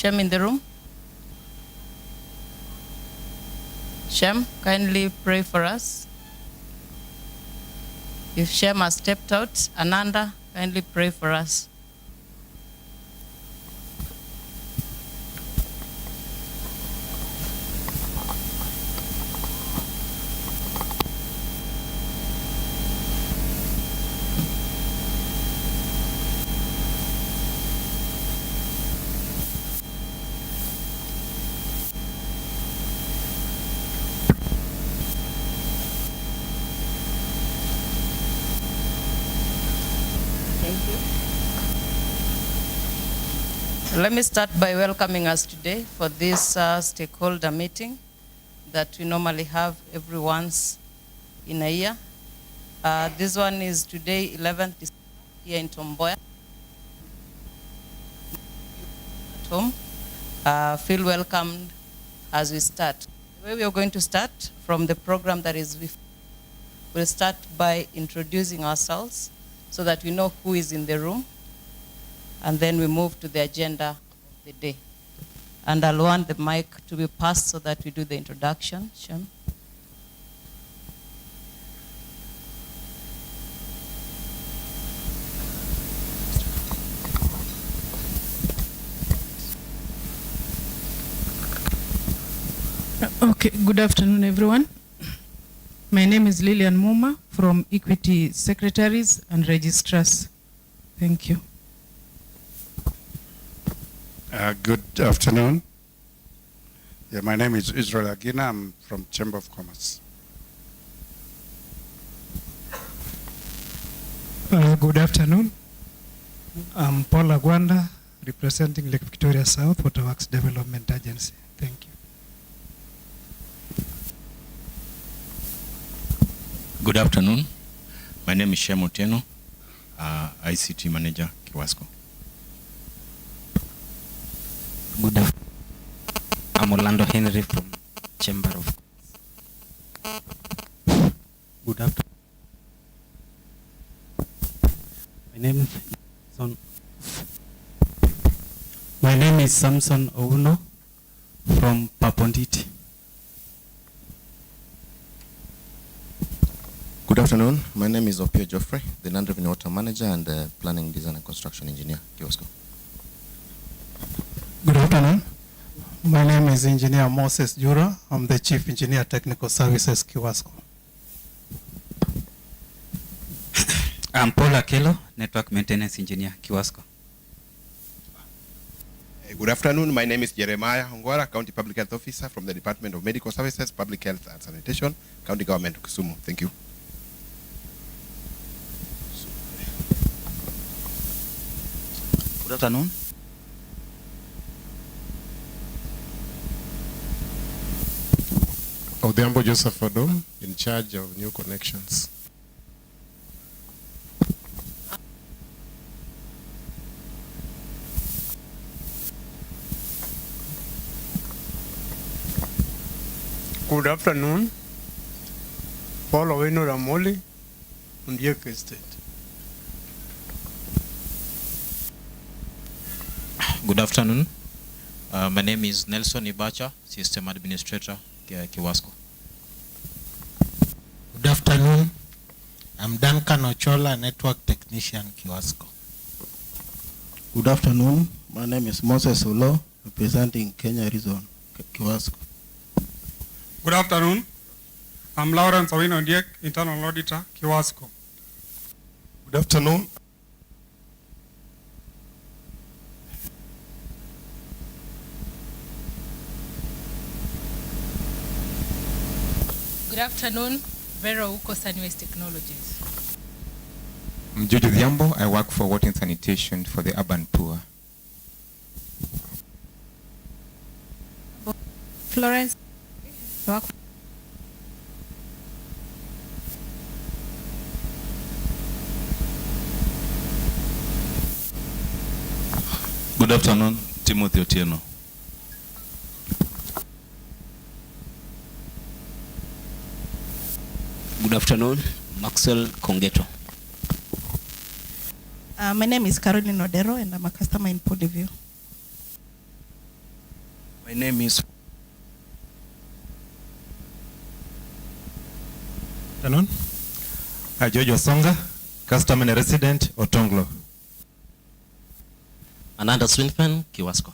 Shem in the room? Shem, kindly pray for us. If Shem has stepped out, Ananda, kindly pray for us. Let me start by welcoming us today for this stakeholder meeting that we normally have every once in a year. This one is today, 11th December, here in Tomboya. At home. Feel welcomed as we start. The way we are going to start from the program that is before, we'll start by introducing ourselves so that we know who is in the room. And then we move to the agenda of the day. And I'll want the mic to be passed so that we do the introduction. Shem. Okay, good afternoon, everyone. My name is Lillian Muma from Equity Secretaries and Registrars. Thank you. Good afternoon. My name is Israel Agina. I'm from Chamber of Commerce. Good afternoon. I'm Paul Agwanda, representing Lake Victoria South Waterworks Development Agency. Thank you. Good afternoon. My name is Shem Otieno, ICT Manager, KIWASCO. Good afternoon. I'm Orlando Henry from Chamber of Commerce. Good afternoon. My name is Samson Ouno from Paponditi. Good afternoon. My name is Opio Joffrey, the Land Revenue Water Manager and Planning, Design and Construction Engineer, KIWASCO. Good afternoon. My name is Engineer Moses Jura. I'm the Chief Engineer Technical Services, KIWASCO. I'm Paul Akelo, Network Maintenance Engineer, KIWASCO. Good afternoon. My name is Jeremiah Hongora, County Public Health Officer from the Department of Medical Services, Public Health and Sanitation, County Government of Kisumu. Thank you. Good afternoon. Odhiambo Joseph Odom, in charge of new connections. Good afternoon. Paul Owino Ramoli, Undiek Estate. Good afternoon. My name is Nelson Ibacha, System Administrator, KIWASCO. Good afternoon. I'm Duncan Ochola, Network Technician, KIWASCO. Good afternoon. My name is Moses Ulo, representing Kenya Region, KIWASCO. Good afternoon. I'm Lawrence Owino Ndiek, Internal Auditor, KIWASCO. Good afternoon. Good afternoon, Vera Uko Sunways Technologies. I'm Jojo Dhiambo. I work for water and sanitation for the urban poor. Florence. Good afternoon, Timothy Otieno. Good afternoon, Maxwell Kongeto. My name is Caroline Odero and I'm a customer in Pondview. My name is Afternoon. George Osonga, customer and resident, Otonglo. Ananda Swinfen, KIWASCO.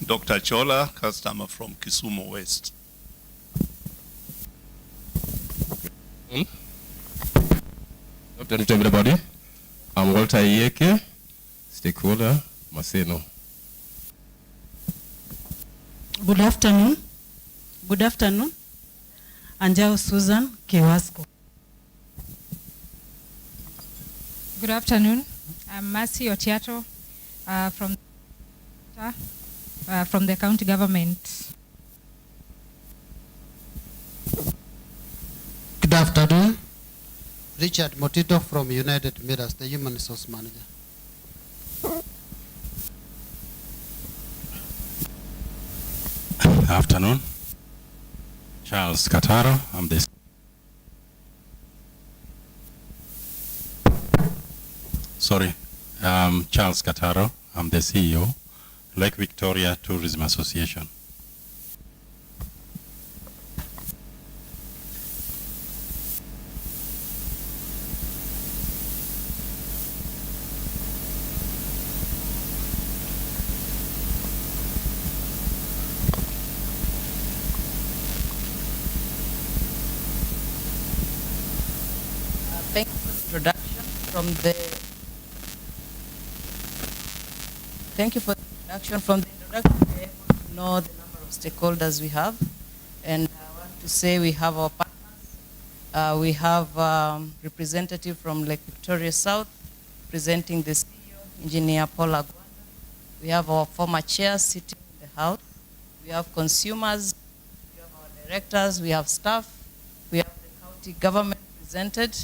Dr. Chola, customer from Kisumu West. Good afternoon to everybody. I'm Walter Iyeke, stakeholder, Maseno. Good afternoon. Good afternoon. Anjao Susan, KIWASCO. Good afternoon. I'm Mercy Otiato from the county government. Good afternoon. Richard Motito from United Mirrors, the Human Resource Manager. Afternoon. Charles Kataro, I'm the Charles Kataro, I'm the CEO, Lake Victoria Tourism Association. Thank you for the introduction from the introduction. We're able to know the number of stakeholders we have, and I want to say we have our partners. We have representative from Lake Victoria South presenting the CEO, Engineer Paul Agwanda. We have our former chair sitting in the house. We have consumers. We have our directors. We have staff. We have the county government presented.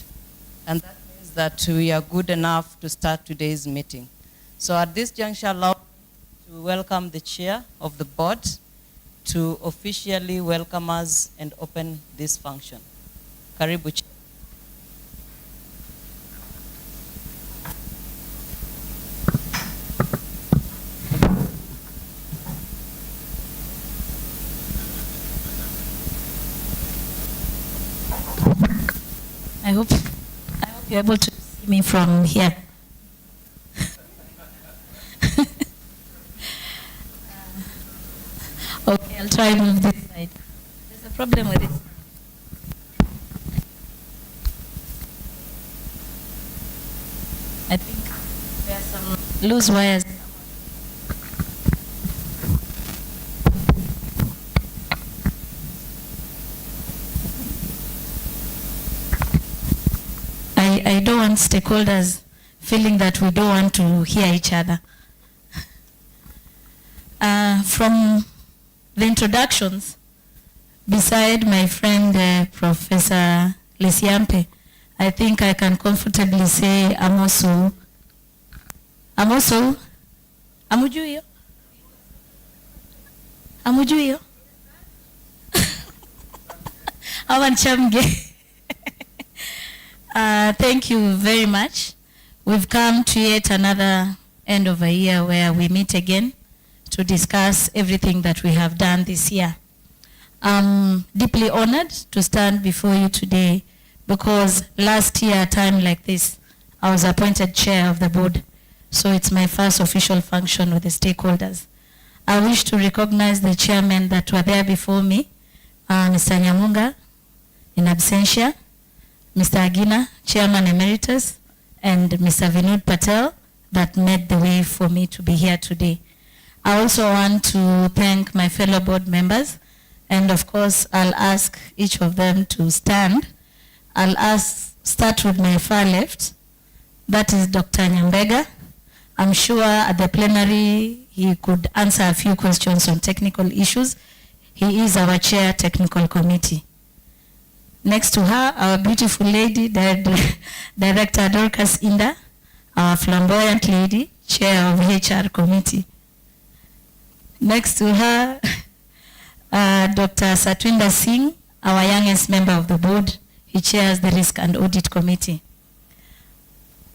And that means that we are good enough to start today's meeting. So at this juncture, allow me to welcome the chair of the board to officially welcome us and open this function. Karibu Chair. I hope you're able to see me from here. Okay, I'll try to move this side. There's a problem with it. I think there are some loose wires. I don't want stakeholders feeling that we don't want to hear each other. From the introductions, beside my friend Professor Lesiampe, I think I can comfortably say Amosu. Amujuyo? Amujuyo? Awanchamge. Thank you very much. We've come to yet another end of a year where we meet again to discuss everything that we have done this year. I'm deeply honored to stand before you today because last year, at a time like this, I was appointed chair of the board. So it's my first official function with the stakeholders. I wish to recognize the chairmen that were there before me, Mr. Nyamunga, in absentia, Mr. Agina, Chairman Emeritus, and Mr. Vinod Patel that made the way for me to be here today. I also want to thank my fellow board members, and of course, I'll ask each of them to stand. Start with my far left. That is Dr. Nyambega. I'm sure at the plenary, he could answer a few questions on technical issues. He is our chair, technical committee. Next to her, our beautiful lady, Director Dorcas Inda, our flamboyant lady, chair of HR committee. Next to her, Dr. Satwinder Singh, our youngest member of the board. He chairs the risk and audit committee.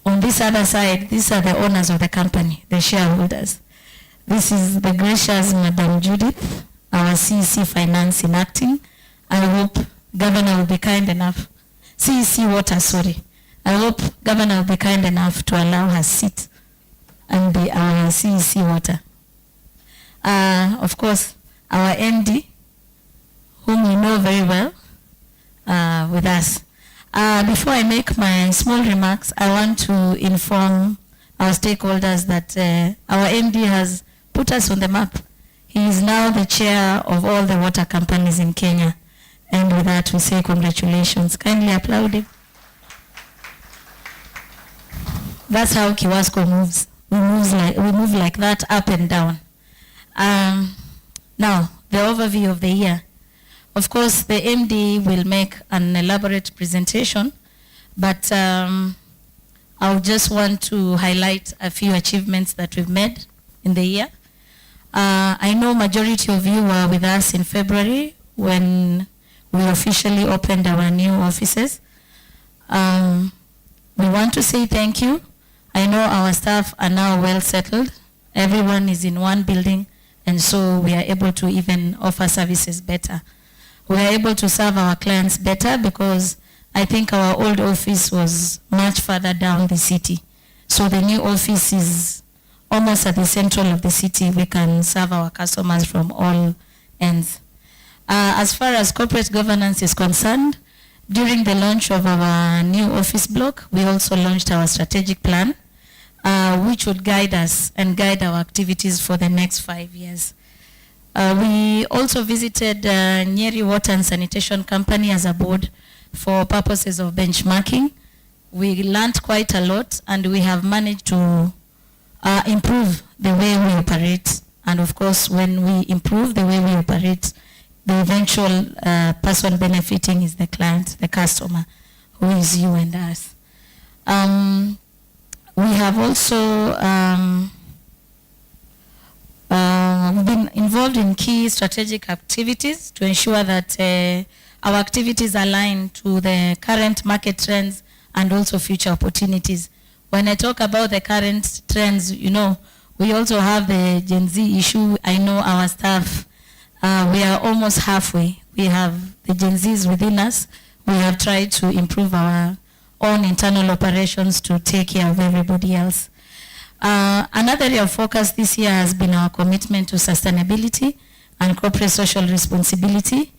On this other side, these are the owners of the company, the shareholders. This is the gracious Madam Judith, our CEC Finance in acting. I hope Governor will be kind enough, CEC Water, sorry. I hope Governor will be kind enough to allow her sit and be our CEC Water. Of course, our MD, whom you know very well, with us. Before I make my small remarks, I want to inform our stakeholders that our MD has put us on the map. He is now the chair of all the water companies in Kenya. And with that, we say congratulations. Kindly applaud him. That's how KIWASCO moves. We move like that, up and down. Now, the overview of the year. Of course, the MD will make an elaborate presentation, but I just want to highlight a few achievements that we've made in the year. I know majority of you were with us in February when we officially opened our new offices. We want to say thank you. I know our staff are now well settled. Everyone is in one building, and so we are able to even offer services better. We are able to serve our clients better because I think our old office was much further down the city. So the new office is almost at the center of the city. We can serve our customers from all ends. As far as corporate governance is concerned, during the launch of our new office block, we also launched our strategic plan, which would guide us and guide our activities for the next 5 years. We also visited Nyeri Water and Sanitation Company as a board for purposes of benchmarking. We learned quite a lot, and we have managed to improve the way we operate. And of course, when we improve the way we operate, the eventual person benefiting is the client, the customer, who is you and us. We have also been involved in key strategic activities to ensure that our activities align to the current market trends and also future opportunities. When I talk about the current trends, you know, we also have the Gen Z issue. I know our staff, we are almost halfway. We have the Gen Zs within us. We have tried to improve our own internal operations to take care of everybody else. Another area of focus this year has been our commitment to sustainability and corporate social responsibility,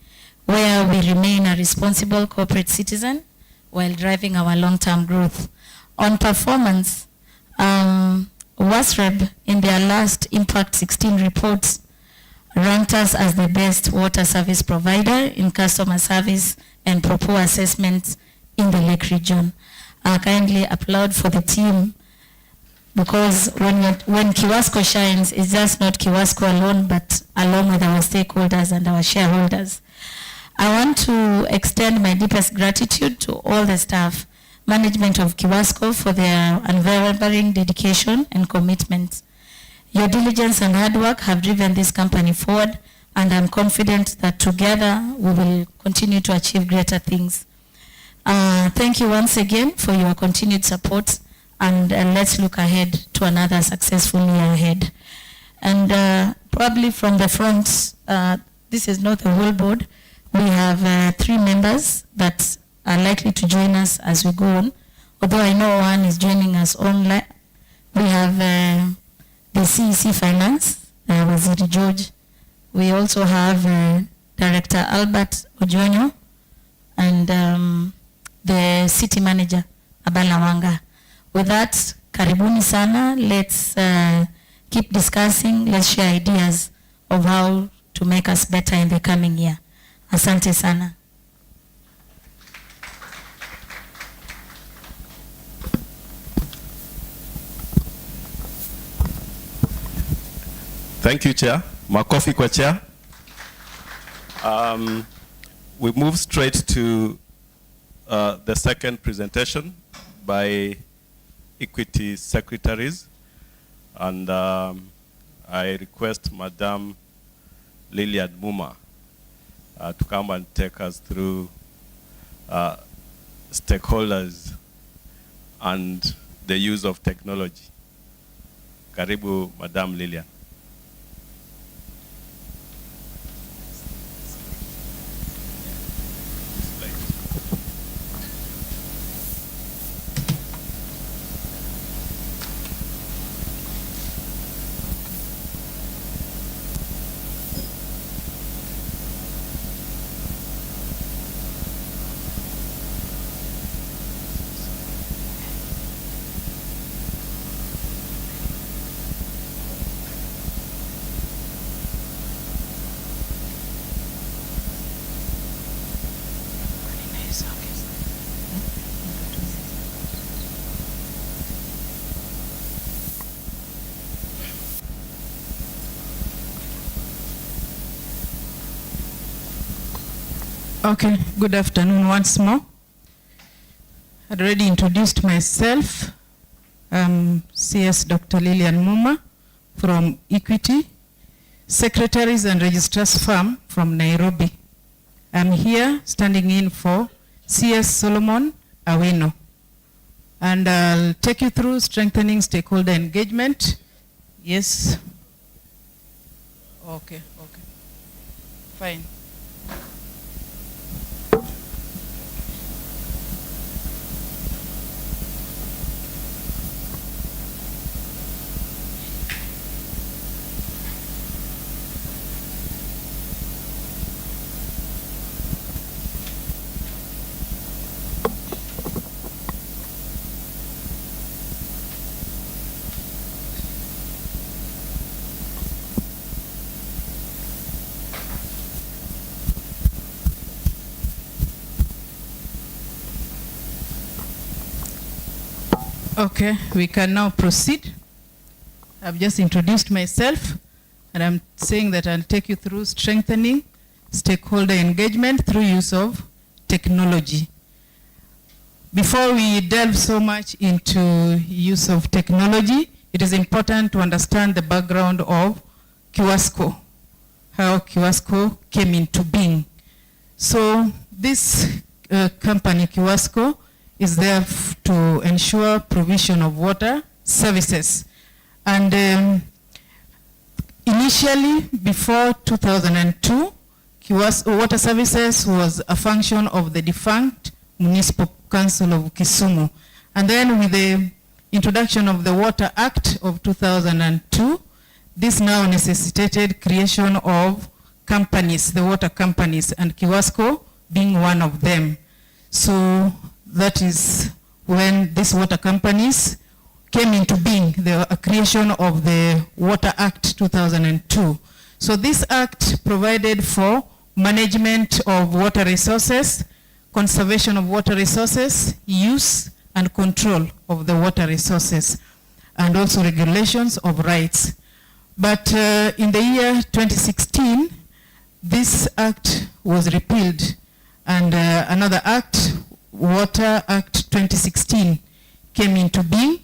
where we remain a responsible corporate citizen while driving our long-term growth. On performance, WASREB in their last Impact 16 reports ranked us as the best water service provider in customer service and propos assessments in the Lake region. I kindly applaud for the team, because when KIWASCO shines, it's just not KIWASCO alone, but along with our stakeholders and our shareholders. I want to extend my deepest gratitude to all the staff, management of KIWASCO for their unwavering dedication and commitment. Your diligence and hard work have driven this company forward, and I'm confident that together we will continue to achieve greater things. Thank you once again for your continued support, and let's look ahead to another successful year ahead. And probably from the front, this is not the whole board. We have 3 members that are likely to join us as we go on, although I know one is joining us online. We have the CEC Finance, Waziri George. We also have Director Albert Ojonyo and the City Manager, Abala Wanga. With that, karibuni sana. Let's keep discussing. Let's share ideas of how to make us better in the coming year. Asante sana. Thank you, Chair. Makofi kwa Chair. We move straight to the second presentation by Equity Secretaries. And I request Madam Lilian Muma to come and take us through stakeholders and the use of technology. Karibu, Madam Lilian. Okay, good afternoon once more. I'd already introduced myself. I'm CS Dr. Lilian Muma from Equity, Secretaries and Registrars Firm from Nairobi. I'm here standing in for CS Solomon Awino. And I'll take you through strengthening stakeholder engagement. Yes. Okay. Fine. Okay, we can now proceed. I've just introduced myself, and I'm saying that I'll take you through strengthening stakeholder engagement through use of technology. Before we delve so much into use of technology, it is important to understand the background of KIWASCO, how KIWASCO came into being. So this company, KIWASCO, is there to ensure provision of water services. And initially, before 2002, water services was a function of the defunct Municipal Council of Kisumu. And then with the introduction of the Water Act of 2002, this now necessitated creation of companies, the water companies, and KIWASCO being one of them. So that is when these water companies came into being, the creation of the Water Act 2002. So this act provided for management of water resources, conservation of water resources, use and control of the water resources, and also regulations of rights. But in the year 2016, this act was repealed, and another act, Water Act 2016, came into being,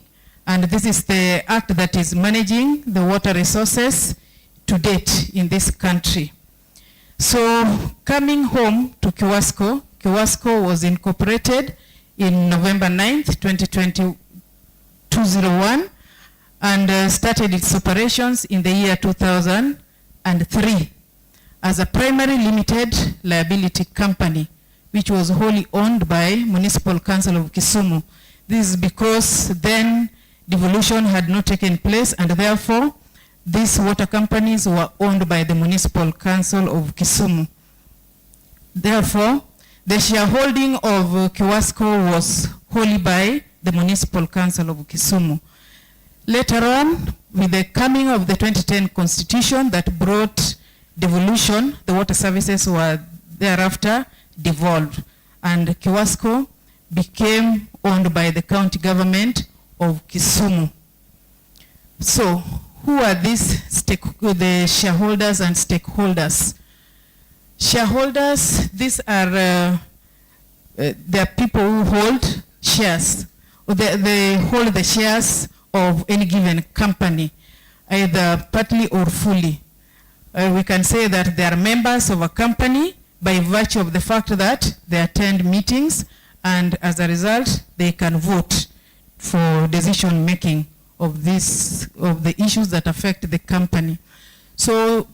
and this is the act that is managing the water resources to date in this country. So coming home to KIWASCO, KIWASCO was incorporated in November 9th, 2001, and started its operations in the year 2003 as a primary limited liability company, which was wholly owned by Municipal Council of Kisumu. This is because then devolution had not taken place, and therefore these water companies were owned by the Municipal Council of Kisumu. Therefore, the shareholding of KIWASCO was wholly by the Municipal Council of Kisumu. Later on, with the coming of the 2010 Constitution that brought devolution, the water services were thereafter devolved, and KIWASCO became owned by the county government of Kisumu. So, who are these the shareholders and stakeholders? Shareholders, these are they are people who hold shares, or they hold the shares of any given company, either partly or fully. We can say that they are members of a company by virtue of the fact that they attend meetings, and as a result, they can vote for decision making of the issues that affect the company. So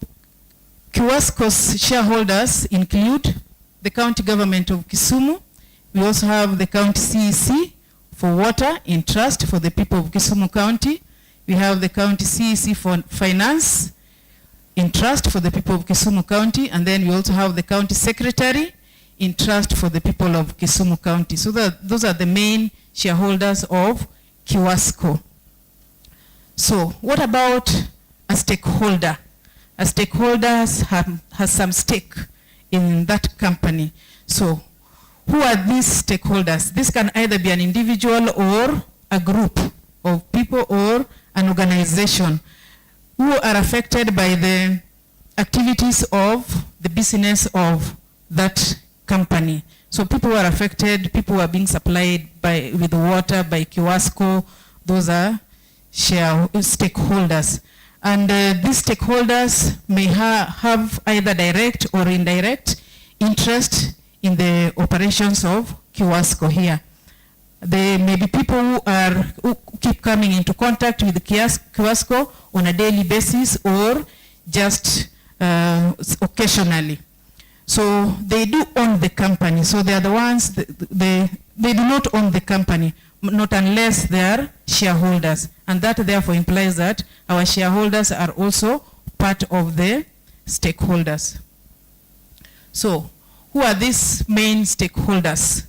KIWASCO's shareholders include the county government of Kisumu. We also have the county CEC for water in trust for the people of Kisumu County. We have the county CEC for finance in trust for the people of Kisumu County, and then we also have the county secretary in trust for the people of Kisumu County. So those are the main shareholders of KIWASCO. So what about a stakeholder? A stakeholder has some stake in that company. So who are these stakeholders? This can either be an individual or a group of people or an organization who are affected by the activities of the business of that company. So people who are affected, people who are being supplied with water by KIWASCO, those are stakeholders. And these stakeholders may have either direct or indirect interest in the operations of KIWASCO here. There may be people who keep coming into contact with KIWASCO on a daily basis or just occasionally. So they do own the company. So they are the ones, they do not own the company, not unless they are shareholders. And that therefore implies that our shareholders are also part of the stakeholders. So who are these main stakeholders?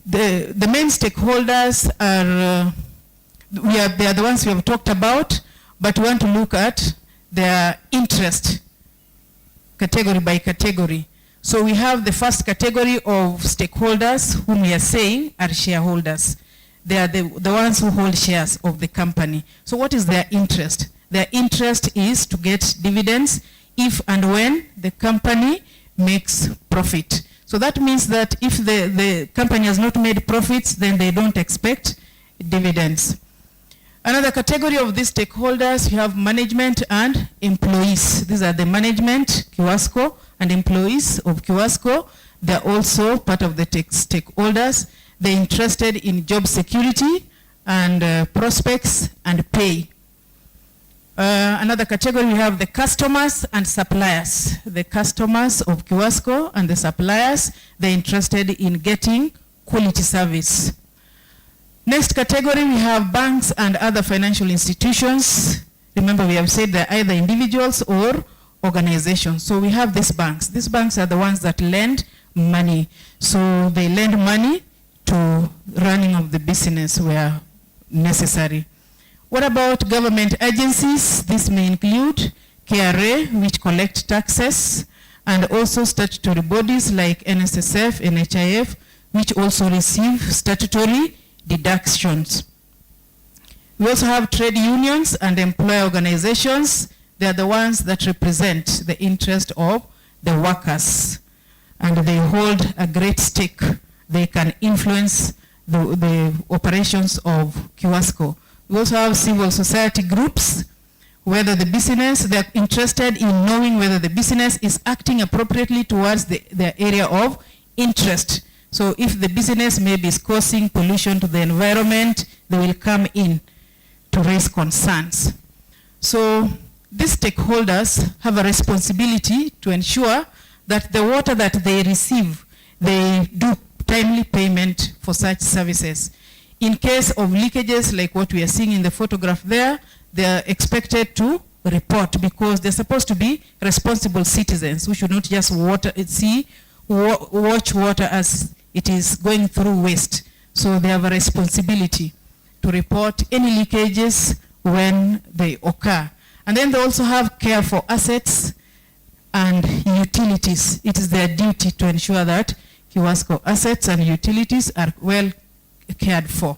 The main stakeholders are, they are the ones we have talked about, but we want to look at their interest category by category. So we have the first category of stakeholders whom we are saying are shareholders. They are the ones who hold shares of the company. So what is their interest? Their interest is to get dividends if and when the company makes profit. So that means that if the company has not made profits, then they don't expect dividends. Another category of these stakeholders, we have management and employees. These are the management, KIWASCO, and employees of KIWASCO. They're also part of the stakeholders. They're interested in job security and prospects and pay. Another category, we have the customers and suppliers. The customers of KIWASCO and the suppliers, they're interested in getting quality service. Next category, we have banks and other financial institutions. Remember, we have said they're either individuals or organizations. So we have these banks. These banks are the ones that lend money. So they lend money to running of the business where necessary. What about government agencies? This may include KRA, which collect taxes, and also statutory bodies like NSSF, NHIF, which also receive statutory deductions. We also have trade unions and employer organizations. They are the ones that represent the interest of the workers, and they hold a great stake. They can influence the operations of KIWASCO. We also have civil society groups, whether the business, they're interested in knowing whether the business is acting appropriately towards their area of interest. So if the business maybe is causing pollution to the environment, they will come in to raise concerns. So these stakeholders have a responsibility to ensure that the water that they receive, they do timely payment for such services. In case of leakages like what we are seeing in the photograph there, they are expected to report because they're supposed to be responsible citizens who should not just watch water as it is going through waste. So they have a responsibility to report any leakages when they occur. And then they also have care for assets and utilities. It is their duty to ensure that KIWASCO assets and utilities are well cared for.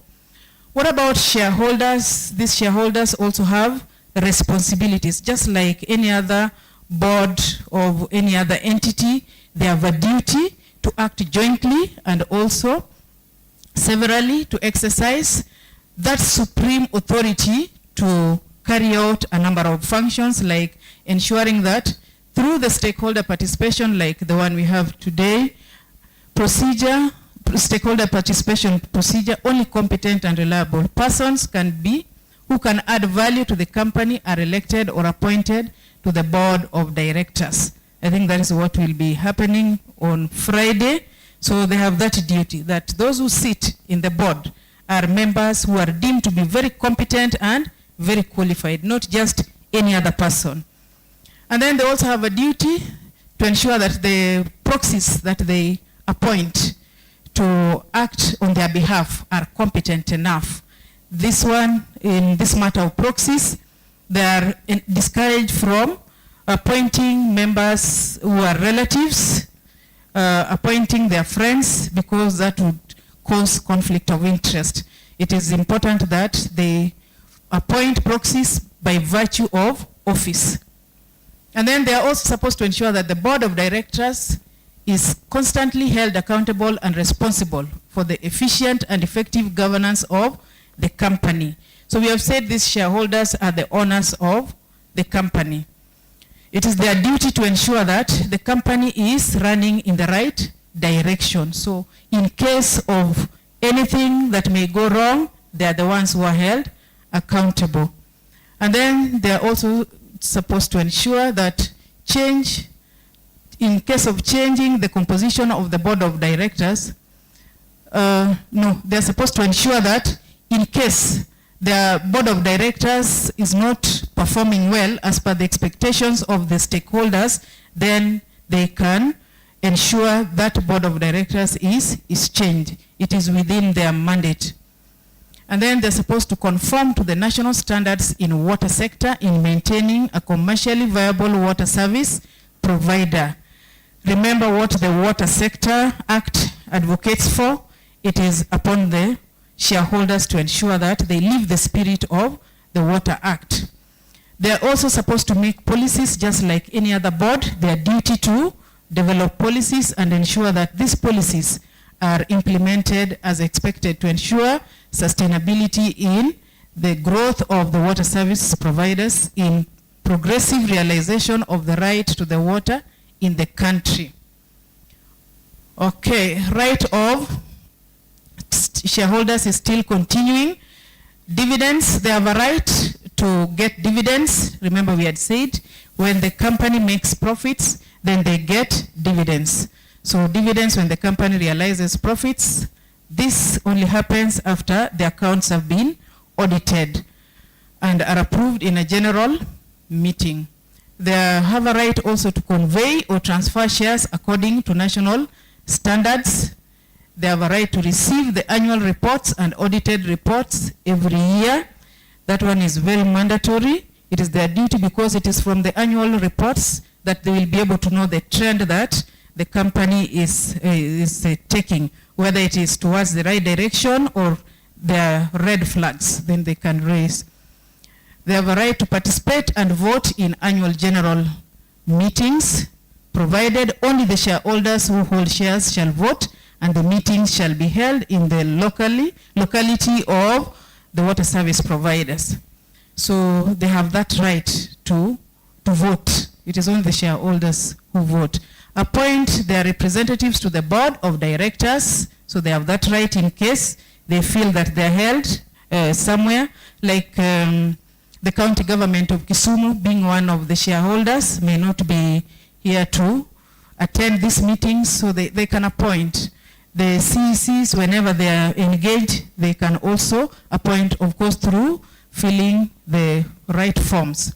What about shareholders? These shareholders also have responsibilities. Just like any other board of any other entity, they have a duty to act jointly and also severally to exercise that supreme authority to carry out a number of functions, like ensuring that through the stakeholder participation like the one we have today, procedure stakeholder participation procedure, only competent and reliable persons who can add value to the company are elected or appointed to the board of directors. I think that is what will be happening on Friday. So they have that duty, that those who sit in the board are members who are deemed to be very competent and very qualified, not just any other person. And then they also have a duty to ensure that the proxies that they appoint to act on their behalf are competent enough. This one, in this matter of proxies, they are discouraged from appointing members who are relatives, appointing their friends, because that would cause conflict of interest. It is important that they appoint proxies by virtue of office. And then they are also supposed to ensure that the board of directors is constantly held accountable and responsible for the efficient and effective governance of the company. So we have said these shareholders are the owners of the company. It is their duty to ensure that the company is running in the right direction. So in case of anything that may go wrong, they are the ones who are held accountable. And then they are also supposed to ensure that in case of changing the composition of the board of directors, they're supposed to ensure that in case the board of directors is not performing well as per the expectations of the stakeholders, then they can ensure that board of directors is changed. It is within their mandate. And then they're supposed to conform to the national standards in water sector in maintaining a commercially viable water service provider. Remember what the Water Sector Act advocates for. It is upon the shareholders to ensure that they live the spirit of the Water Act. They are also supposed to make policies just like any other board. Their duty to develop policies and ensure that these policies are implemented as expected to ensure sustainability in the growth of the water service providers, in progressive realization of the right to the water in the country. Okay, right of shareholders is still continuing. Dividends, they have a right to get dividends. Remember we had said when the company makes profits, then they get dividends. So dividends when the company realizes profits, this only happens after the accounts have been audited and are approved in a general meeting. They have a right also to convey or transfer shares according to national standards. They have a right to receive the annual reports and audited reports every year. That one is very mandatory. It is their duty because it is from the annual reports that they will be able to know the trend that the company is taking, whether it is towards the right direction or there are red flags, then they can raise. They have a right to participate and vote in annual general meetings, provided only the shareholders who hold shares shall vote, and the meetings shall be held in the locality of the water service providers. So they have that right to vote. It is only the shareholders who vote. Appoint their representatives to the board of directors, so they have that right in case they feel that they're held somewhere, like the county government of Kisumu, being one of the shareholders, may not be here to attend these meetings, so they can appoint. The CECs, whenever they are engaged, they can also appoint, of course, through filling the right forms.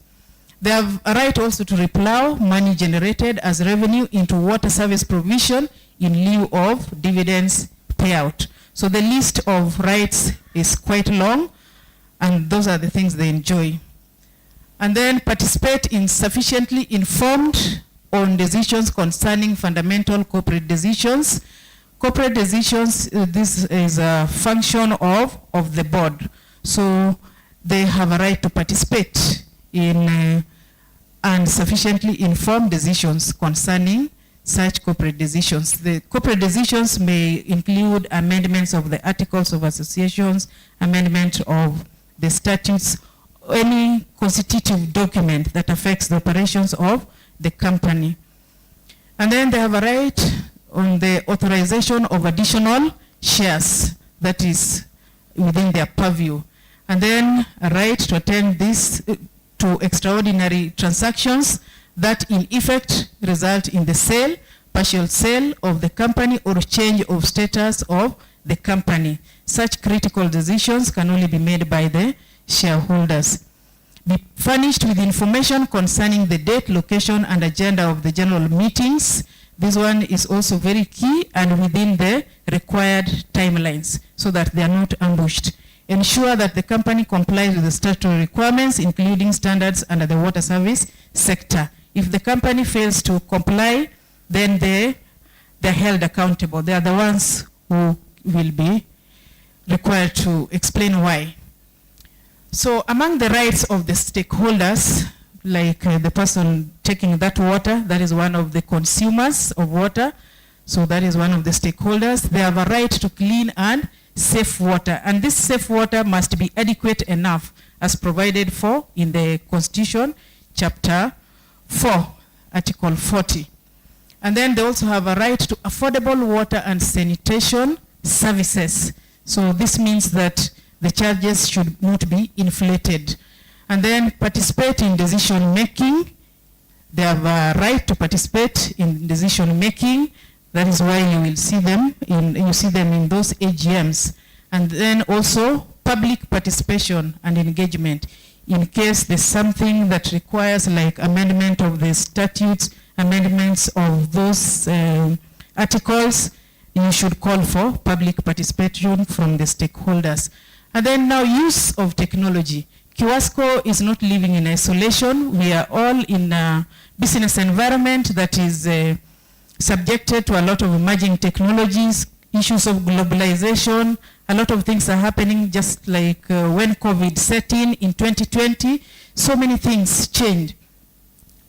They have a right also to replow money generated as revenue into water service provision in lieu of dividends payout. So the list of rights is quite long, and those are the things they enjoy. And then participate in sufficiently informed on decisions concerning fundamental corporate decisions. Corporate decisions, this is a function of the board. So they have a right to participate in and sufficiently informed decisions concerning such corporate decisions. The corporate decisions may include amendments of the articles of associations, amendment of the statutes, any constitutive document that affects the operations of the company. And then they have a right on the authorization of additional shares that is within their purview. And then a right to attend this to extraordinary transactions that in effect result in the sale, partial sale of the company or change of status of the company. Such critical decisions can only be made by the shareholders. Be furnished with information concerning the date, location, and agenda of the general meetings. This one is also very key and within the required timelines so that they are not ambushed. Ensure that the company complies with the statutory requirements, including standards under the water service sector. If the company fails to comply, then they're held accountable. They are the ones who will be required to explain why. So among the rights of the stakeholders, like the person taking that water, that is one of the consumers of water, so that is one of the stakeholders. They have a right to clean and safe water, and this safe water must be adequate enough as provided for in the Constitution, Chapter 4, Article 40. And then they also have a right to affordable water and sanitation services. So this means that the charges should not be inflated. And then participate in decision making. They have a right to participate in decision making. That is why you will see them in those AGMs. And then also public participation and engagement. In case there's something that requires like amendment of the statutes, amendments of those articles, you should call for public participation from the stakeholders. And then now use of technology. KIWASCO is not living in isolation. We are all in a business environment that is subjected to a lot of emerging technologies, issues of globalization. A lot of things are happening, just like when COVID set in 2020. So many things changed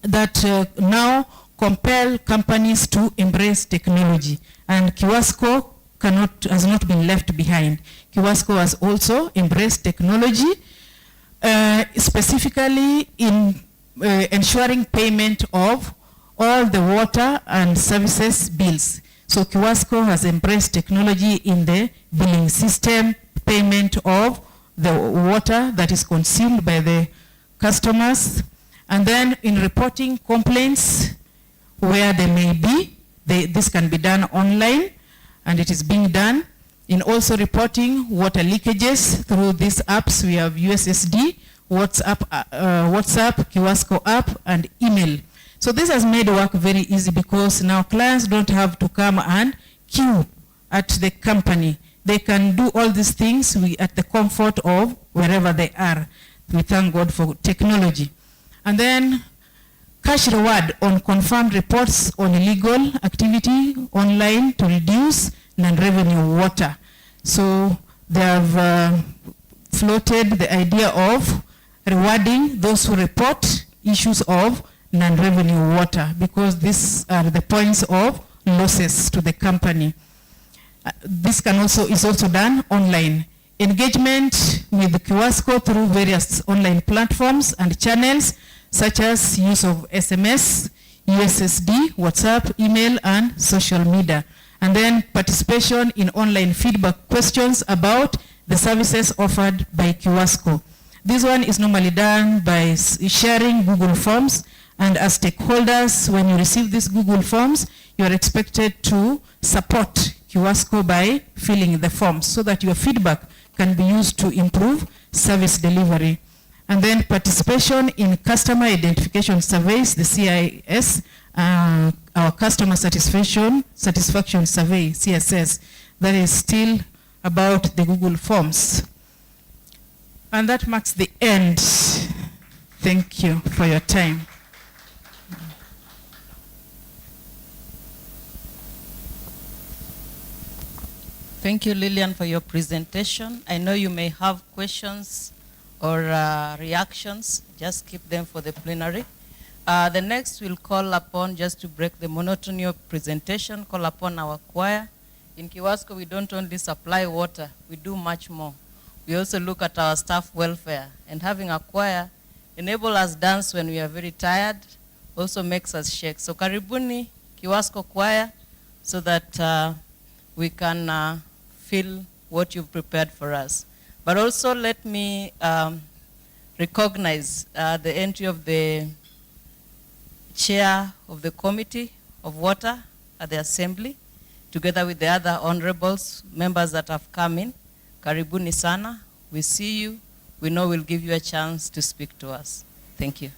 that now compel companies to embrace technology. And KIWASCO has not been left behind. KIWASCO has also embraced technology, specifically in ensuring payment of all the water and services bills. So KIWASCO has embraced technology in the billing system, payment of the water that is consumed by the customers, and then in reporting complaints where they may be, this can be done online, and it is being done. In also reporting water leakages through these apps, we have USSD, WhatsApp, KIWASCO app, and email. So this has made work very easy because now clients don't have to come and queue at the company. They can do all these things at the comfort of wherever they are. We thank God for technology. And then cash reward on confirmed reports on illegal activity online to reduce non-revenue water. So they have floated the idea of rewarding those who report issues of non-revenue water, because these are the points of losses to the company. This is also done online. Engagement with KIWASCO through various online platforms and channels, such as use of SMS, USSD, WhatsApp, email, and social media. And then participation in online feedback questions about the services offered by KIWASCO. This one is normally done by sharing Google Forms, and as stakeholders, when you receive these Google Forms, you are expected to support KIWASCO by filling the forms so that your feedback can be used to improve service delivery. And then participation in customer identification surveys, the CIS, our customer satisfaction survey, CSS, that is still about the Google Forms. And that marks the end. Thank you for your time. Thank you, Lillian, for your presentation. I know you may have questions or reactions. Just keep them for the plenary. The next we'll call upon, just to break the monotony of presentation, call upon our choir. In KIWASCO, we don't only supply water, we do much more. We also look at our staff welfare, and having a choir enables us dance when we are very tired, also makes us shake. So karibuni, KIWASCO choir, so that we can feel what you've prepared for us. But also let me recognize the entry of the chair of the Committee of Water at the Assembly, together with the other honorables, members that have come in. Karibuni sana. We see you. We know we'll give you a chance to speak to us. Thank you.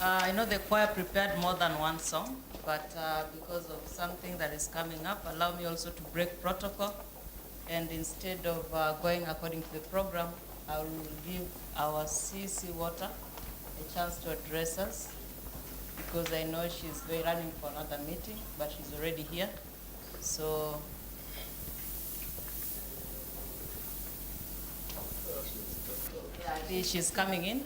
I know the choir prepared more than one song, but because of something that is coming up, allow me also to break protocol. And instead of going according to the program, I will give our CC Water a chance to address us, because I know she's running for another meeting, but she's already here. So yeah, she's coming in.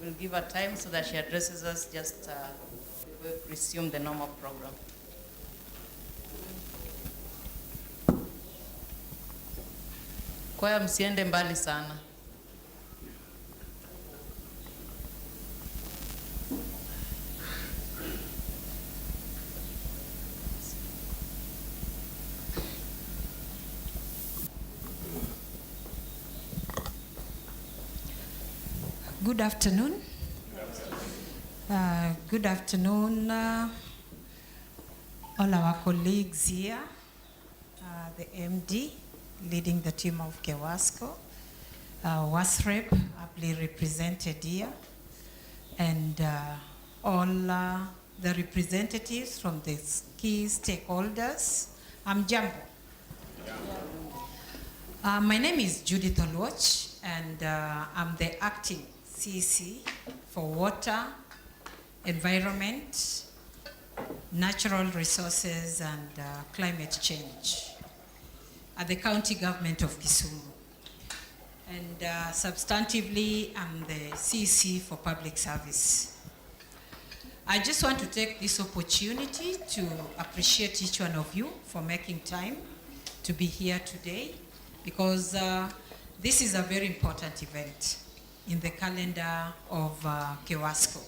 We'll give her time so that she addresses us just before we resume the normal program. Kwaya msiende mbali sana. Good afternoon. Good afternoon, all our colleagues here, the MD leading the team of KIWASCO, WASREP, ably represented here, and all the representatives from the key stakeholders. I'm Jambo. My name is Judith Olwach, and I'm the acting CC for water, environment, natural resources, and climate change at the county government of Kisumu. And substantively, I'm the CC for public service. I just want to take this opportunity to appreciate each one of you for making time to be here today, because this is a very important event in the calendar of KIWASCO.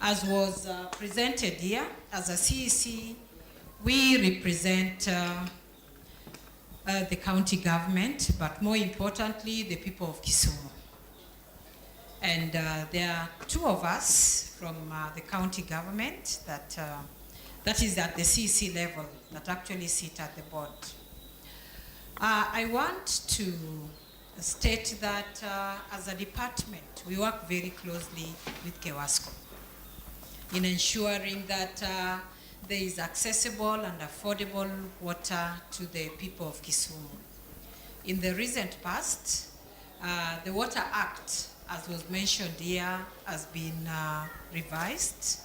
As was presented here, as a CEC, we represent the county government, but more importantly, the people of Kisumu. And there are two of us from the county government that is at the CEC level, that actually sit at the board. I want to state that as a department, we work very closely with KIWASCO in ensuring that there is accessible and affordable water to the people of Kisumu. In the recent past, the Water Act, as was mentioned here, has been revised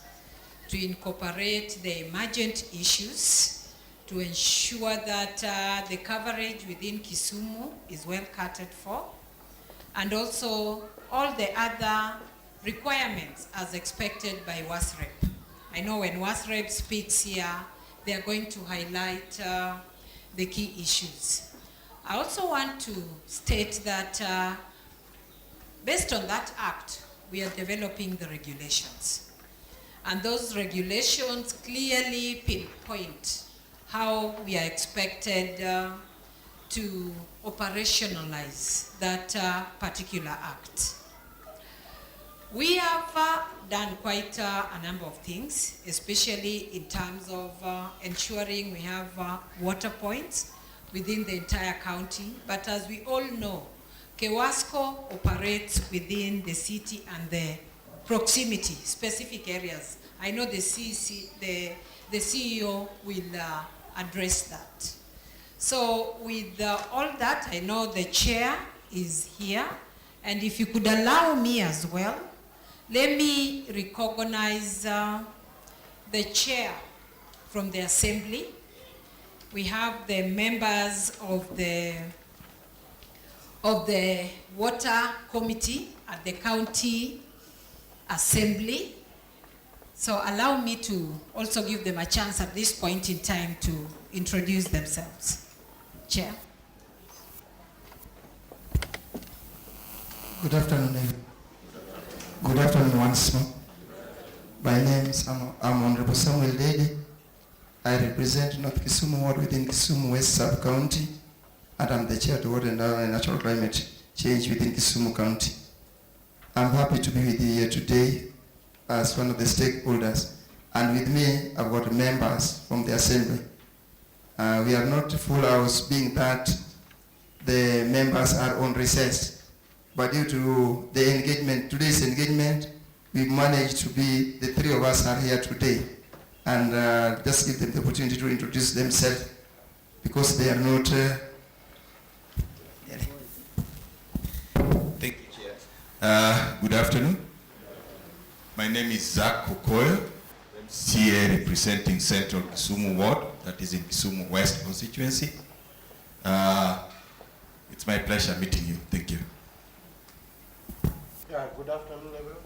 to incorporate the emergent issues, to ensure that the coverage within Kisumu is well catered for, and also all the other requirements as expected by WASREP. I know when WASREP speaks here, they are going to highlight the key issues. I also want to state that based on that act, we are developing the regulations. And those regulations clearly pinpoint how we are expected to operationalize that particular act. We have done quite a number of things, especially in terms of ensuring we have water points within the entire county. But as we all know, KIWASCO operates within the city and the proximity, specific areas. I know the CEO will address that. So with all that, I know the chair is here, and if you could allow me as well, let me recognize the chair from the assembly. We have the members of the water committee at the county assembly. So allow me to also give them a chance at this point in time to introduce themselves. Chair. Good afternoon, everyone. Good afternoon once more. My name is Honorable Samuel Dede. I represent North Kisumu Ward within Kisumu West Sub-County, and I'm the chair to Water and Natural Climate Change within Kisumu County. I'm happy to be with you here today as one of the stakeholders, and with me I've got members from the assembly. We are not full house, being that the members are on recess, but due to the engagement, today's engagement, we managed to be, the three of us are here today. And just give them the opportunity to introduce themselves because they are not... Thank you, Chair. Good afternoon. My name is Zach Okoyo, CA representing Central Kisumu Ward, that is in Kisumu West constituency. It's my pleasure meeting you. Thank you. Yeah, good afternoon, everyone.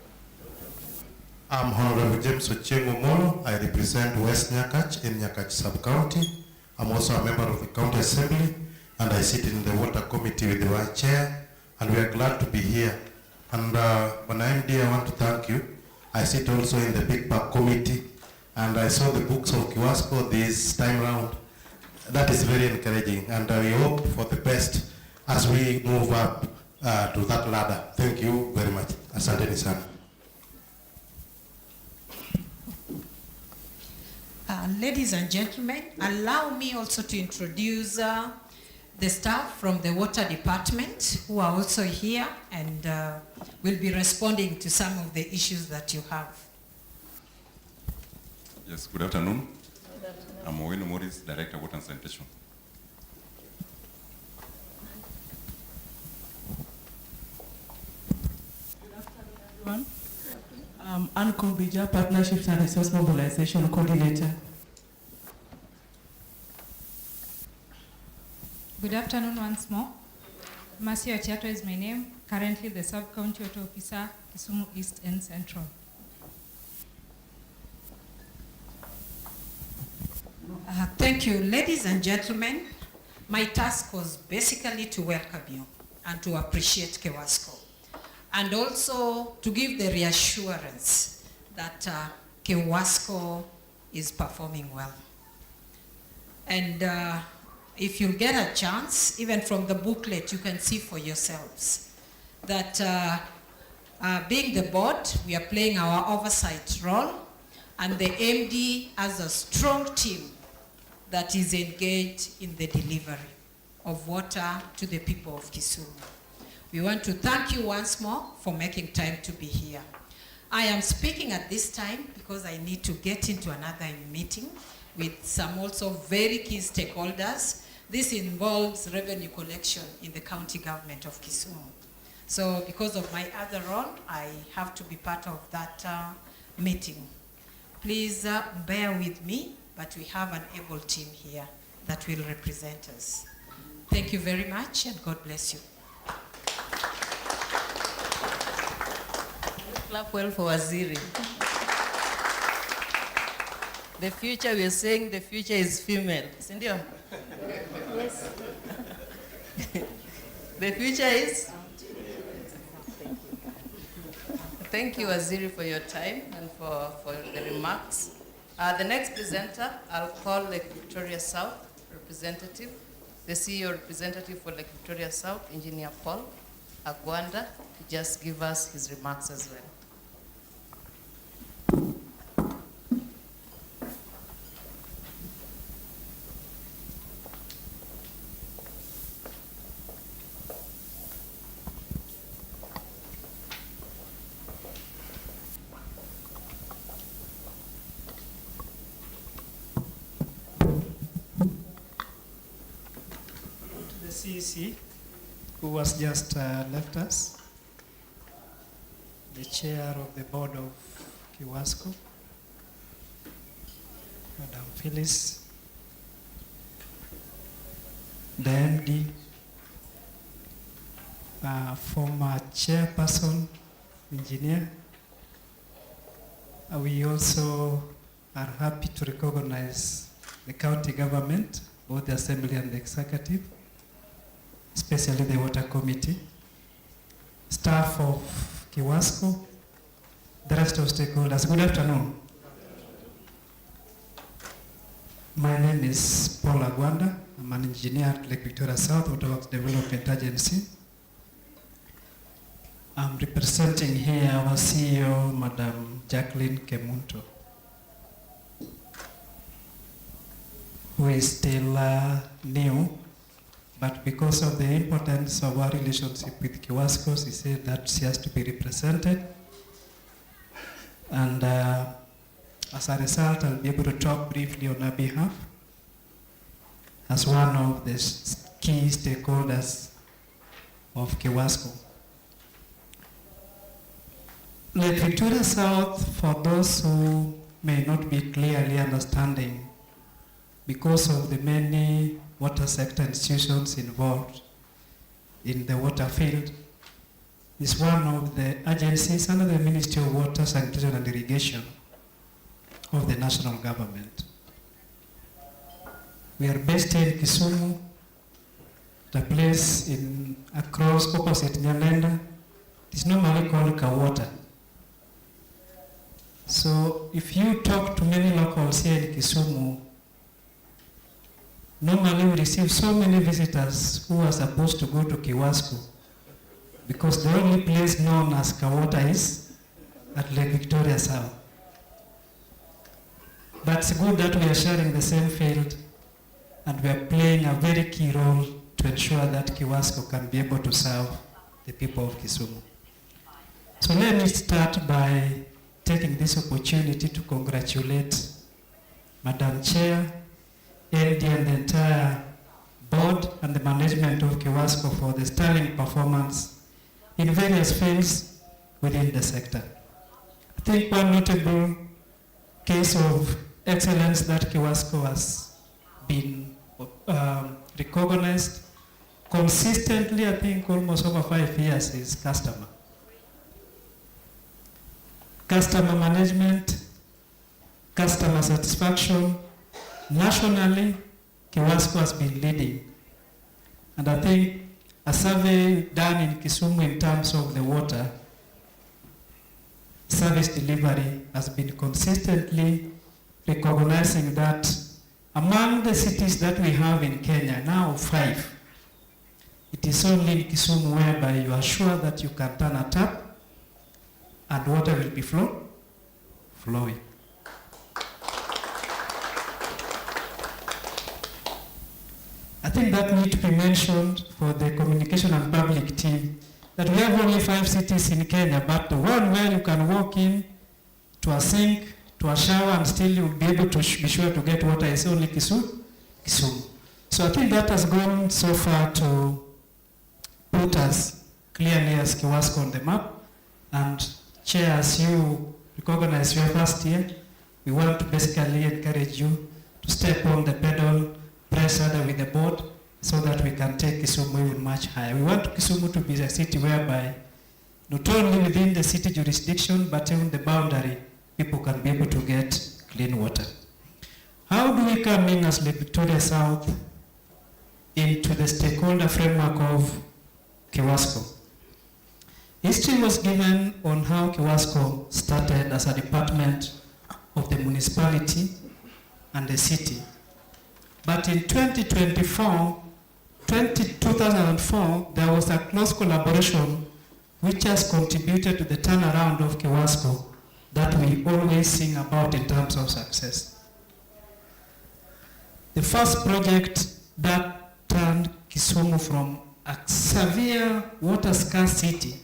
I'm Honorable James Ochengo Molo. I represent West Nyakach in Nyakach Sub-County. I'm also a member of the County Assembly, and I sit in the Water Committee with the Vice Chair, and we are glad to be here. And when I'm here, I want to thank you. I sit also in the Big Park Committee, and I saw the books of KIWASCO this time round. That is very encouraging, and we hope for the best as we move up to that ladder. Thank you very much. Asante sana. Ladies and gentlemen, allow me also to introduce the staff from the water department who are also here and will be responding to some of the issues that you have. Yes, good afternoon. I'm Owino Morris, Director of Water and Sanitation. I'm Ann Kombija, Partnerships and Resource Mobilization Coordinator. Good afternoon once more. Mercy Otiato is my name, currently the Sub-County Water Officer, Kisumu East and Central. Thank you, ladies and gentlemen. My task was basically to welcome you and to appreciate KIWASCO, and also to give the reassurance that KIWASCO is performing well. And if you get a chance, even from the booklet, you can see for yourselves that being the board, we are playing our oversight role, and the MD has a strong team that is engaged in the delivery of water to the people of Kisumu. We want to thank you once more for making time to be here. I am speaking at this time because I need to get into another meeting with some also very key stakeholders. This involves revenue collection in the county government of Kisumu. So because of my other role, I have to be part of that meeting. Please bear with me, but we have an able team here that will represent us. Thank you very much, and God bless you. Clap well for Waziri. The future, we are saying the future is female. Sindio? Yes. The future is? Thank you, Waziri, for your time and for the remarks. The next presenter, I'll call Lake Victoria South representative, the CEO representative for Lake Victoria South, Engineer Paul Agwanda, to just give us his remarks as well. CEC, who has just left us, the chair of the board of KIWASCO, Madam Phyllis, the MD, former chairperson, engineer. We also are happy to recognize the county government, both the assembly and the executive, especially the water committee, staff of KIWASCO, the rest of stakeholders. Good afternoon. My name is Paul Agwanda. I'm an engineer at Lake Victoria South Water Works Development Agency. I'm representing here our CEO, Madam Jacqueline Kemunto, who is still new. But because of the importance of our relationship with KIWASCO, she said that she has to be represented. And as a result, I'll be able to talk briefly on our behalf as one of the key stakeholders of KIWASCO. Lake Victoria South, for those who may not be clearly understanding, because of the many water sector institutions involved in the water field, is one of the agencies under the Ministry of Water, Sanitation and Irrigation of the national government. We are based in Kisumu, the place across opposite Nyalenda. It's normally called Kawota. So if you talk to many locals here in Kisumu, normally we receive so many visitors who are supposed to go to KIWASCO because the only place known as Kawota is at Lake Victoria South. But it's good that we are sharing the same field and we are playing a very key role to ensure that KIWASCO can be able to serve the people of Kisumu. So let me start by taking this opportunity to congratulate Madam Chair, LD and the entire board and the management of KIWASCO for the sterling performance in various fields within the sector. I think one notable case of excellence that KIWASCO has been recognized consistently, I think almost over 5 years, is customer management, customer satisfaction. Nationally, KIWASCO has been leading. And I think a survey done in Kisumu in terms of the water service delivery has been consistently recognizing that among the cities that we have in Kenya, now 5, it is only in Kisumu whereby you are sure that you can turn a tap and water will be flowing. I think that needs to be mentioned for the communication and public team, that we have only 5 cities in Kenya, but the one where you can walk in to a sink, to a shower, and still you'll be able to be sure to get water is only Kisumu. So I think that has gone so far to put us clearly as KIWASCO on the map. And Chair, as you recognize your first year, we want to basically encourage you to step on the pedal, press harder with the board, so that we can take Kisumu even much higher. We want Kisumu to be a city whereby not only within the city jurisdiction, but even the boundary, people can be able to get clean water. How do we come in as Lake Victoria South into the stakeholder framework of KIWASCO? History was given on how KIWASCO started as a department of the municipality and the city. But in 2004, there was a close collaboration which has contributed to the turnaround of KIWASCO that we always sing about in terms of success. The first project that turned Kisumu from a severe water scarce city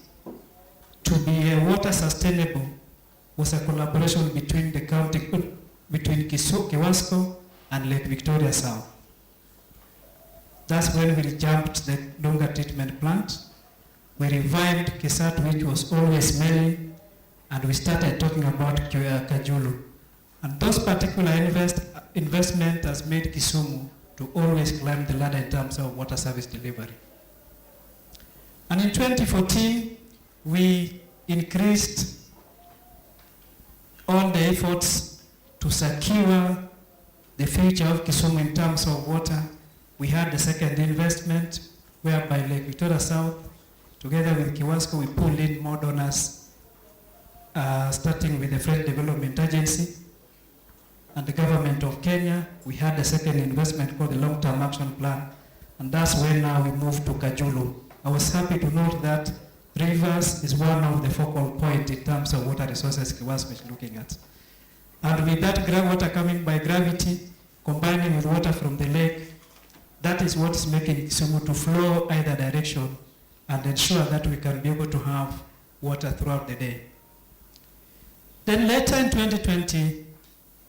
to be a water sustainable was a collaboration between the county, between KIWASCO and Lake Victoria South. That's when we jumped the Lunga treatment plant. We revived Kisat, which was always smelling, and we started talking about Kajulu. And those particular investment has made Kisumu to always climb the ladder in terms of water service delivery. And in 2014, we increased all the efforts to secure the future of Kisumu in terms of water. We had the second investment whereby Lake Victoria South, together with KIWASCO, we pulled in more donors, starting with the French Development Agency and the government of Kenya. We had the second investment called the Long-Term Action Plan, and that's when now we moved to Kajulu. I was happy to note that rivers is one of the focal points in terms of water resources KIWASCO is looking at. And with that water coming by gravity, combining with water from the lake, that is what is making Kisumu to flow either direction and ensure that we can be able to have water throughout the day. Then later in 2020,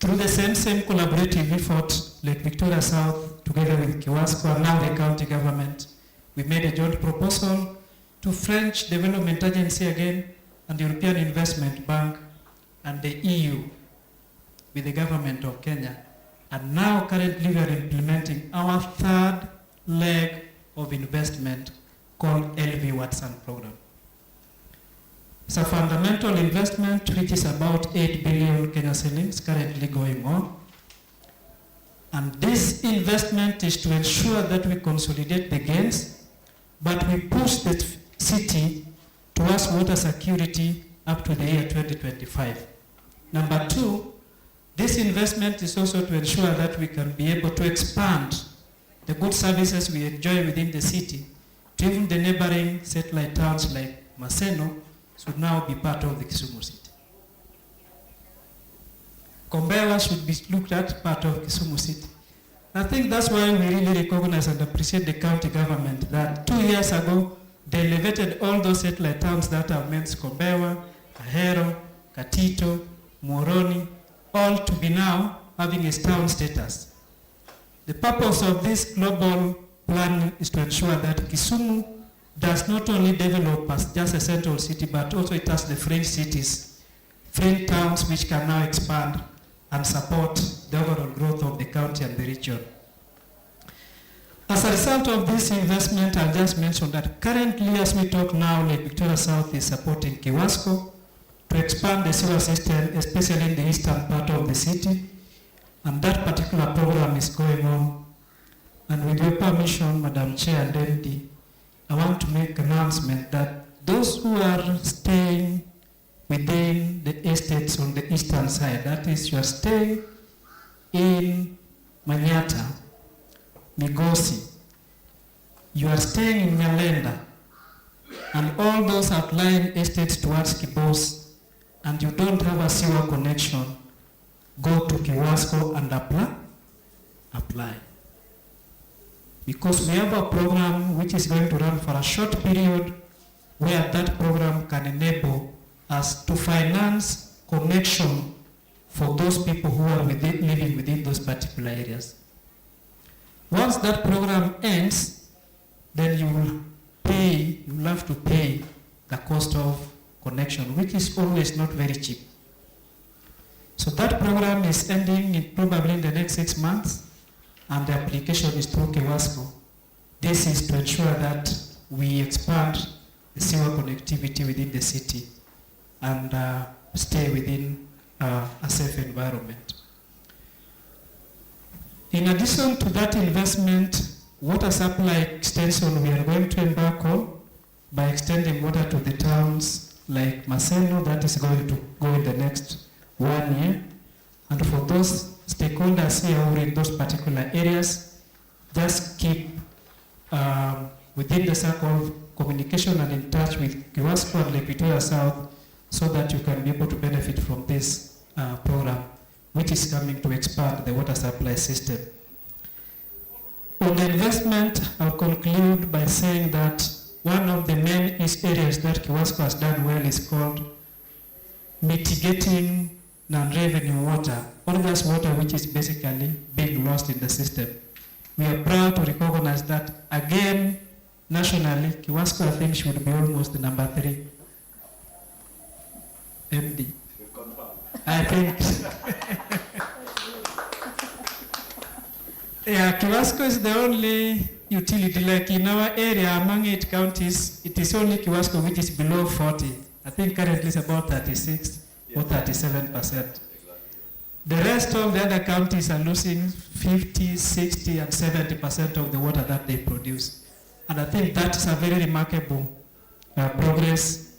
through the same collaborative effort, Lake Victoria South, together with KIWASCO and now the county government, we made a joint proposal to French Development Agency again, and the European Investment Bank, and the EU, with the government of Kenya. And now currently we are implementing our third leg of investment called LV Watson program. It's a fundamental investment which is about 8 billion Kenya shillings currently going on. And this investment is to ensure that we consolidate the gains, but we push the city towards water security up to the year 2025. Number two, this investment is also to ensure that we can be able to expand the good services we enjoy within the city to even the neighboring satellite towns like Maseno should now be part of the Kisumu city. Kombewa should be looked at part of Kisumu city. I think that's why we really recognize and appreciate the county government that 2 years ago they elevated all those satellite towns that are meant Kombewa, Ahero, Katito, Moroni, all to be now having a town status. The purpose of this global plan is to ensure that Kisumu does not only develop as just a central city, but also it has the fringe cities, fringe towns which can now expand and support the overall growth of the county and the region. As a result of this investment, I just mentioned that currently as we talk now, Lake Victoria South is supporting KIWASCO to expand the sewer system, especially in the eastern part of the city. And that particular program is going on. And with your permission, Madam Chair and MD, I want to make an announcement that those who are staying within the estates on the eastern side, that is, you are staying in Manyata, Migosi, you are staying in Nyalenda, and all those outlying estates towards Kibos, and you don't have a sewer connection, go to KIWASCO and apply. Because we have a program which is going to run for a short period where that program can enable us to finance connection for those people who are living within those particular areas. Once that program ends, then you will have to pay the cost of connection, which is always not very cheap. So that program is ending probably in the next 6 months, and the application is through KIWASCO. This is to ensure that we expand the sewer connectivity within the city and stay within a safe environment. In addition to that investment, water supply extension we are going to embark on by extending water to the towns like Maseno, that is going to go in the next 1 year. And for those stakeholders here who are in those particular areas, just keep within the circle of communication and in touch with KIWASCO and Lake Victoria South so that you can be able to benefit from this program, which is coming to expand the water supply system. On the investment, I'll conclude by saying that one of the main areas that KIWASCO has done well is called mitigating non-revenue water, all this water which is basically being lost in the system. We are proud to recognize that again, nationally, KIWASCO I think should be almost the number 3 MD. I think. Yeah, KIWASCO is the only utility, like in our area among 8 counties, it is only KIWASCO which is below 40. I think currently it's about 36 or 37%. The rest of the other counties are losing 50, 60, and 70% of the water that they produce. And I think that is a very remarkable progress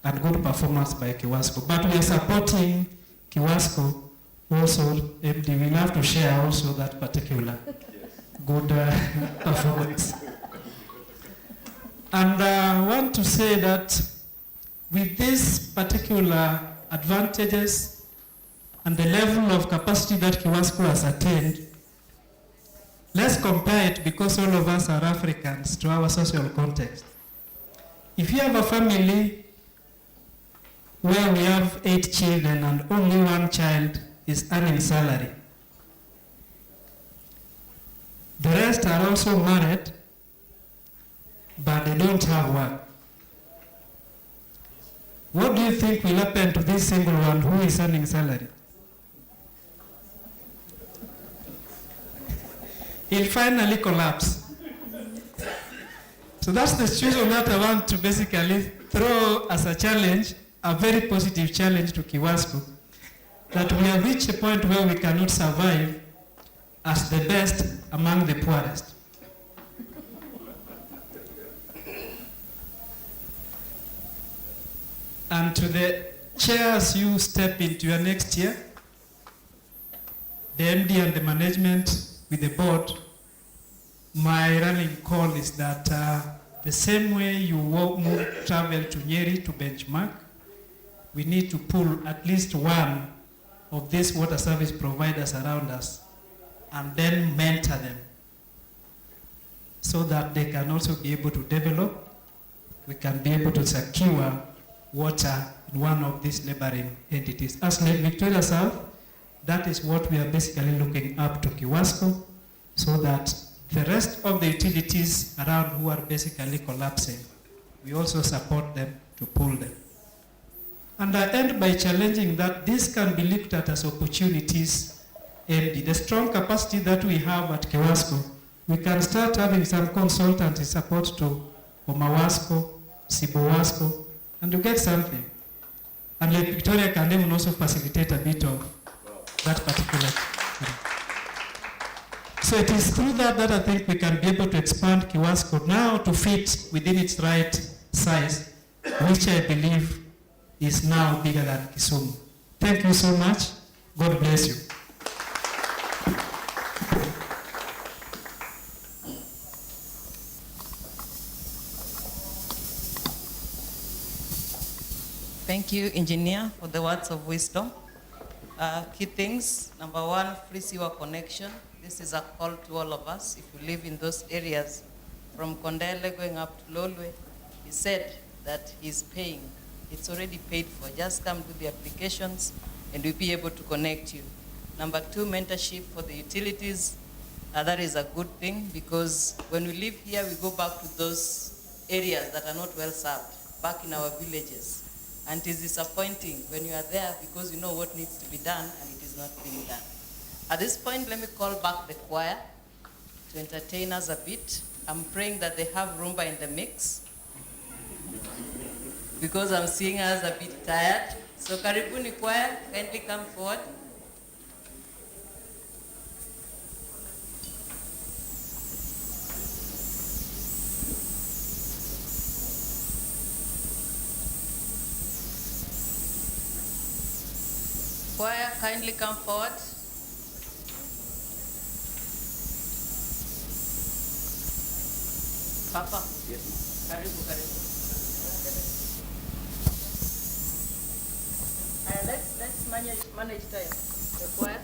and good performance by KIWASCO. But we are supporting KIWASCO also. MD, we'll have to share also that particular good performance. And I want to say that with these particular advantages and the level of capacity that KIWASCO has attained, let's compare it, because all of us are Africans, to our social context. If you have a family where we have 8 children and only 1 child is earning salary. The rest are also married, but they don't have work. What do you think will happen to this single one who is earning salary? He'll finally collapse. So that's the situation that I want to basically throw as a challenge, a very positive challenge to KIWASCO, that we have reached a point where we cannot survive as the best among the poorest. And to the chairs you step into your next year, the MD and the management with the board, my running call is that the same way you travel to Nyeri to benchmark, we need to pull at least one of these water service providers around us and then mentor them so that they can also be able to develop. We can be able to secure water in one of these neighboring entities. As Lake Victoria South, that is what we are basically looking up to KIWASCO, so that the rest of the utilities around who are basically collapsing, we also support them to pull them. And I end by challenging that this can be looked at as opportunities, and the strong capacity that we have at KIWASCO, we can start having some consultancy support to OMAWASCO, SIBOWASCO, and you get something. And Lake Victoria can even also facilitate a bit of that particular. So it is through that I think we can be able to expand KIWASCO now to fit within its right size, which I believe is now bigger than Kisumu. Thank you so much. God bless you. Thank you, Engineer, for the words of wisdom. Key things. Number 1, free sewer connection. This is a call to all of us. If you live in those areas from Kondele going up to Lolwe, he said that he's paying. It's already paid for. Just come do the applications and we'll be able to connect you. Number 2, mentorship for the utilities. That is a good thing because when we live here, we go back to those areas that are not well served, back in our villages. And it is disappointing when you are there because you know what needs to be done and it is not being done. At this point, let me call back the choir to entertain us a bit. I'm praying that they have rumba in the mix because I'm seeing us a bit tired. So karibuni choir, kindly come forward. Choir, kindly come forward. Papa. Yes. Karibu, karibu. Let's manage time. The choir.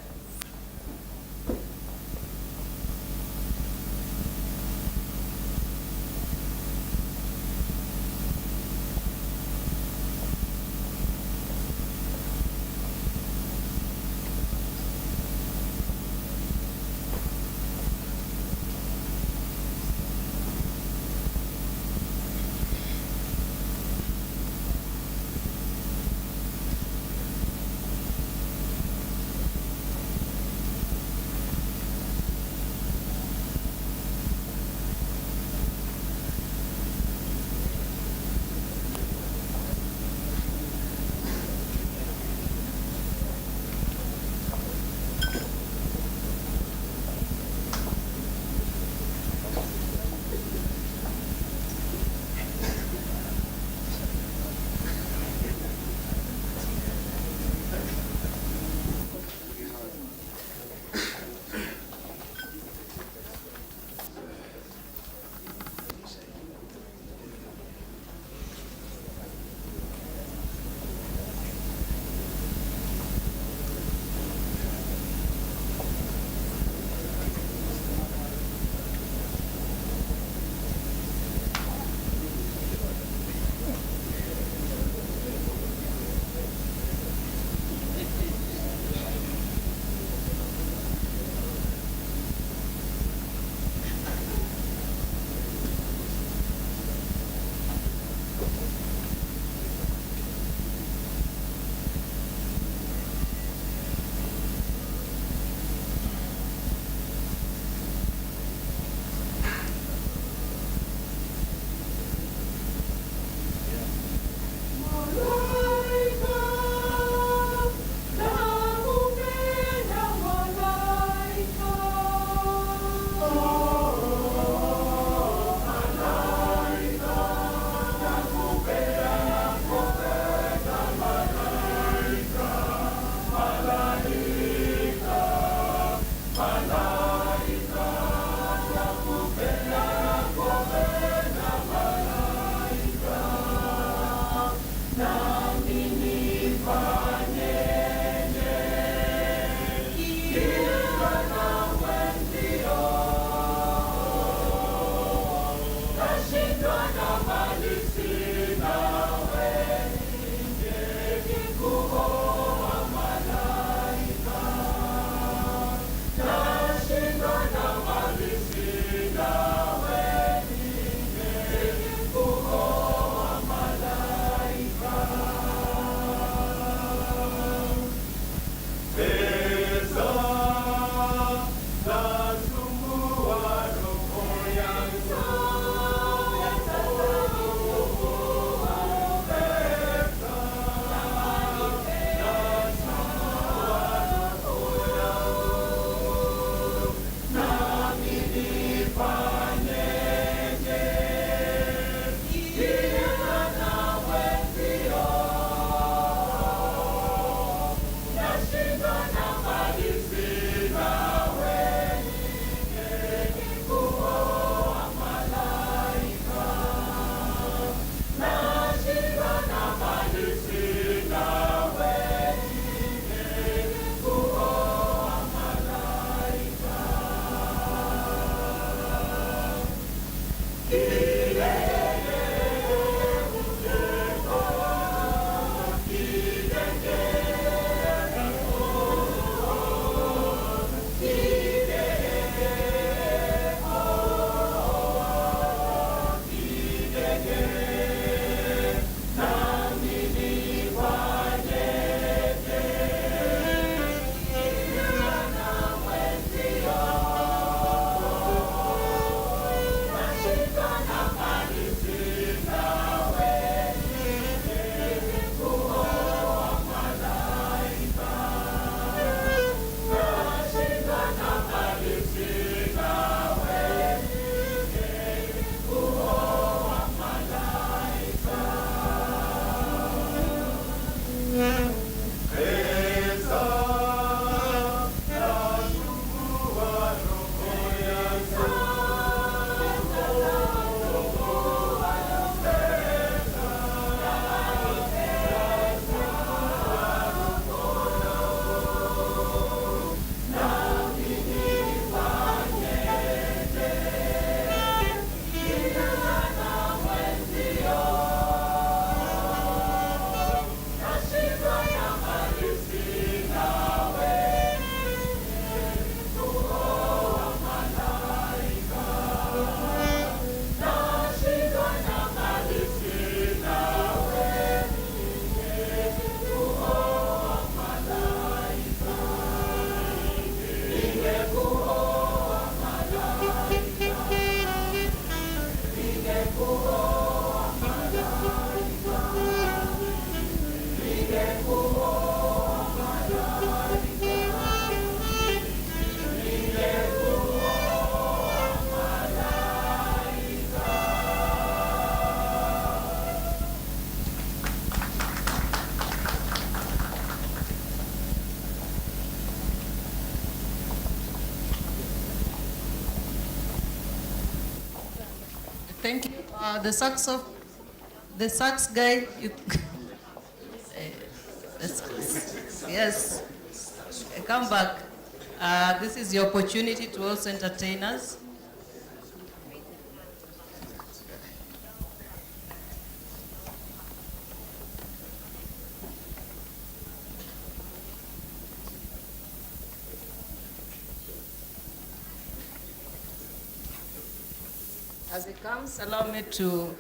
Thank you. The sax guy. Yes. Come back. This is your opportunity to also entertain us. As it comes, allow me to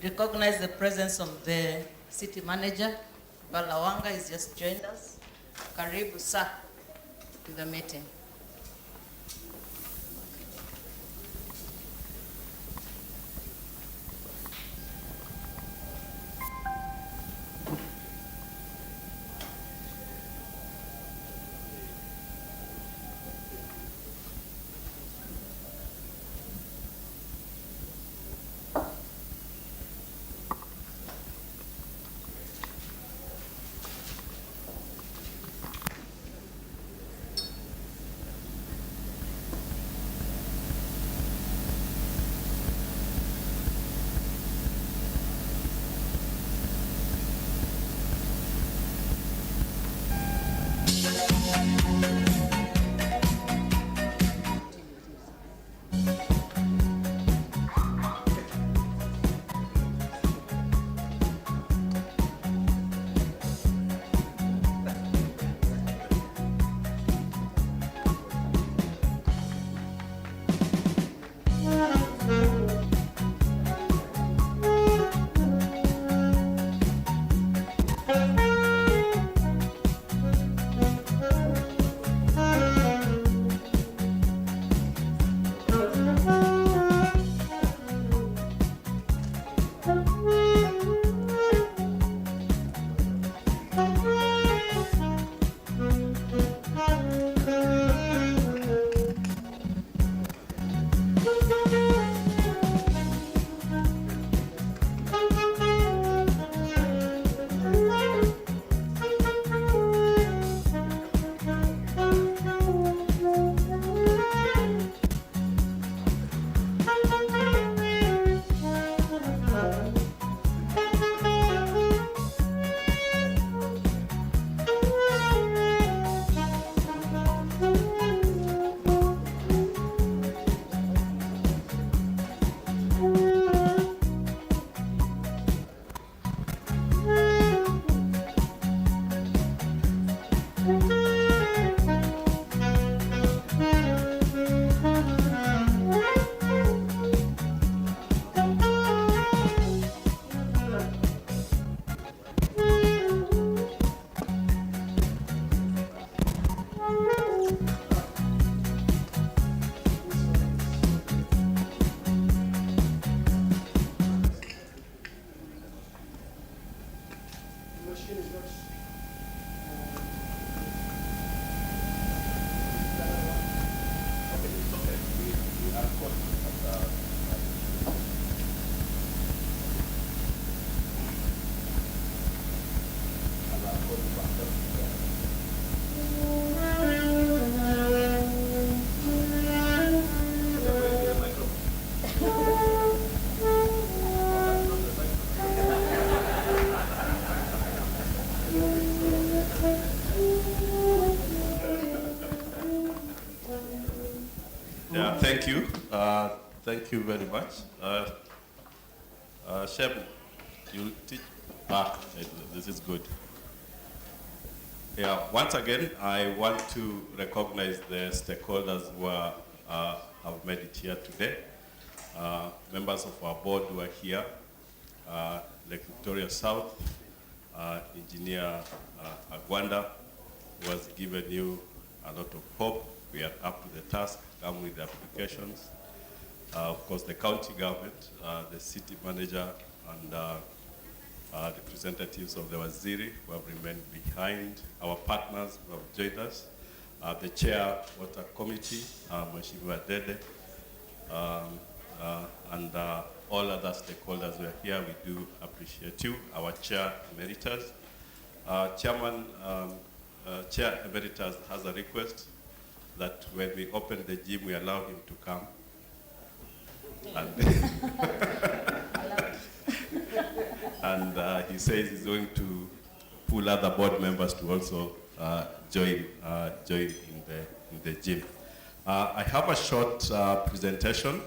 recognize the presence of the city manager. Balawanga has just joined us. Karibu sir to the meeting. Yeah, thank you. Thank you very much. Shep, you teach? This is good. Yeah, once again, I want to recognize the stakeholders who have made it here today. Members of our board who are here, Lake Victoria South, Engineer Agwanda, who has given you a lot of hope. We are up to the task, come with the applications. Of course, the county government, the city manager, and representatives of the Waziri who have remained behind, our partners who have joined us, the chair water committee, Mheshimiwa Dede, and all other stakeholders who are here. We do appreciate you. Our chair emeritus, Chair emeritus has a request that when we open the gym, we allow him to come. And and he says he's going to pull other board members to also join in the gym. I have a short presentation.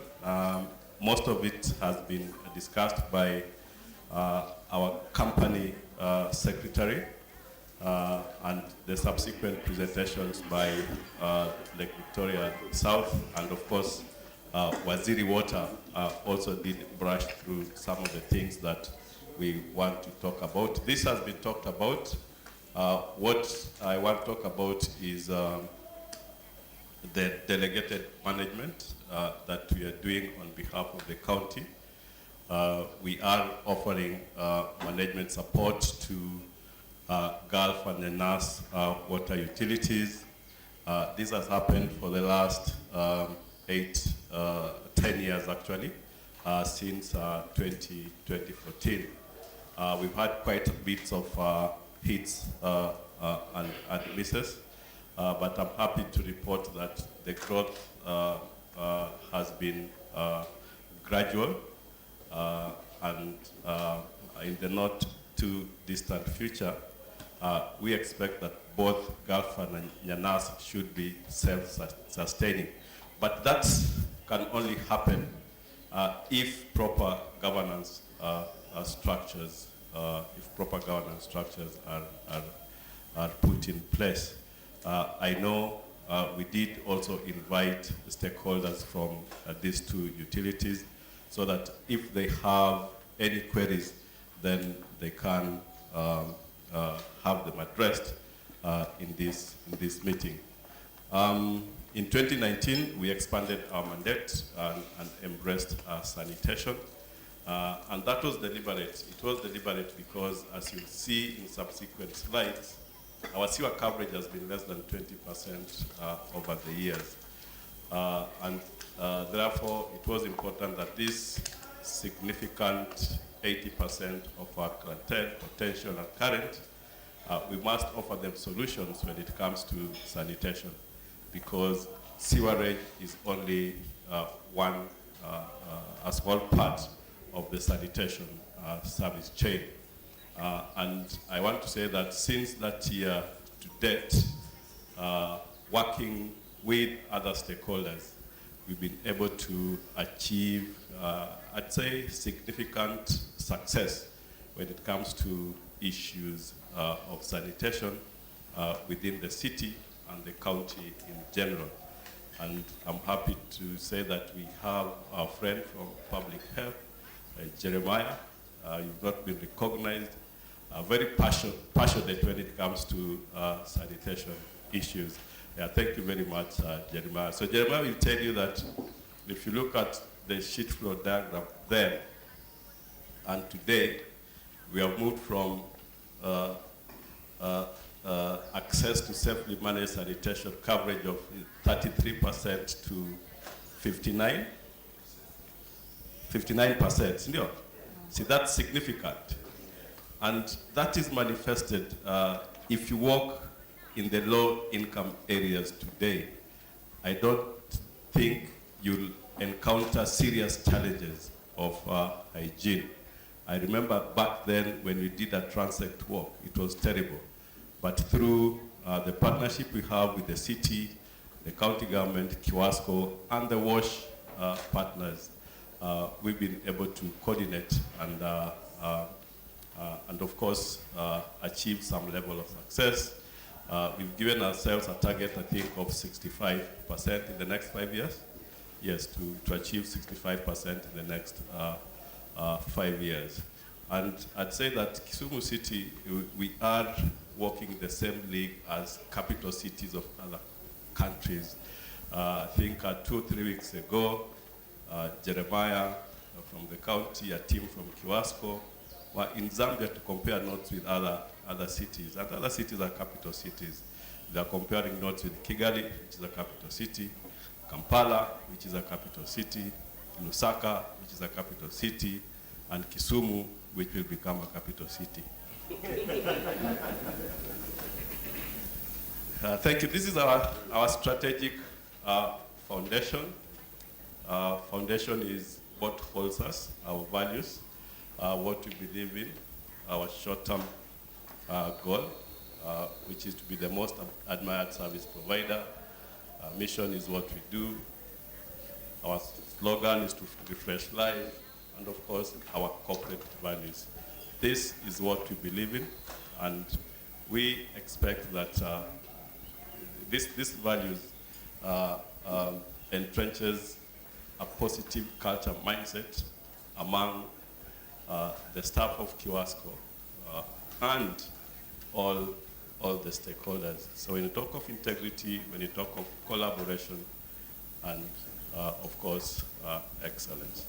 Most of it has been discussed by our company secretary, and the subsequent presentations by Lake Victoria South, and of course Waziri Water also did brush through some of the things that we want to talk about. This has been talked about. What I want to talk about is the delegated management that we are doing on behalf of the county. We are offering management support to Gulf and Nyanas water utilities. This has happened for the last 10 years actually, since 2014. We've had quite a bit of hits and misses, but I'm happy to report that the growth has been gradual, and in the not too distant future, we expect that both Gulf and Nyanas should be self-sustaining. But that can only happen if proper governance structures, are put in place. I know we did also invite stakeholders from these two utilities, so that if they have any queries, then they can have them addressed in this meeting. In 2019, we expanded our mandate and embraced sanitation. And that was deliberate. It was deliberate because, as you'll see in subsequent slides, our sewer coverage has been less than 20% over the years. Therefore, it was important that this significant 80% of our clientele, potential and current, we must offer them solutions when it comes to sanitation, because sewerage is only a small part of the sanitation service chain. And I want to say that since that year to date, working with other stakeholders, we've been able to achieve, I'd say, significant success when it comes to issues of sanitation within the city and the county in general. And I'm happy to say that we have our friend from public health, Jeremiah. You've not been recognized. Very passionate when it comes to sanitation issues. Yeah, thank you very much, Jeremiah. So Jeremiah will tell you that if you look at the sheet flow diagram there, and today, we have moved from access to safely managed sanitation coverage of 33% to 59%. See, that's significant. And that is manifested if you walk in the low-income areas today. I don't think you'll encounter serious challenges of hygiene. I remember back then when we did a transect walk, it was terrible. But through the partnership we have with the city, the county government, KIWASCO, and the WASH partners, we've been able to coordinate and of course, achieve some level of success. We've given ourselves a target, I think, of 65% in the next 5 years. Yes, to achieve 65% in the next 5 years. And I'd say that Kisumu City, we are walking the same league as capital cities of other countries. I think 2 or 3 weeks ago, Jeremiah from the county, a team from KIWASCO, were in Zambia to compare notes with other cities. And other cities are capital cities. They are comparing notes with Kigali, which is a capital city, Kampala, which is a capital city, Lusaka, which is a capital city, and Kisumu, which will become a capital city. Thank you. This is our strategic foundation. Foundation is what holds us, our values, what we believe in, our short-term goal, which is to be the most admired service provider. Our mission is what we do. Our slogan is to refresh life, and of course, our corporate values. This is what we believe in, and we expect that these values entrenches a positive culture mindset among the staff of KIWASCO and all the stakeholders. So when you talk of integrity, when you talk of collaboration, and of course, excellence.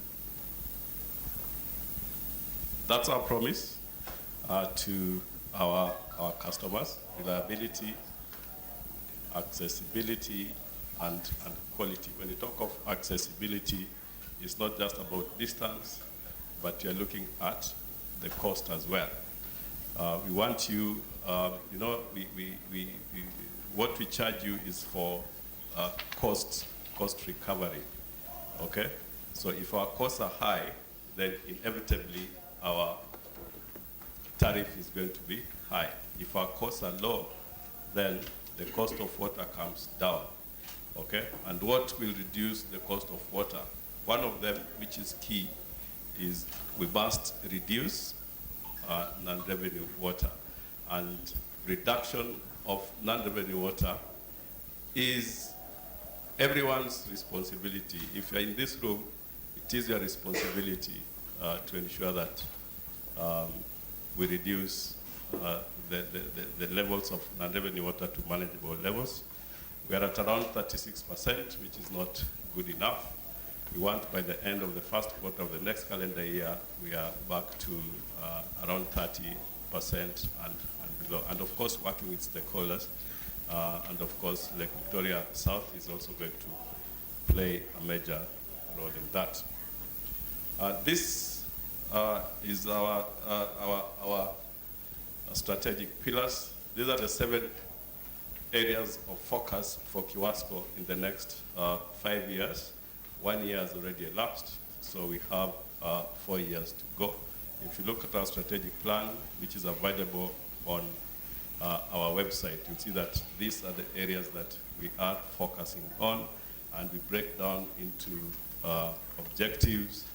That's our promise to our customers: reliability, accessibility, and quality. When you talk of accessibility, it's not just about distance, but you're looking at the cost as well. We want you, what we charge you is for cost recovery, okay? So if our costs are high, then inevitably our tariff is going to be high. If our costs are low, then the cost of water comes down, okay? And what will reduce the cost of water? One of them, which is key, is we must reduce non-revenue water. And reduction of non-revenue water is everyone's responsibility. If you're in this room, it is your responsibility to ensure that we reduce the levels of non-revenue water to manageable levels. We are at around 36%, which is not good enough. We want by the end of the first quarter of the next calendar year, we are back to around 30% and below. And of course, working with stakeholders, and of course, Lake Victoria South is also going to play a major role in that. This is our strategic pillars. These are the 7 areas of focus for KIWASCO in the next 5 years. 1 year has already elapsed, so we have 4 years to go. If you look at our strategic plan, which is available on our website, you'll see that these are the areas that we are focusing on, and we break down into objectives,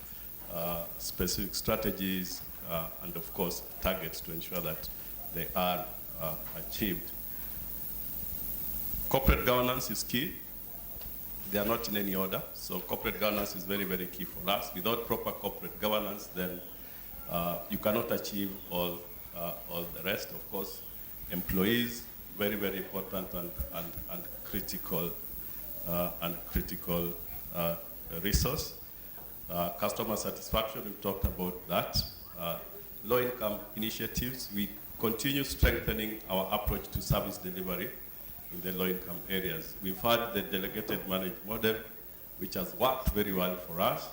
specific strategies, and of course targets to ensure that they are achieved. Corporate governance is key. They are not in any order, so corporate governance is very, very key for us. Without proper corporate governance, then you cannot achieve all the rest. Of course, employees, very, very important and critical resource. Customer satisfaction, we've talked about that. Low-income initiatives, we continue strengthening our approach to service delivery in the low-income areas. We've had the delegated managed model, which has worked very well for us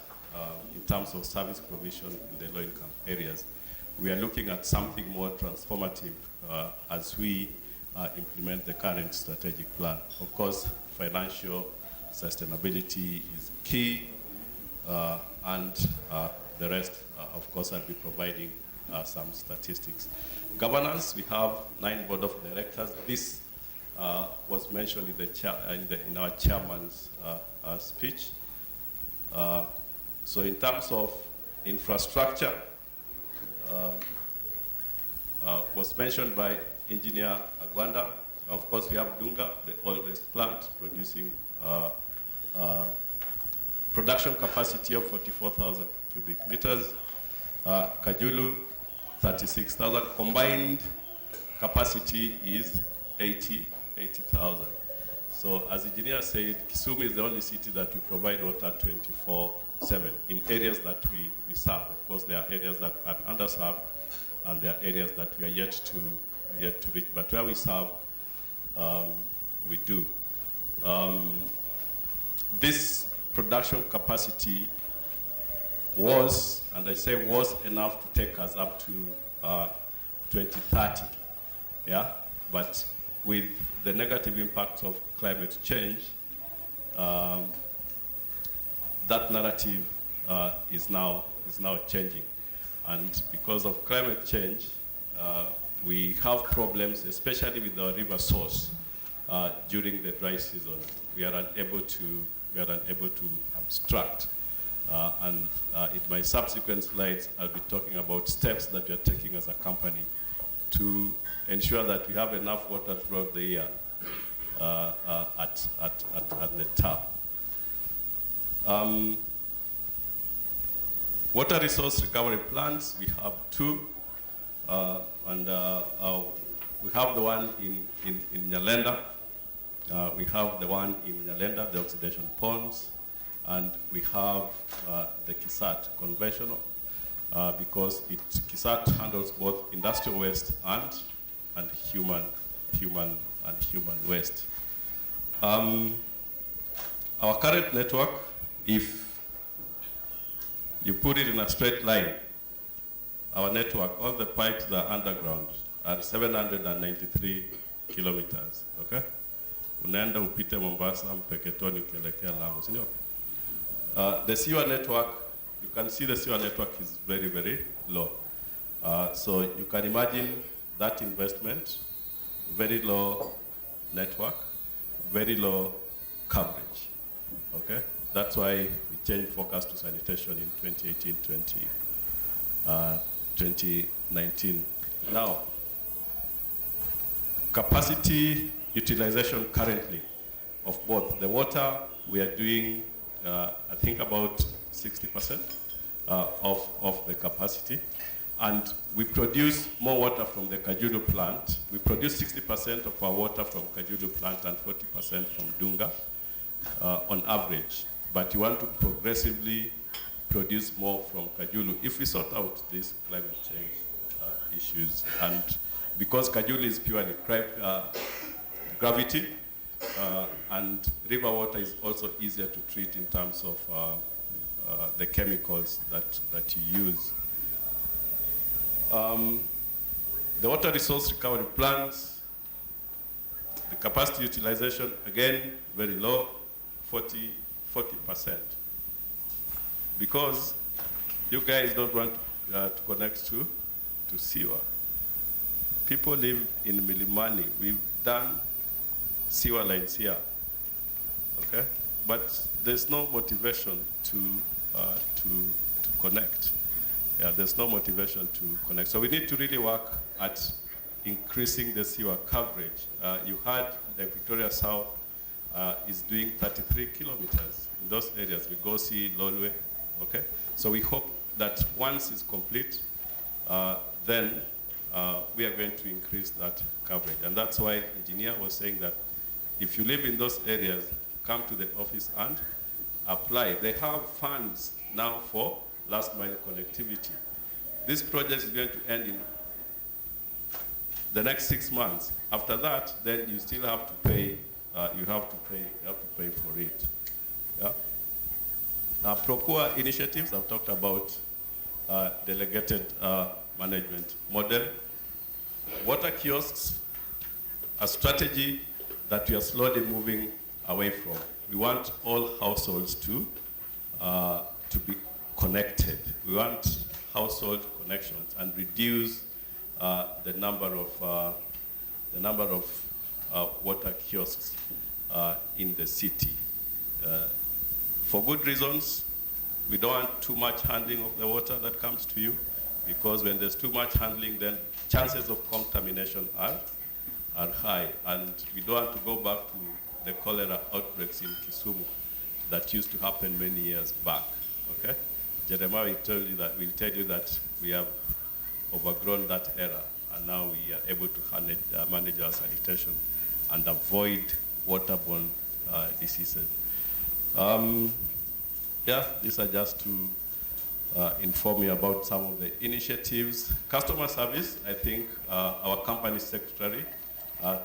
in terms of service provision in the low-income areas. We are looking at something more transformative as we implement the current strategic plan. Of course, financial sustainability is key, and the rest, of course, I'll be providing some statistics. Governance, we have 9 board of directors. This was mentioned in our chairman's speech. So in terms of infrastructure, was mentioned by Engineer Agwanda. Of course, we have Dunga, the oldest plant, producing production capacity of 44,000 cubic meters. Kajulu, 36,000. Combined capacity is 80,000. So as the engineer said, Kisumu is the only city that we provide water 24/7 in areas that we serve. Of course, there are areas that are underserved, and there are areas that we are yet to reach. But where we serve, we do. This production capacity was, and I say was, enough to take us up to 2030. Yeah, but with the negative impacts of climate change, that narrative is now changing. And because of climate change, we have problems, especially with our river source during the dry season. We are unable to abstract. And in my subsequent slides, I'll be talking about steps that we are taking as a company to ensure that we have enough water throughout the year at the tap. Water resource recovery plants, we have two, and we have the one in Nyalenda. We have the one in Nyalenda, the oxidation ponds, and we have the KISAT conventional, because KISAT handles both industrial waste and human waste. Our current network, if you put it in a straight line, our network, all the pipes that are underground, are 793 kilometers, okay? Unaenda upite Mombasa, Mpeketoni, ukielekea Lamu, sindio? The sewer network, you can see the sewer network is very, very low. So you can imagine that investment, very low network, very low coverage, okay? That's why we changed focus to sanitation in 2018-2019. Now, capacity utilization currently of both. The water, we are doing, I think about 60% of the capacity. And we produce more water from the Kajulu plant. We produce 60% of our water from Kajulu plant and 40% from Dunga on average. But you want to progressively produce more from Kajulu if we sort out these climate change issues. And because Kajulu is purely gravity, and river water is also easier to treat in terms of the chemicals that you use. The water resource recovery plants, the capacity utilization, again, very low, 40%. Because you guys don't want to connect to sewer. People live in Milimani. We've done sewer lines here, okay? But there's no motivation to connect. Yeah, there's no motivation to connect. So we need to really work at increasing the sewer coverage. You heard Lake Victoria South is doing 33 kilometers. In those areas, we go see Lolwe, okay? So we hope that once it's complete, then we are going to increase that coverage. And that's why engineer was saying that if you live in those areas, come to the office and apply. They have funds now for last mile connectivity. This project is going to end in the next 6 months. After that, then you still have to pay. You have to pay for it. Yeah. Procure initiatives. I've talked about delegated management model. Water kiosks, a strategy that we are slowly moving away from. We want all households to be connected. We want household connections and reduce the number of water kiosks in the city. For good reasons, we don't want too much handling of the water that comes to you, because when there's too much handling, then chances of contamination are high, and we don't want to go back to the cholera outbreaks in Kisumu that used to happen many years back. Okay, Jeremiah will tell you that we have overgrown that era, and now we are able to manage our sanitation and avoid waterborne diseases. Yeah, these are just to inform you about some of the initiatives. Customer service, I think our company secretary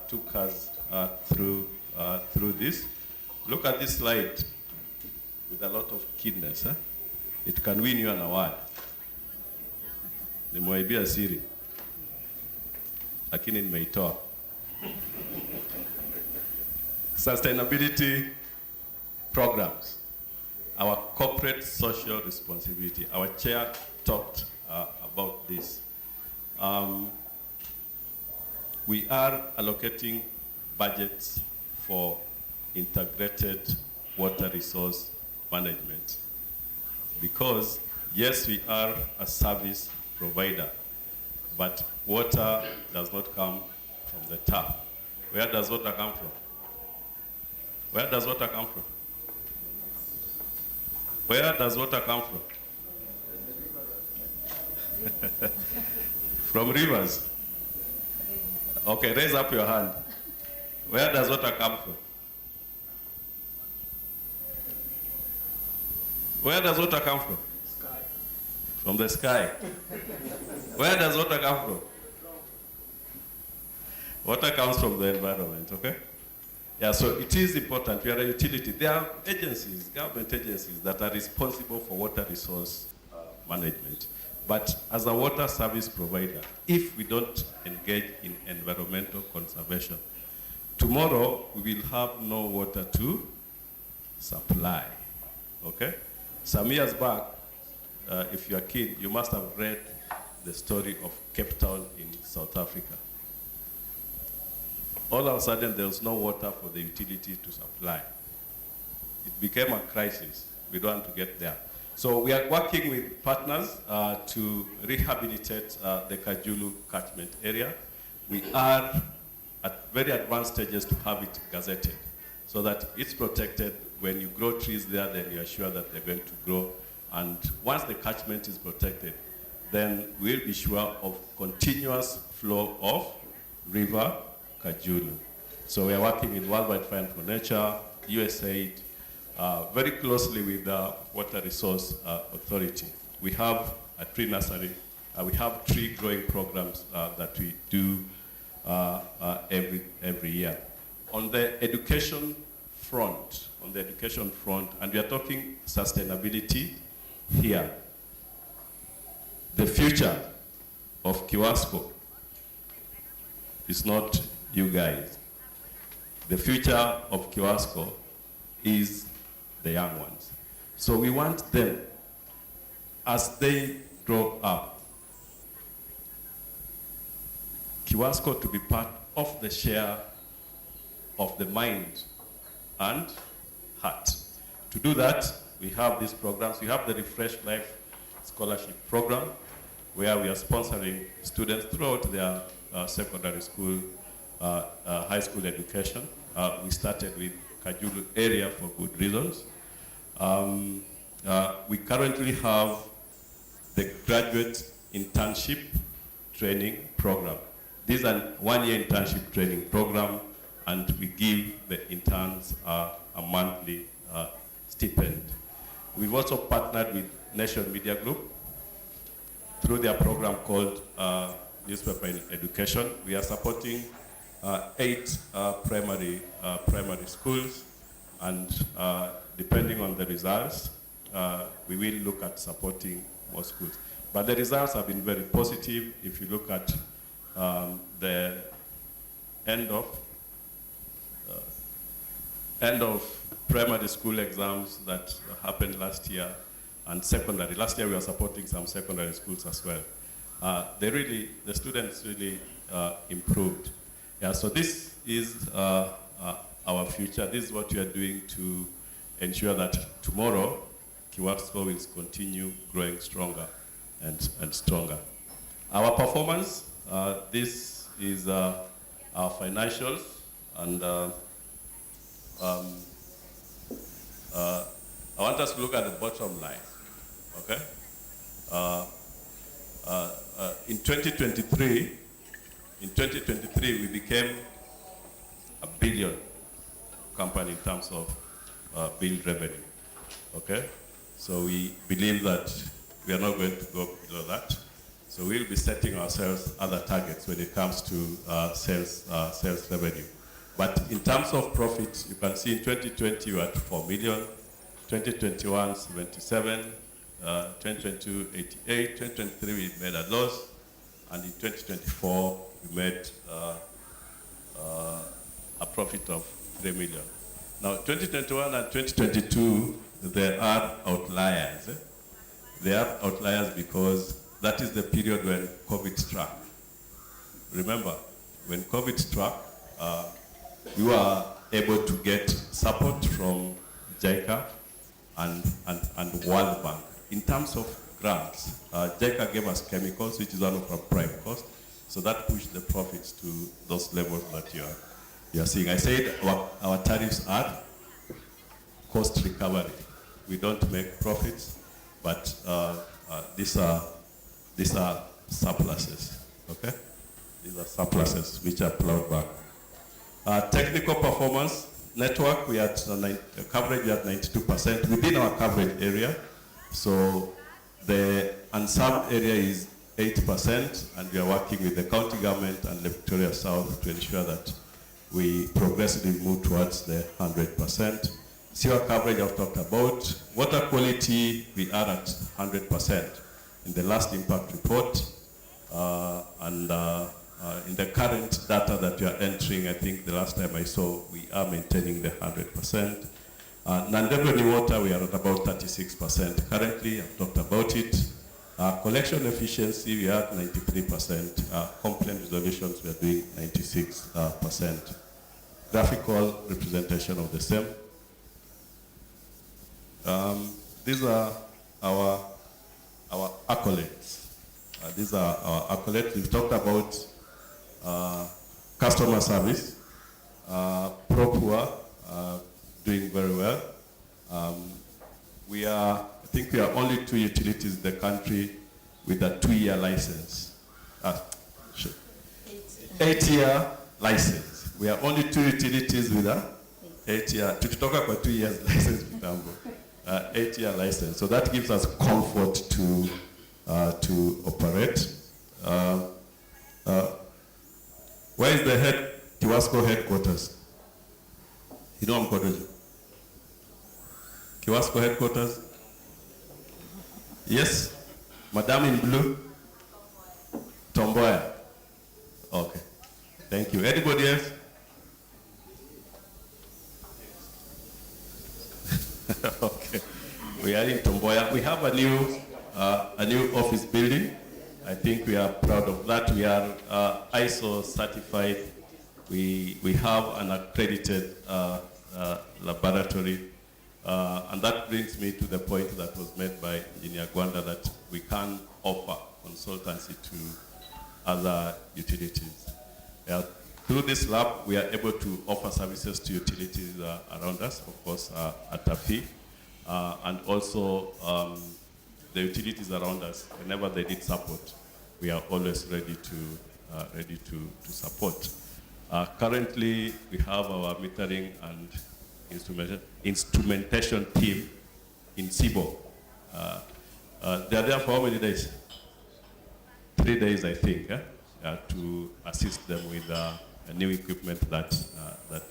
took us through this. Look at this slide with a lot of keenness. It can win you an award. Nimewaibia siri, lakini nimeitoa. Sustainability programs. Our corporate social responsibility. Our chair talked about this. we are allocating budgets for integrated water resource management. Because yes, we are a service provider, but water does not come from the tap. Where does water come from? Where does water come from? Where does water come from? From rivers. Okay, raise up your hand. Where does water come from? Where does water come from? Sky. From the sky. Where does water come from? Water comes from the environment, okay? Yeah, so it is important. We are a utility. There are agencies, government agencies, that are responsible for water resource management. But as a water service provider, if we don't engage in environmental conservation, tomorrow we will have no water to supply, okay? Some years back, if you're a kid, you must have read the story of Cape Town in South Africa. All of a sudden, there was no water for the utility to supply. It became a crisis. We don't want to get there. So we are working with partners to rehabilitate the Kajulu catchment area. We are at very advanced stages to have it gazetted so that it's protected. When you grow trees there, then you are sure that they're going to grow. And once the catchment is protected, then we'll be sure of continuous flow of river Kajulu. So we are working with Worldwide Fund for Nature, USAID, very closely with the Water Resource Authority. We have a tree nursery. We have tree growing programs that we do every year. On the education front, and we are talking sustainability here, the future of KIWASCO is not you guys. The future of KIWASCO is the young ones. So we want them, as they grow up, KIWASCO to be part of the share of the mind and heart. To do that, we have these programs. We have the Refresh Life Scholarship Program, where we are sponsoring students throughout their secondary school, high school education. We started with Kajulu area for good reasons. We currently have the graduate internship training program. This is a one-year internship training program, and we give the interns a monthly stipend. We've also partnered with Nation Media Group through their program called Newspaper in Education. We are supporting 8 primary schools, and depending on the results, we will look at supporting more schools. But the results have been very positive. If you look at the end of primary school exams that happened last year, and secondary. Last year we were supporting some secondary schools as well. The students really improved. Yeah, so this is our future. This is what we are doing to ensure that tomorrow KIWASCO will continue growing stronger and stronger. Our performance, this is our financials, and I want us to look at the bottom line, okay? In 2023, we became a billion company in terms of billed revenue, okay? So we believe that we are not going to go below that. So we'll be setting ourselves other targets when it comes to sales revenue. But in terms of profit, you can see in 2020 we were at 4 million, 2021 77, 2022 88, 2023 we made a loss, and in 2024 we made a profit of 3 million. Now 2021 and 2022, there are outliers. They are outliers because that is the period when COVID struck. Remember, when COVID struck, we were able to get support from JICA and World Bank. In terms of grants, JICA gave us chemicals, which is one of our prime costs, so that pushed the profits to those levels that you are seeing. I said our tariffs are cost recovery. We don't make profits, but these are surpluses, okay? These are surpluses which are plowed back. Technical performance, network, we are at coverage at 92% within our coverage area. So the unserved area is 8%, and we are working with the county government and Lake Victoria South to ensure that we progressively move towards the 100%. Sewer coverage I've talked about. Water quality, we are at 100% in the last impact report. In the current data that we are entering, I think the last time I saw, we are maintaining the 100%. Non-revenue water, we are at about 36% currently. I've talked about it. Collection efficiency, we are at 93%. Complaint resolutions, we are doing 96%. Graphical representation of the same. These are our accolades. These are our accolades. We've talked about customer service, pro-poor, doing very well. I think we are only 2 utilities in the country with a 2-year license. 8-year license. We are only 2 utilities with a 8-year, tukitoka kwa 2 years license kitambo. 8-year license. So that gives us comfort to operate. Where is the KIWASCO headquarters? You know Mkodoji? KIWASCO headquarters? Yes? Madam in blue? Tomboya. Okay. Thank you. Anybody else? Okay. We are in Tomboya. We have a new office building. I think we are proud of that. We are ISO certified. We have an accredited laboratory. And that brings me to the point that was made by Engineer Gwanda that we can offer consultancy to other utilities. Through this lab, we are able to offer services to utilities around us, of course, at a fee, and also the utilities around us. Whenever they need support, we are always ready to support. Currently, we have our metering and instrumentation team in Sibo. They are there for how many days? 3 days, I think, to assist them with new equipment that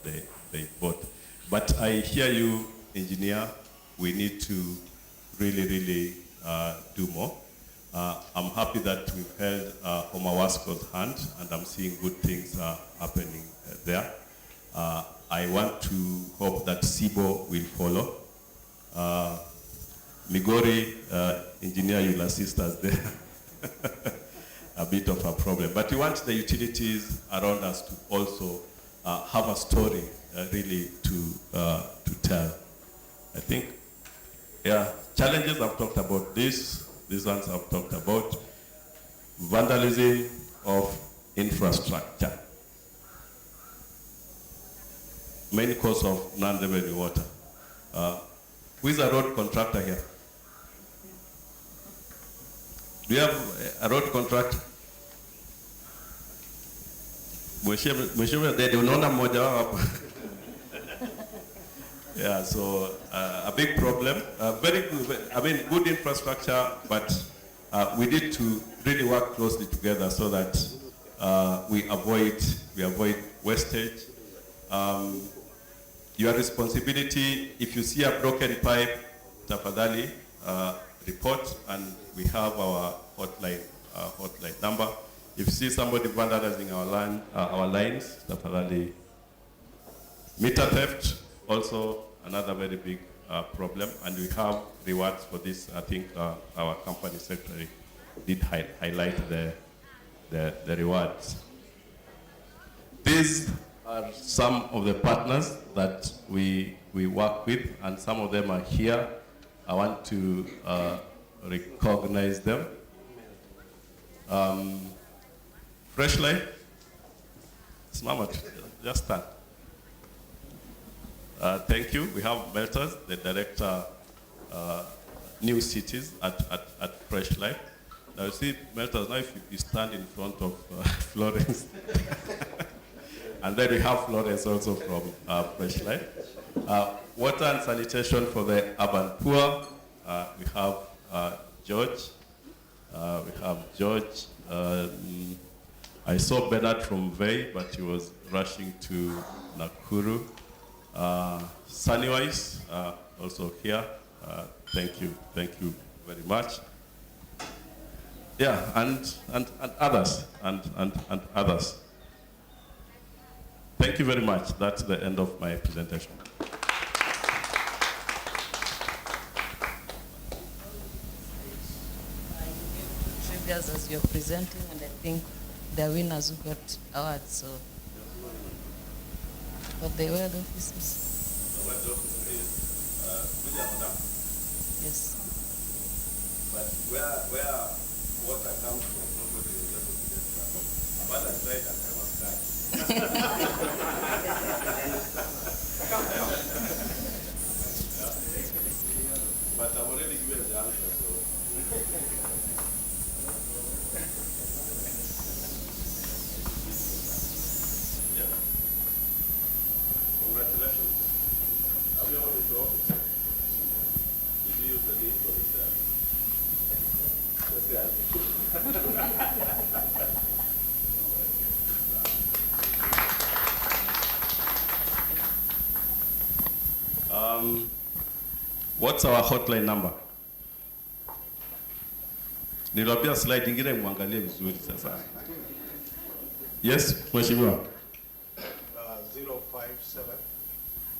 they bought. But I hear you, engineer, we need to really do more. I'm happy that we've held KIWASCO's hand, and I'm seeing good things happening there. I want to hope that Sibo will follow. Migori, engineer, you'll assist us there. A bit of a problem. But we want the utilities around us to also have a story really to tell. I think, challenges I've talked about these ones I've talked about. Vandalism of infrastructure. Main cause of non-revenue water. Who is a road contractor here? Do you have a road contractor? Mheshimiwa Dede, unaona mmoja wao hapa. Yeah, so a big problem. Very good, good infrastructure, but we need to really work closely together so that we avoid wastage. Your responsibility, if you see a broken pipe, tafadhali report, and we have our hotline number. If you see somebody vandalizing our lines, tafadhali. Meter theft, also another very big problem, and we have rewards for this. I think our company secretary did highlight the rewards. These are some of the partners that we work with, and some of them are here. I want to recognize them. Fresh Life, Smama, just stand. Thank you. We have Melters, the director, New Cities at Fresh Life. Now you see, Melters, now if you stand in front of Florence, and then we have Florence also from Fresh Life. Water and sanitation for the urban poor. We have George. I saw Bernard from Vey, but he was rushing to Nakuru. Sunnywise, also here. Thank you very much. Yeah, and others, and others. Thank you very much. That's the end of my presentation. Trivias as you're presenting, and I think the winners who got awards. So, but they were the officers. Yes. But where water comes from, nobody is able to get that. But I tried and I was dying. But I've already given the answer, so. Yeah. Congratulations. Have you already to office? Did you use the list or the share? The share. What's our hotline number? Niliwaambia slide ingine muangalie vizuri sasa. Yes, mheshimiwa. 057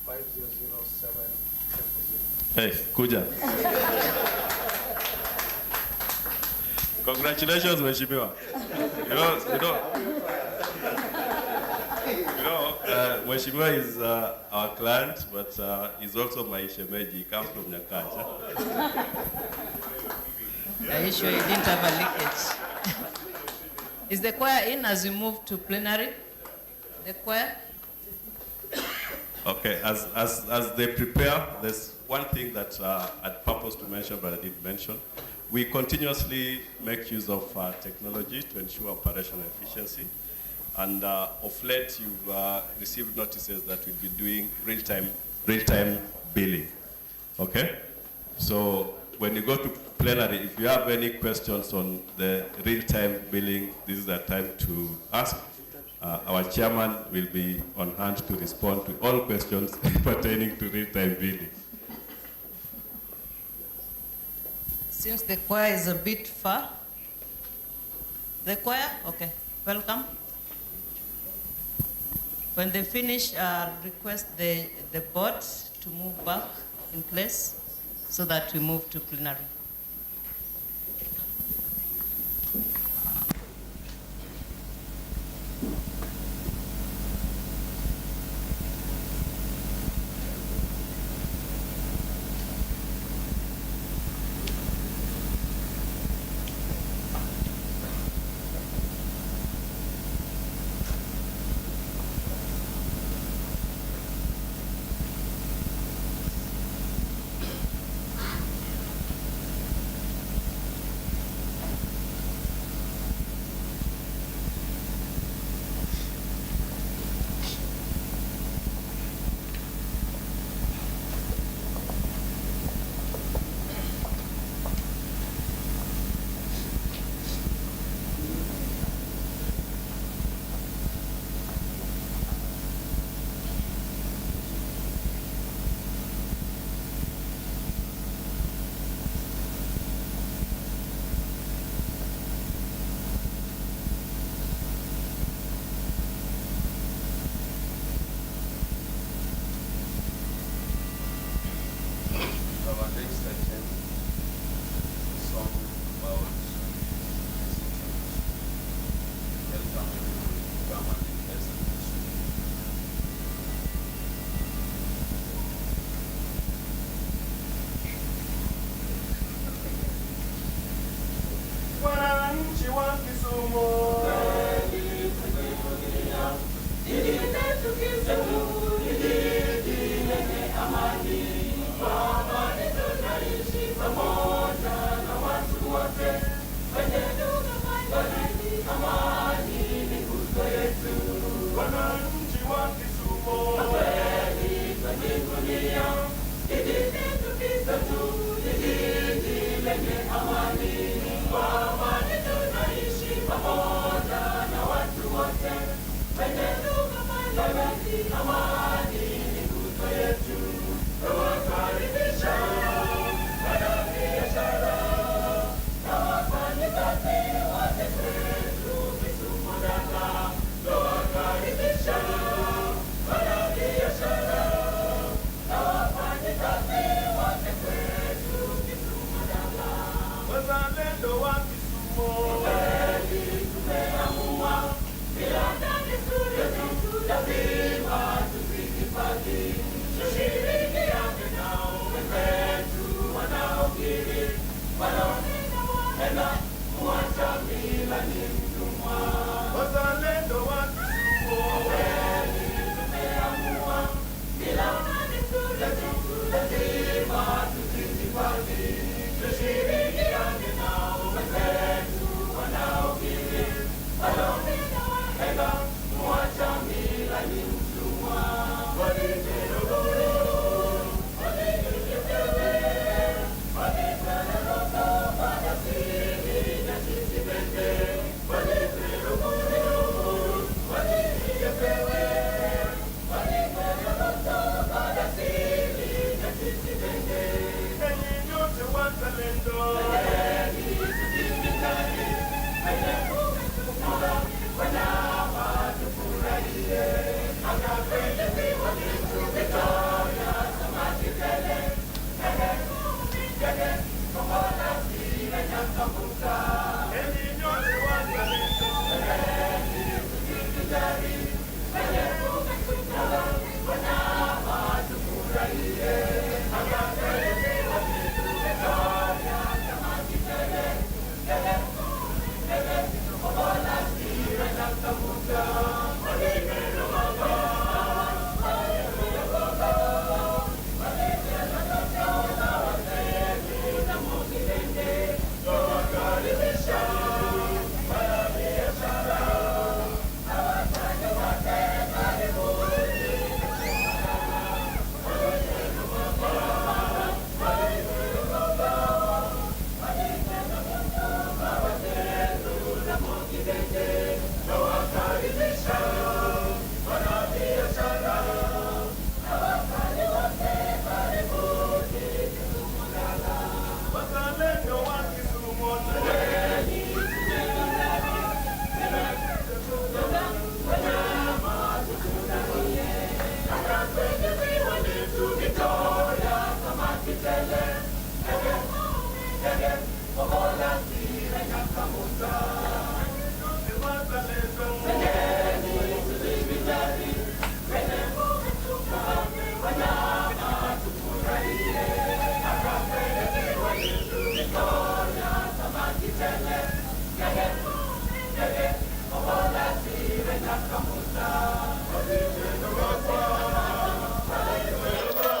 5007. Hey, kuja. Congratulations, mheshimiwa. Mheshimiwa is our client, but he's also my shemeji. He comes from Nyakacha. Are you sure you didn't have a leakage? Is the choir in as we move to plenary? The choir? Okay, as they prepare, there's one thing that I'd purposed to mention, but I didn't mention. We continuously make use of technology to ensure operational efficiency. And of late, you've received notices that we'll be doing real-time billing. Okay? So when you go to plenary, if you have any questions on the real-time billing, this is the time to ask. Our chairman will be on hand to respond to all questions pertaining to real-time billing. Since the choir is a bit far. The choir? Okay. Welcome. When they finish, request the board to move back in place so that we move to plenary.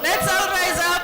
Let's all rise up.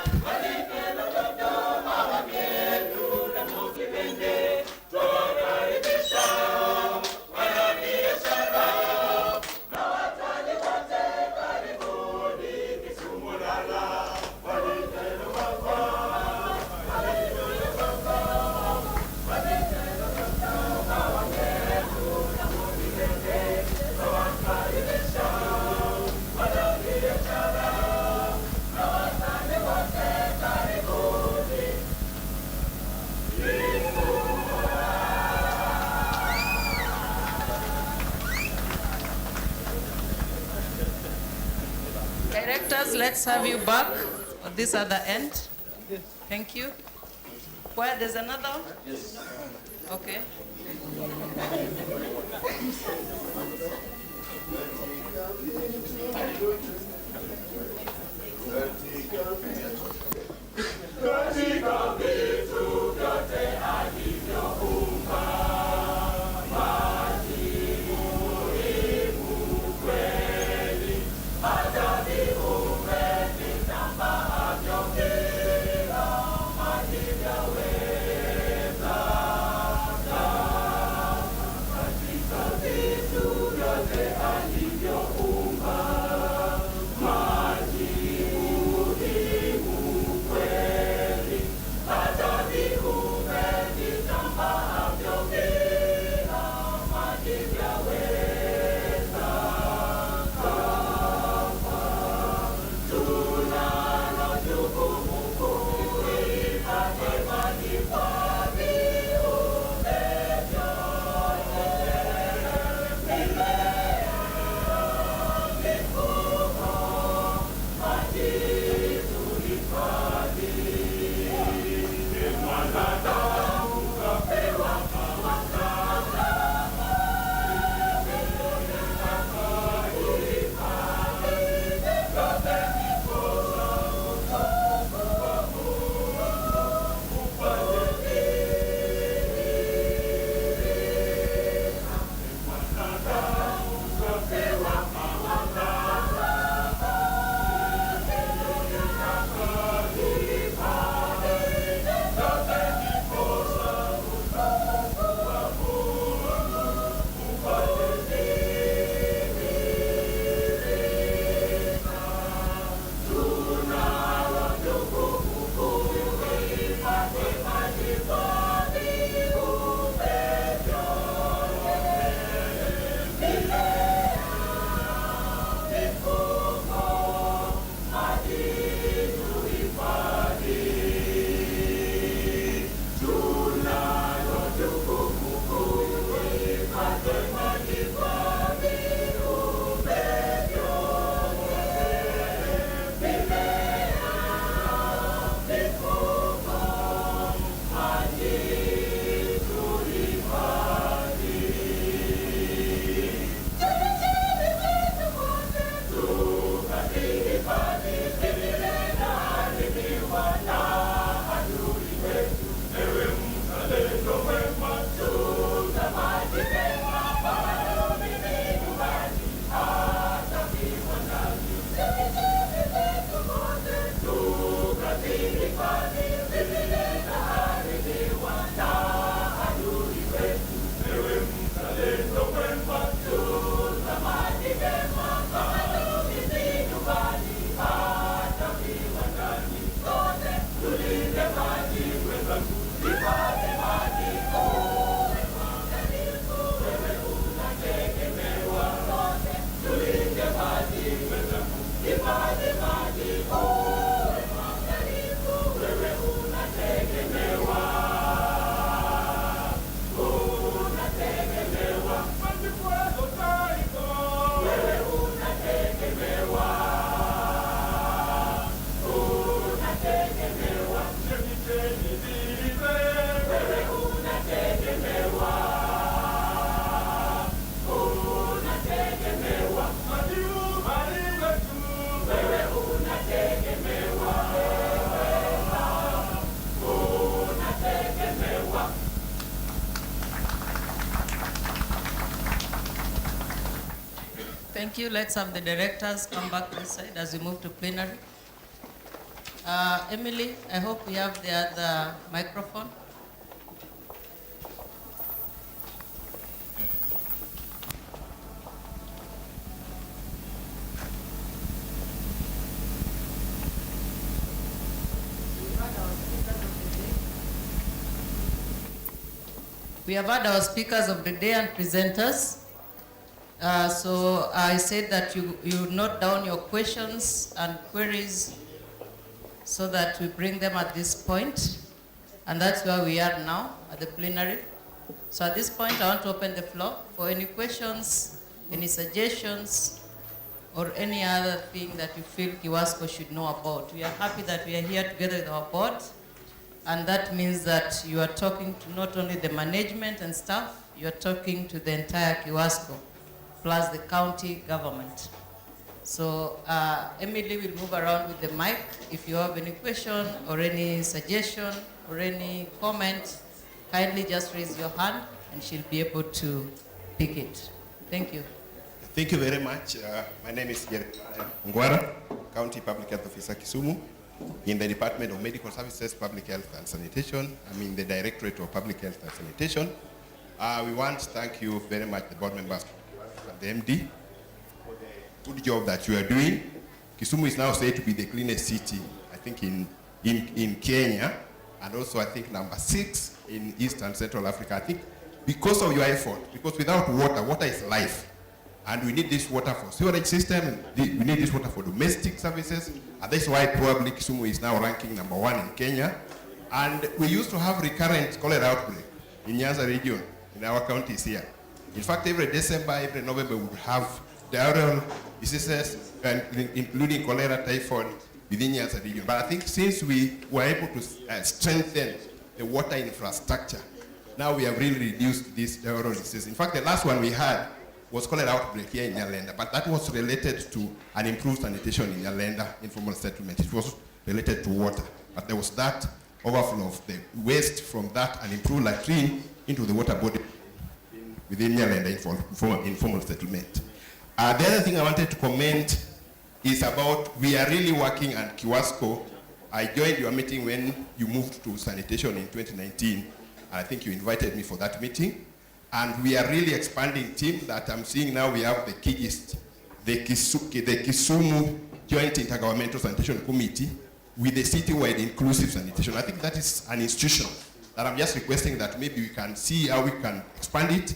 Directors, let's have you back on this other end. Thank you. Where there's another one? Yes. Okay. Thank you. Let's have the directors come back this side as we move to plenary. Emily, I hope we have the other microphone. We have had our speakers of the day and presenters. So I said that you note down your questions and queries so that we bring them at this point. And that's where we are now at the plenary. So at this point, I want to open the floor for any questions, any suggestions, or any other thing that you feel KIWASCO should know about. We are happy that we are here together with our board. And that means that you are talking to not only the management and staff, you are talking to the entire KIWASCO, plus the county government. So Emily will move around with the mic. If you have any question or any suggestion or any comment, kindly just raise your hand and she'll be able to pick it. Thank you. Thank you very much. My name is Ngwara, County Public Health Officer Kisumu, in the Department of Medical Services, Public Health and Sanitation. I'm in the Directorate of Public Health and Sanitation. We want to thank you very much, the board members and the MD, for the good job that you are doing. Kisumu is now said to be the cleanest city, I think, in Kenya, and also I think number 6 in East and Central Africa. I think because of your effort, because without water, water is life. And we need this water for sewerage system, we need this water for domestic services, and that's why probably Kisumu is now ranking number 1 in Kenya. And we used to have recurrent cholera outbreak in Nyanza region, in our counties here. In fact, every December, every November, we would have diarrheal diseases, including cholera, typhoid, within Nyanza region. But I think since we were able to strengthen the water infrastructure, now we have really reduced these diarrheal diseases. In fact, the last one we had was cholera outbreak here in Nyalenda, but that was related to an improved sanitation in Nyalenda informal settlement. It was related to water, but there was that overflow of the waste from that and improved latrine into the water body within Nyalenda informal settlement. The other thing I wanted to comment is about, we are really working at KIWASCO. I joined your meeting when you moved to sanitation in 2019, and I think you invited me for that meeting. And we are really expanding team that I'm seeing now. We have the KIGIST, the Kisumu Joint Intergovernmental Sanitation Committee with the citywide inclusive sanitation. I think that is an institution that I'm just requesting that maybe we can see how we can expand it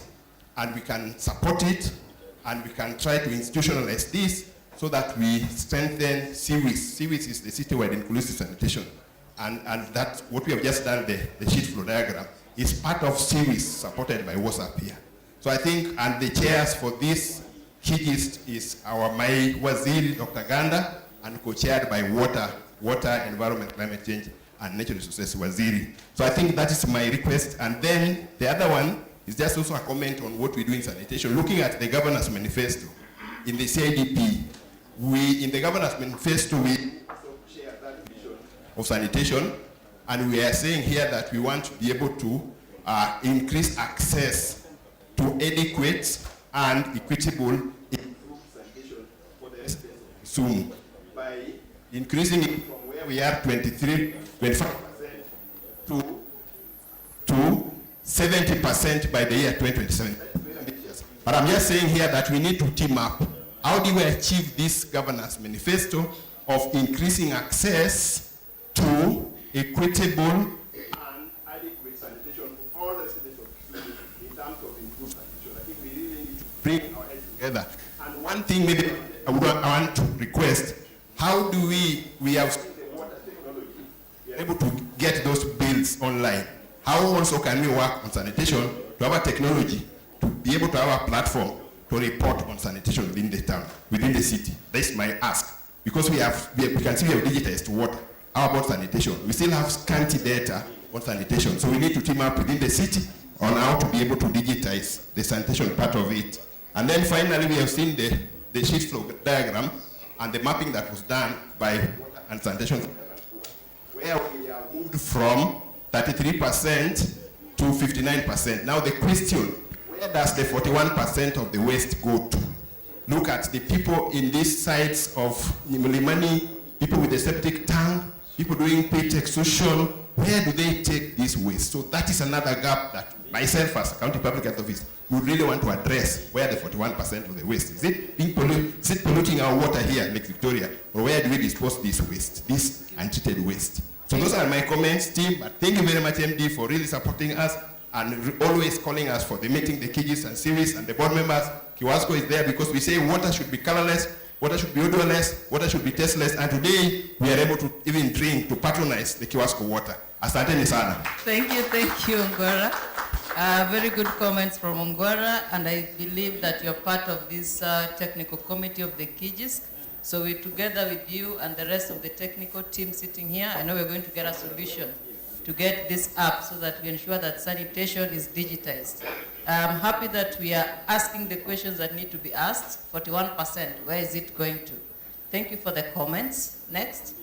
and we can support it and we can try to institutionalize this so that we strengthen CIWIS. CIWIS is the citywide inclusive sanitation. And that's what we have just done, the sheet flow diagram. Is part of series supported by WhatsApp here. So I think, and the chairs for this KIGIST is our my Waziri, Dr. Ganda, and co-chaired by Water, Environment, Climate Change, and Natural Resources Waziri. So I think that is my request. And then the other one is just also a comment on what we do in sanitation. Looking at the governance manifesto in the CIDP, in the governance manifesto, we share that vision of sanitation. And we are saying here that we want to be able to increase access to adequate and equitable sanitation for the residents of Kisumu by increasing it from where we are 25% to 70% by the year 2027. But I'm just saying here that we need to team up. How do we achieve this governance manifesto of increasing access to equitable and adequate sanitation for all residents of Kisumu in terms of improved sanitation? I think we really need to bring our heads together. And one thing maybe I want to request, how do we have the water technology, we are able to get those bills online. How also can we work on sanitation to have a technology to be able to have a platform to report on sanitation within the town, within the city? That's my ask. Because we can see we have digitized water. How about sanitation? We still have scanty data on sanitation. So we need to team up within the city on how to be able to digitize the sanitation part of it. And then finally, we have seen the sheet flow diagram and the mapping that was done by water and sanitation, where we have moved from 33% to 59%. Now the question, where does the 41% of the waste go to? look at the people in these sites of Mlimani, people with the septic tank, people doing pit extrusion. Where do they take this waste? So that is another gap that myself as a county public health officer would really want to address. Where the 41% of the waste is it being is it polluting our water here in Lake Victoria, or where do we dispose this waste, this untreated waste? So those are my comments, team. But thank you very much, MD, for really supporting us and always calling us for the meeting, the KIGIS and series, and the board members. KIWASCO is there because we say water should be colorless, water should be odorless, water should be tasteless, and today we are able to even drink, to patronize the KIWASCO water. Asanteni sana. Thank you, Ongwara. Very good comments from Ongwara, and I believe that you're part of this technical committee of the KIGIS. So we, together with you and the rest of the technical team sitting here, I know we're going to get a solution to get this up so that we ensure that sanitation is digitized. I'm happy that we are asking the questions that need to be asked. 41%, where is it going to? Thank you for the comments. Next.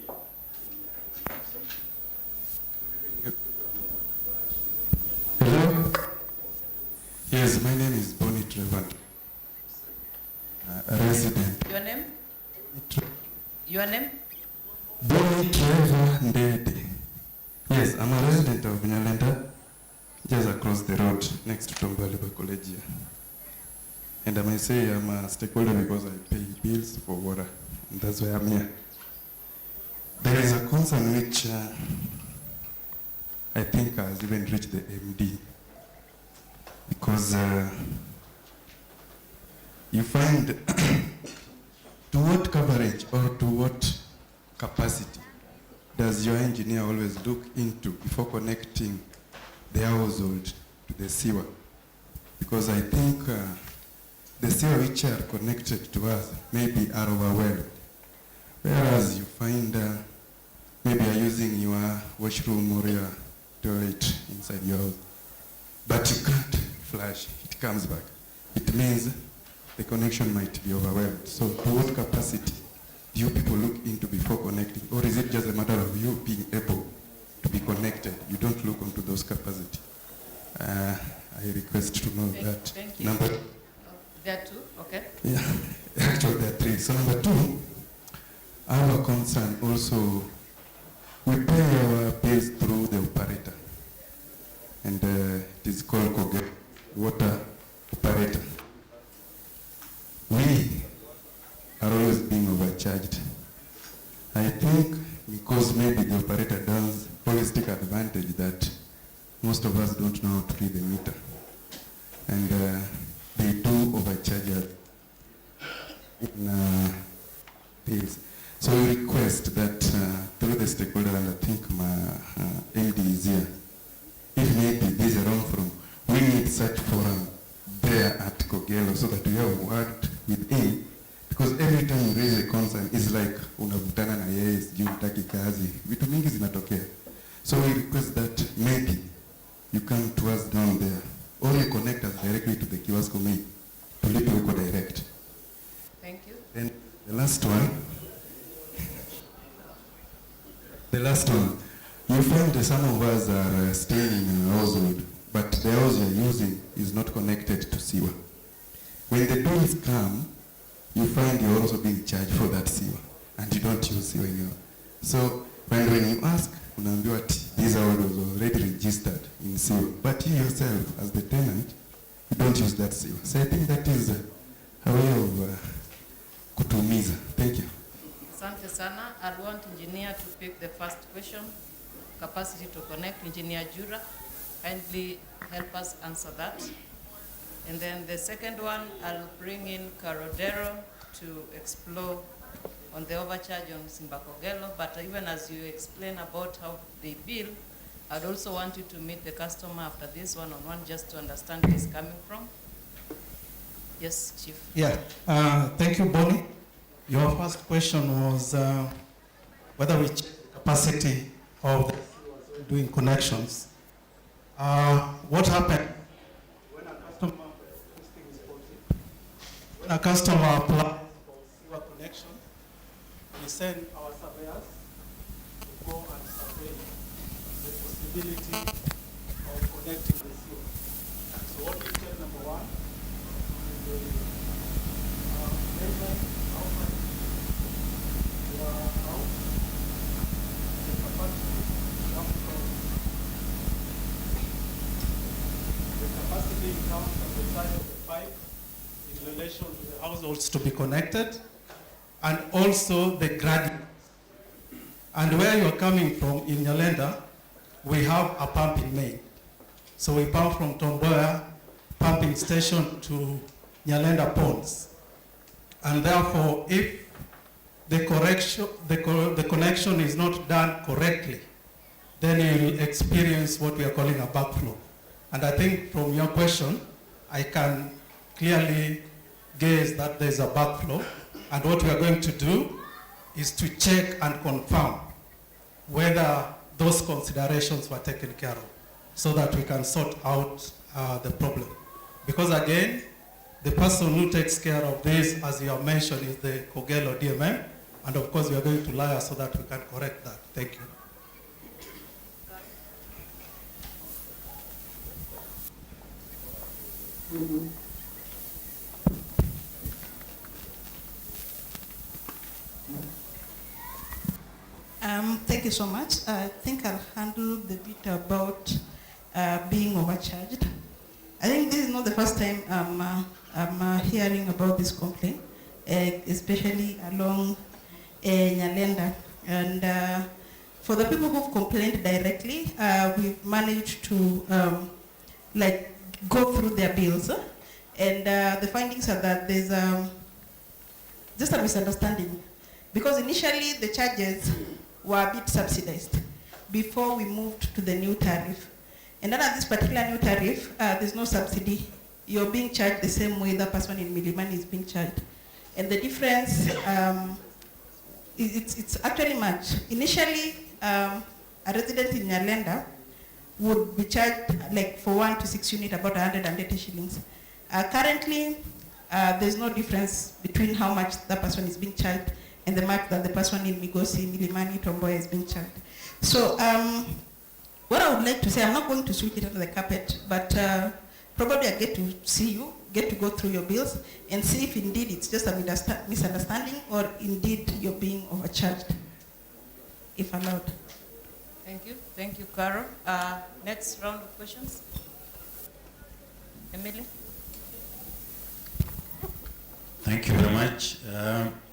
Hello. Yes, my name is Bonnie Trevor, a resident. Your name? Your name? Bonnie Trevor Ndede. Yes, I'm a resident of Nyalenda, just across the road next to Tombaliba College here. And I may say I'm a stakeholder because I pay bills for water, and that's why I'm here. There is a concern which I think has even reached the MD, because you find to what coverage or to what capacity does your engineer always look into before connecting the household to the sewer? Because I think the sewer which are connected to us maybe are overwhelmed, whereas you find maybe you're using your washroom or your toilet inside your house, but you can't flush, it comes back. It means the connection might be overwhelmed. So to what capacity do you people look into before connecting? Or is it just a matter of you being able to be connected? You don't look into those capacity. I request to know that. Thank you. Number, there are two, okay. Yeah, actually there are three. So number two, I have a concern also. We pay our bills through the operator, and it is called water operator. We are always being overcharged. I think because maybe the operator does always take advantage that most of us don't know how to read the meter, and they do overcharge us in bills. So we request that through the stakeholder, and I think my MD is here, if maybe this is wrong from, we need such forum there at Kogelo so that we have worked with him, because every time you raise a concern, it's like unavutana na yeye, sijui hutaki kazi, vitu mingi zinatokea. So we request that maybe you come to us down there, or you connect us directly to the KIWASCO mail, to Lipiweko direct. Thank you. Then the last one, you find that some of us are staying in a household, but the house you're using is not connected to sewer. When the bills come, you find you're also being charged for that sewer, and you don't use sewer anymore. So when you ask, these are already registered in sewer, but you yourself, as the tenant, you don't use that sewer. So I think that is a way of kutumiza. Thank you. Asante sana. I want engineer to pick the first question. Capacity to connect. Engineer Jura, kindly help us answer that. And then the second one, I'll bring in Carodero to explore on the overcharge on Simbakogelo. But even as you explain about how they bill, I'd also want you to meet the customer after this one-on-one just to understand where it's coming from. Yes, Chief. Yeah, thank you, Bonnie. Your first question was whether we check the capacity of the doing connections. What happened when a customer applies for sewer connection, we send our surveyors to go and survey the possibility of connecting the sewer. So what we check, number one, is the actually come from the side of the pipe in relation to the households to be connected, and also the gradient. And where you're coming from in Nyalenda, we have a pumping main. So we pump from Tomboya pumping station to Nyalenda ponds. And therefore, if the connection is not done correctly, then you'll experience what we are calling a backflow. And I think from your question, I can clearly gaze that there's a backflow. And what we are going to do is to check and confirm whether those considerations were taken care of so that we can sort out the problem. Because again, the person who takes care of this, as you have mentioned, is the Kogelo DMM. And of course, we are going to liaise so that we can correct that. Thank you. Thank you so much. I think I'll handle the bit about being overcharged. I think this is not the first time I'm hearing about this complaint, especially along Nyalenda. And for the people who've complained directly, we've managed to go through their bills. And the findings are that there's just a misunderstanding. Because initially the charges were a bit subsidized before we moved to the new tariff. And under this particular new tariff, there's no subsidy. You're being charged the same way the person in Milimani is being charged. And the difference, it's actually much. Initially, a resident in Nyalenda would be charged for 1 to 6 units about 180 shillings. Currently, there's no difference between how much that person is being charged and the mark that the person in Migosi, Milimani, Tomboya is being charged. So what I would like to say, I'm not going to sweep it under the carpet, but probably I get to see you, get to go through your bills and see if indeed it's just a misunderstanding or indeed you're being overcharged, if allowed. Thank you. Thank you, Carol. Next round of questions. Emily? Thank you very much.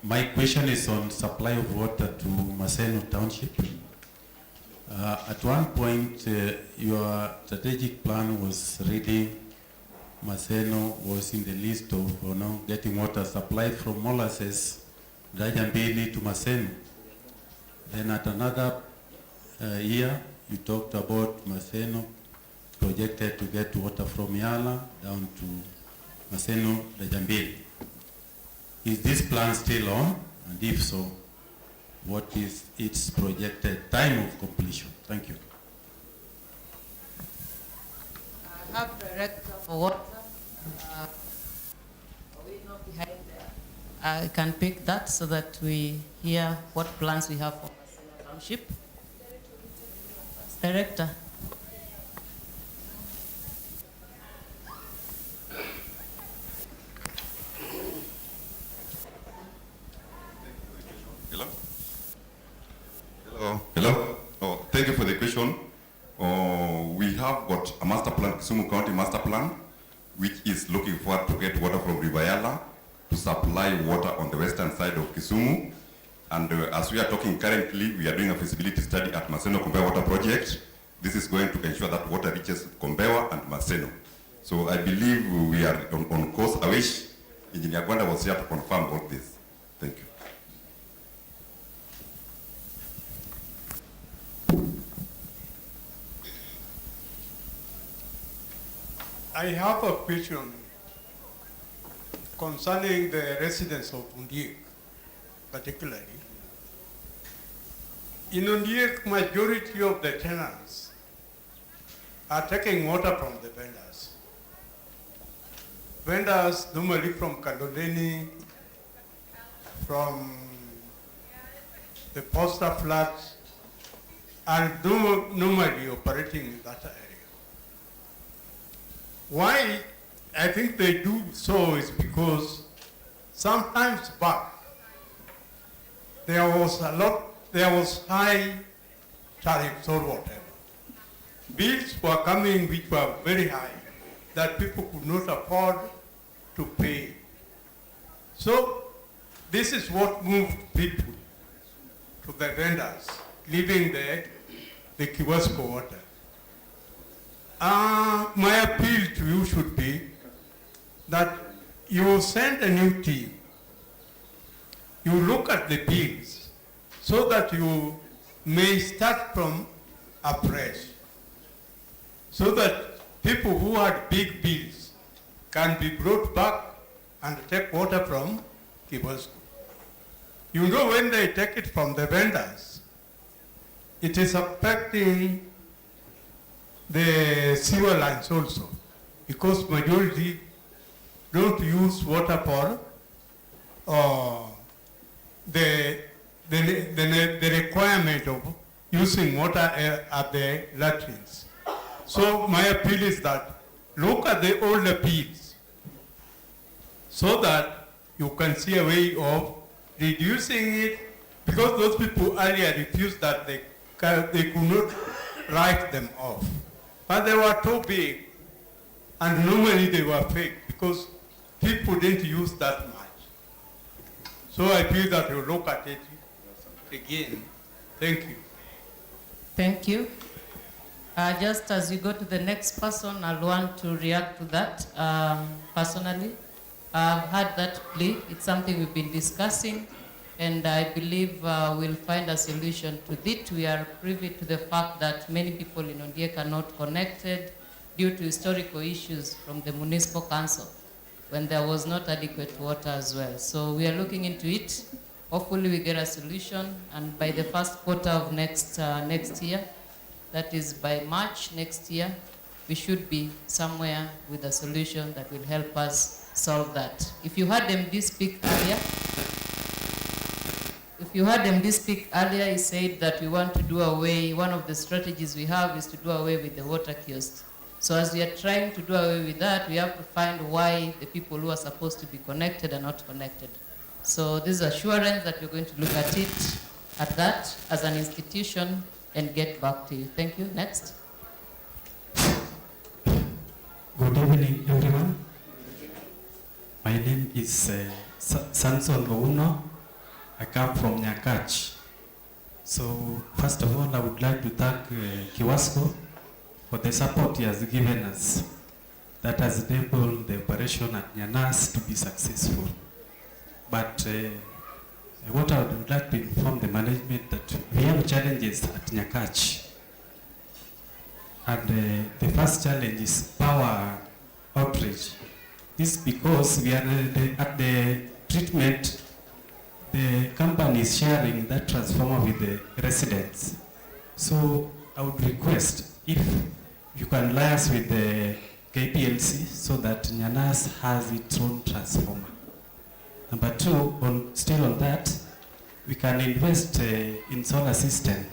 My question is on supply of water to Maseno Township. At one point, your strategic plan was reading Maseno was in the list of getting water supply from Molasses, Rajambili to Maseno. Then at another year, you talked about Maseno projected to get water from Yala down to Maseno, Rajambili. Is this plan still on? And if so, what is its projected time of completion? Thank you. I have director for water. Are we not behind there? I can pick that so that we hear what plans we have for Maseno Township. Director. Hello. Oh, thank you for the question. We have got a master plan, Kisumu County master plan, which is looking forward to get water from River Yala to supply water on the western side of Kisumu. And as we are talking currently, we are doing a feasibility study at Maseno Kombewa Water Project. This is going to ensure that water reaches Kombewa and Maseno. So I believe we are on course. I wish Engineer Gwanda was here to confirm all this. Thank you. I have a question concerning the residents of Undiek, particularly. In Undiek, majority of the tenants are taking water from the vendors. Vendors normally from Kandoleni, from the Poster flats, are normally operating in that area. Why I think they do so is because sometimes back there was high tariffs or whatever. Bills were coming which were very high. that people could not afford to pay. So this is what moved people to the vendors, leaving the KIWASCO water. My appeal to you should be that you send a new team. You look at the bills so that you may start from afresh, so that people who had big bills can be brought back and take water from KIWASCO. You know, when they take it from the vendors, it is affecting the sewer lines also, because majority don't use water for the requirement of using water at the latrines. So my appeal is that look at the older bills so that you can see a way of reducing it, because those people earlier refused that they could not write them off. But they were too big, and normally they were fake because people didn't use that much. So I feel that you look at it again. Thank you. Thank you. Just as you go to the next person, I'll want to react to that personally. I've had that plea. It's something we've been discussing, and I believe we'll find a solution to it. We are privy to the fact that many people in Ondiek are not connected due to historical issues from the municipal council when there was not adequate water as well. So we are looking into it. Hopefully we get a solution, and by the first quarter of next year, that is by March next year, we should be somewhere with a solution that will help us solve that. If you heard MD speak earlier, he said that we want to do away, one of the strategies we have is to do away with the water kiosk. So as we are trying to do away with that, we have to find why the people who are supposed to be connected are not connected. So this is assurance that we're going to look at it, at that, as an institution, and get back to you. Thank you. Next. Good evening, everyone. My name is Samson Ouno. I come from Nyakach. So first of all, I would like to thank KIWASCO for the support he has given us that has enabled the operation at Nyanas to be successful. But what I would like to inform the management that we have challenges at Nyakach. And the first challenge is power outage. This is because we are at the treatment, the company is sharing that transformer with the residents. So I would request if you can liaise with the KPLC so that Nyanas has its own transformer. Number two, still on that, we can invest in solar system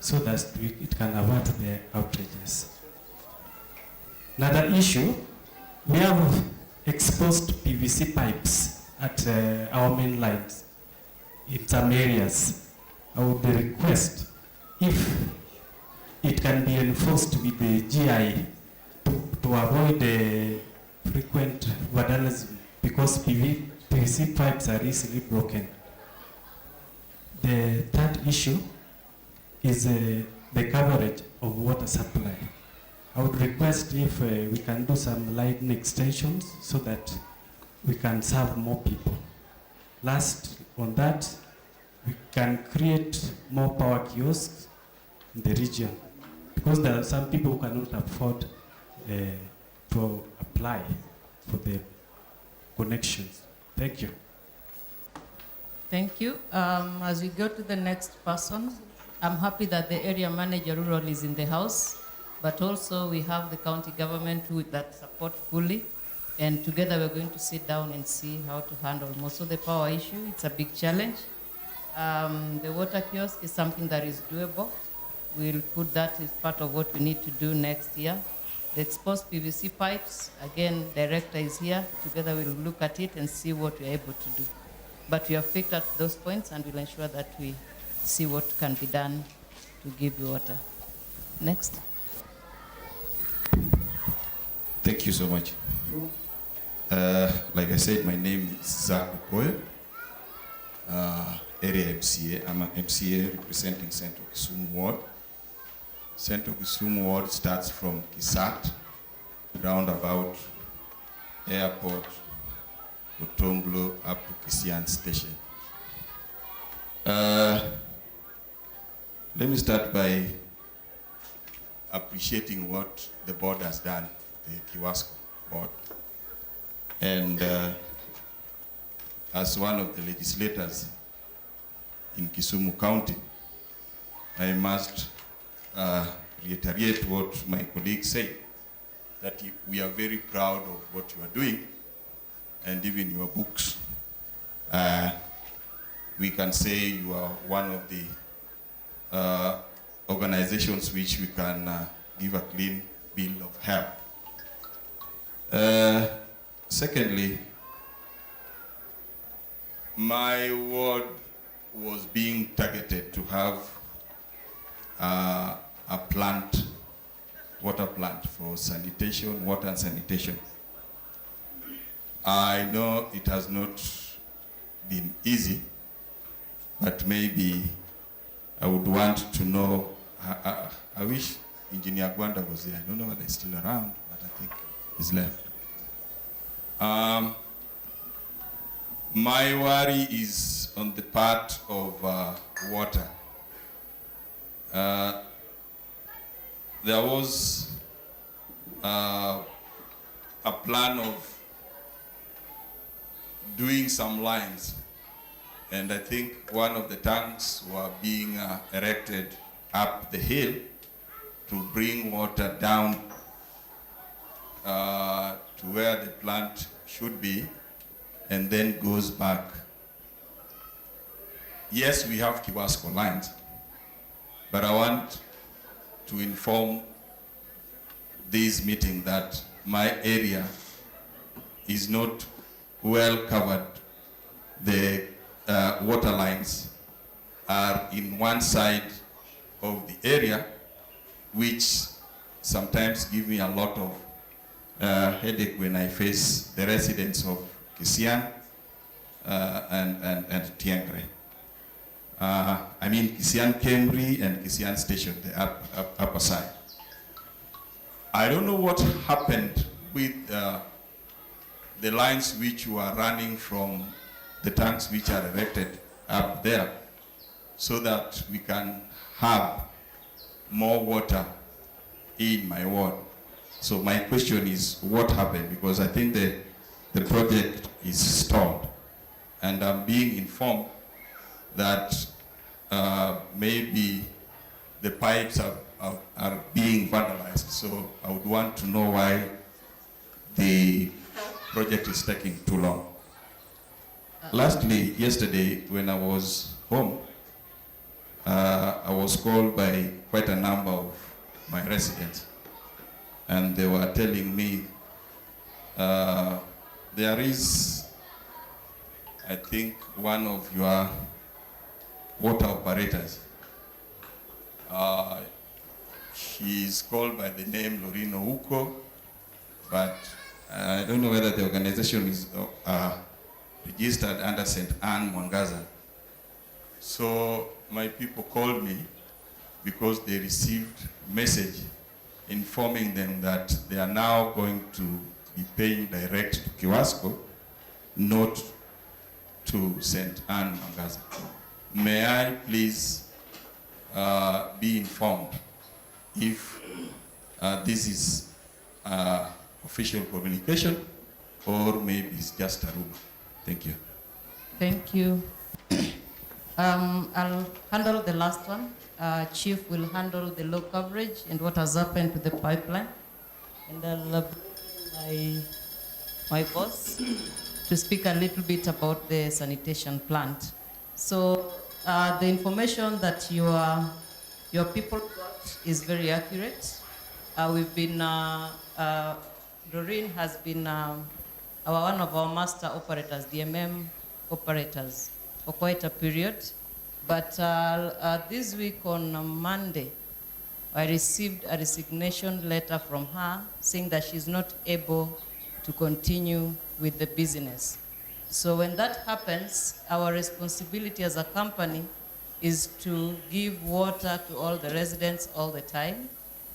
so that it can avert the outages. Another issue, we have exposed PVC pipes at our main lines in some areas. I would request if it can be enforced with the GI to avoid the frequent vandalism, because PVC pipes are easily broken. The third issue is the coverage of water supply. I would request if we can do some line extensions so that we can serve more people. Last on that, we can create more power kiosks in the region, because there are some people who cannot afford to apply for the connections. Thank you. Thank you. As we go to the next person, I'm happy that the area manager rural is in the house, but also we have the county government that support fully, and together we're going to sit down and see how to handle most of the power issue. It's a big challenge. The water kiosk is something that is doable. We'll put that as part of what we need to do next year. The exposed PVC pipes, again, director is here. Together we'll look at it and see what we're able to do. But we have picked up those points and we'll ensure that we see what can be done to give you water. Next. Thank you so much. Like I said, my name is Zach Okoye, area MCA. I'm an MCA representing Central Kisumu Ward. Central Kisumu Ward starts from Kisat, roundabout, airport, Otomblo, up to Kisian Station. Let me start by appreciating what the board has done, the KIWASCO board. And as one of the legislators in Kisumu County, I must reiterate what my colleagues say, that we are very proud of what you are doing, and even your books. We can say you are one of the organizations which we can give a clean bill of health. Secondly, my ward was being targeted to have a plant, water plant for sanitation, water and sanitation. I know it has not been easy, but maybe I would want to know, I wish Engineer Gwanda was here. I don't know whether he's still around, but I think he's left. My worry is on the part of water. There was a plan of doing some lines, and I think one of the tanks were being erected up the hill to bring water down to where the plant should be, and then goes back. Yes, we have KIWASCO lines, but I want to inform this meeting that my area is not well covered. The water lines are in one side of the area, which sometimes give me a lot of headache when I face the residents of Kisian and Tiengre. I mean Kisian Kemri and Kisian Station, the upper side. I don't know what happened with the lines which were running from the tanks which are erected up there, so that we can have more water in my ward. So my question is, what happened? Because I think the project is stalled, and I'm being informed that maybe the pipes are being vandalized. So I would want to know why the project is taking too long. Lastly, yesterday when I was home, I was called by quite a number of my residents, and they were telling me there is, I think, one of your water operators. She is called by the name Lorino Uko, but I don't know whether the organization is registered under St. Anne Mwangaza. So my people called me because they received a message informing them that they are now going to be paying direct to KIWASCO, not to St. Anne Mwangaza. May I please be informed if this is official communication or maybe it's just a rumor? Thank you. Thank you. I'll handle the last one. Chief will handle the low coverage and what has happened to the pipeline. And I'll bring my boss to speak a little bit about the sanitation plant. So the information that your people got is very accurate. We've been, Doreen has been one of our master operators, DMM operators, for quite a period. But this week on Monday, I received a resignation letter from her saying that she's not able to continue with the business. So when that happens, our responsibility as a company is to give water to all the residents all the time.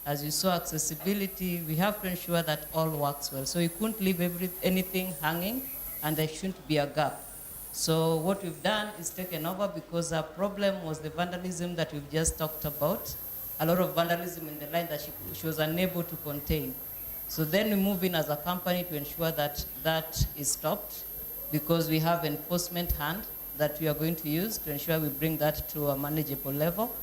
As you saw, accessibility, we have to ensure that all works well. So you couldn't leave anything hanging, and there shouldn't be a gap. So what we've done is taken over, because our problem was the vandalism that we've just talked about. A lot of vandalism in the line that she was unable to contain. So then we move in as a company to ensure that that is stopped, because we have enforcement hand that we are going to use to ensure we bring that to a manageable level.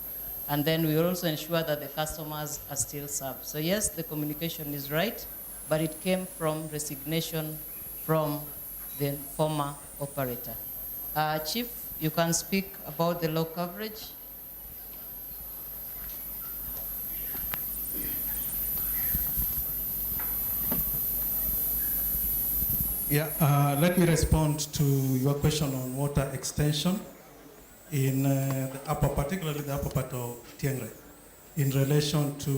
And then we also ensure that the customers are still served. So yes, the communication is right, but it came from resignation from the former operator. Chief, you can speak about the low coverage. Yeah, let me respond to your question on water extension in the upper, particularly the upper part of Tiangre, in relation to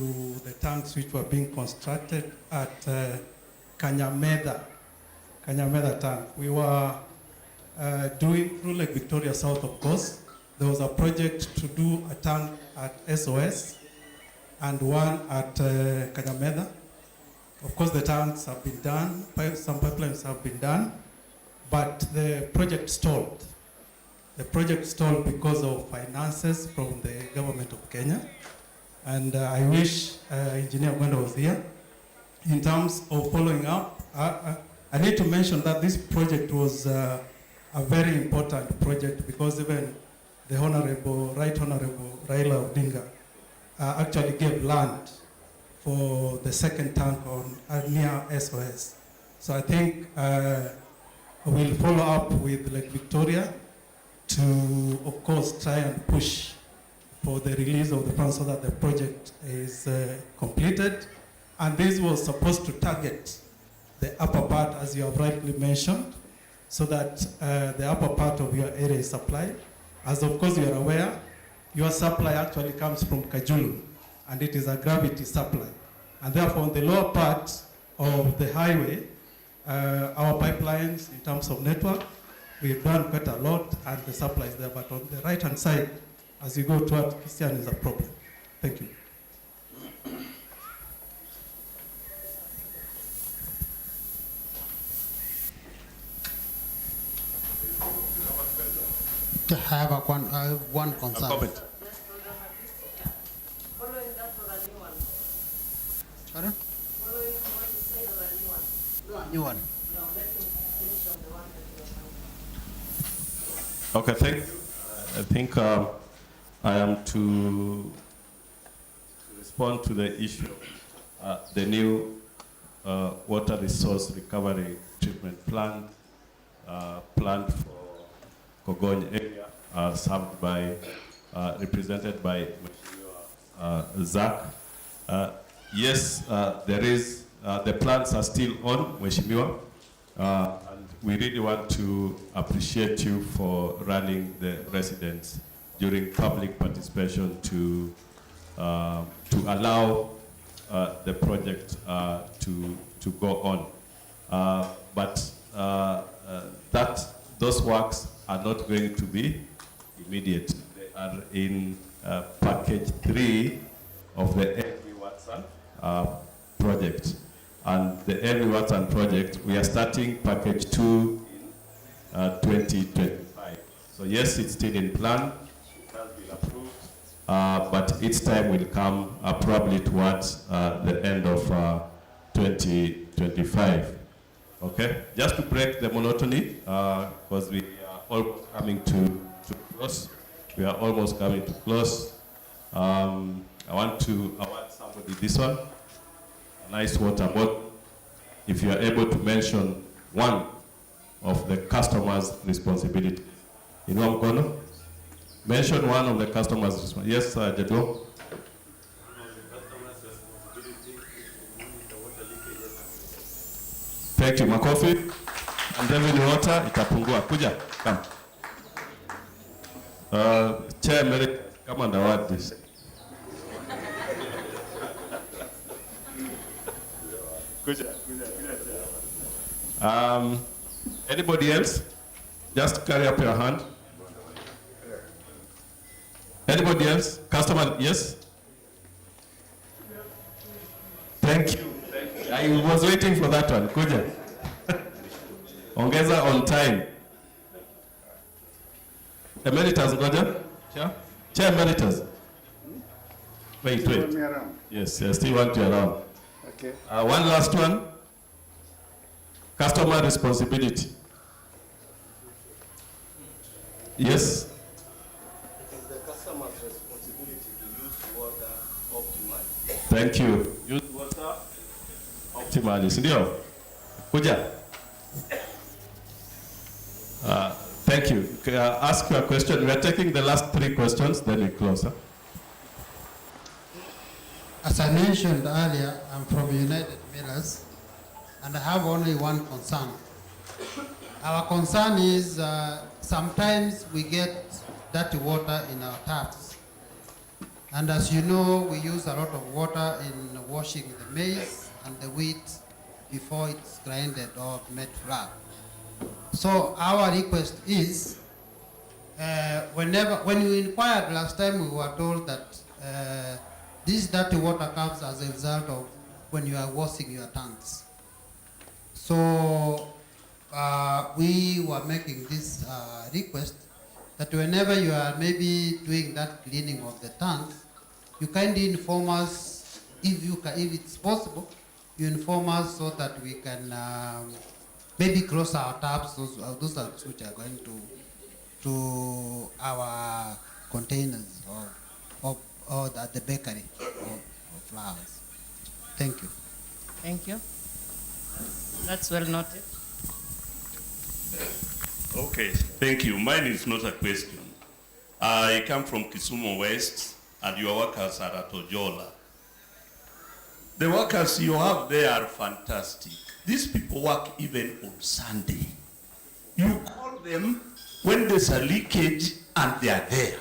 the tanks which were being constructed at Kanyameda tank. We were doing through Lake Victoria South, of course. There was a project to do a tank at SOS and one at Kanyameda. Of course, the tanks have been done, some pipelines have been done, but the project stalled. The project stalled because of finances from the government of Kenya. And I wish Engineer Gwenda was here. In terms of following up, I need to mention that this project was a very important project, because even the Right Honorable Raila Odinga actually gave land for the second tank on near SOS. So I think we'll follow up with Lake Victoria to, of course, try and push for the release of the funds so that the project is completed. And this was supposed to target the upper part, as you have rightly mentioned, so that the upper part of your area is supplied. As of course you are aware, your supply actually comes from Kajulu, and it is a gravity supply. And therefore, on the lower part of the highway, our pipelines, in terms of network, we've done quite a lot, and the supply is there. But on the right-hand side, as you go towards Christian, is a problem. Thank you. I have one concern. A comment. Pardon? New one. Okay, thank you. I think I am to respond to the issue, the new water resource recovery treatment plant planned for Kogony area, served by, represented by Zach. Yes, there is, the plans are still on, Mheshimiwa, and we really want to appreciate you for running the residents during public participation to allow the project to go on. But those works are not going to be immediate. They are in package 3 of the Every Watson project. And the Every Watson project, we are starting package 2 in 2025. So yes, it's still in plan, it has been approved, but its time will come probably towards the end of 2025. Okay, just to break the monotony, because we are all coming to close. We are almost coming to close. I want somebody this one, a nice water bottle. If you are able to mention one of the customer's responsibility. Inua mkono. Mention one of the customer's responsibility. Yes, Jadwo. Thank you, makofi. And then water, itapungua. Kuja, come. Chair Mary, come and award this. Anybody else? Just carry up your hand. Anybody else? Customer, yes? Thank you. I was waiting for that one. Kuja. Ongeza on time. Emeritus, Goja? Chair? Chair Emeritus. Wait. Yes, I still want you around. Okay. One last one. Customer responsibility. Yes? It is the customer's responsibility to use water optimally. Thank you. Use water optimally. Sindio? Kuja. Thank you. Ask your question. We are taking the last 3 questions, then we close. Huh? As I mentioned earlier, I'm from United Millers, and I have only one concern. Our concern is sometimes we get dirty water in our taps. And as you know, we use a lot of water in washing the maize and the wheat before it's grinded or made flour. So our request is, when we inquired last time, we were told that this dirty water comes as a result of when you are washing your tanks. So we were making this request that whenever you are maybe doing that cleaning of the tanks, you kindly inform us, if it's possible, you inform us so that we can maybe close our taps, those are which are going to our containers or at the bakery of flowers. Thank you. Thank you. That's well noted. Okay, thank you. Mine is not a question. I come from Kisumu West, and your workers are at Ojola. The workers you have there are fantastic. These people work even on Sunday. You call them when there's a leakage and they are there.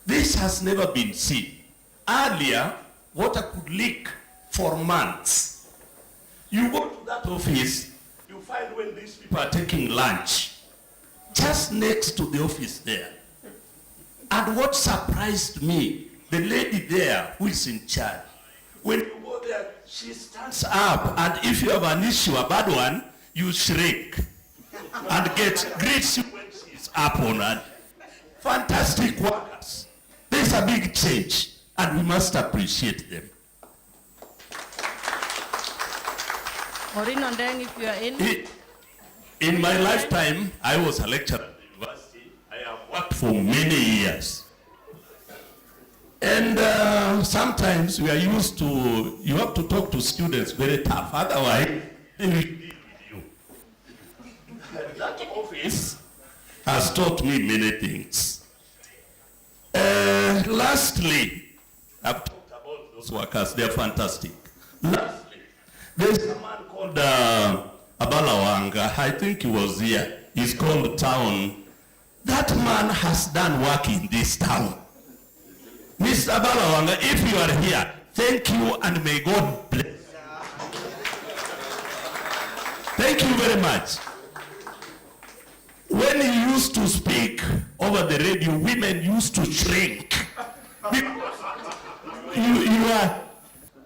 This has never been seen. Earlier, water could leak for months. You go to that office, you find when these people are taking lunch, just next to the office there. And what surprised me, the lady there who is in charge, when you go there, she stands up, and if you have an issue, a bad one, you shrink and greets you when she's up on it. Fantastic workers. There's a big change, and we must appreciate them. Maureen Ondeng, if you are in. In my lifetime, I was a lecturer at the university. I have worked for many years. And sometimes we are used to, you have to talk to students very tough, otherwise they will deal with you. That office has taught me many things. Lastly, I've talked about those workers, they're fantastic. Lastly, there's a man called Abalawanga, I think he was here, he's called Town. That man has done work in this town. Mr. Abalawanga, if you are here, thank you and may God bless. Thank you very much. When he used to speak over the radio, women used to shrink. Because you are,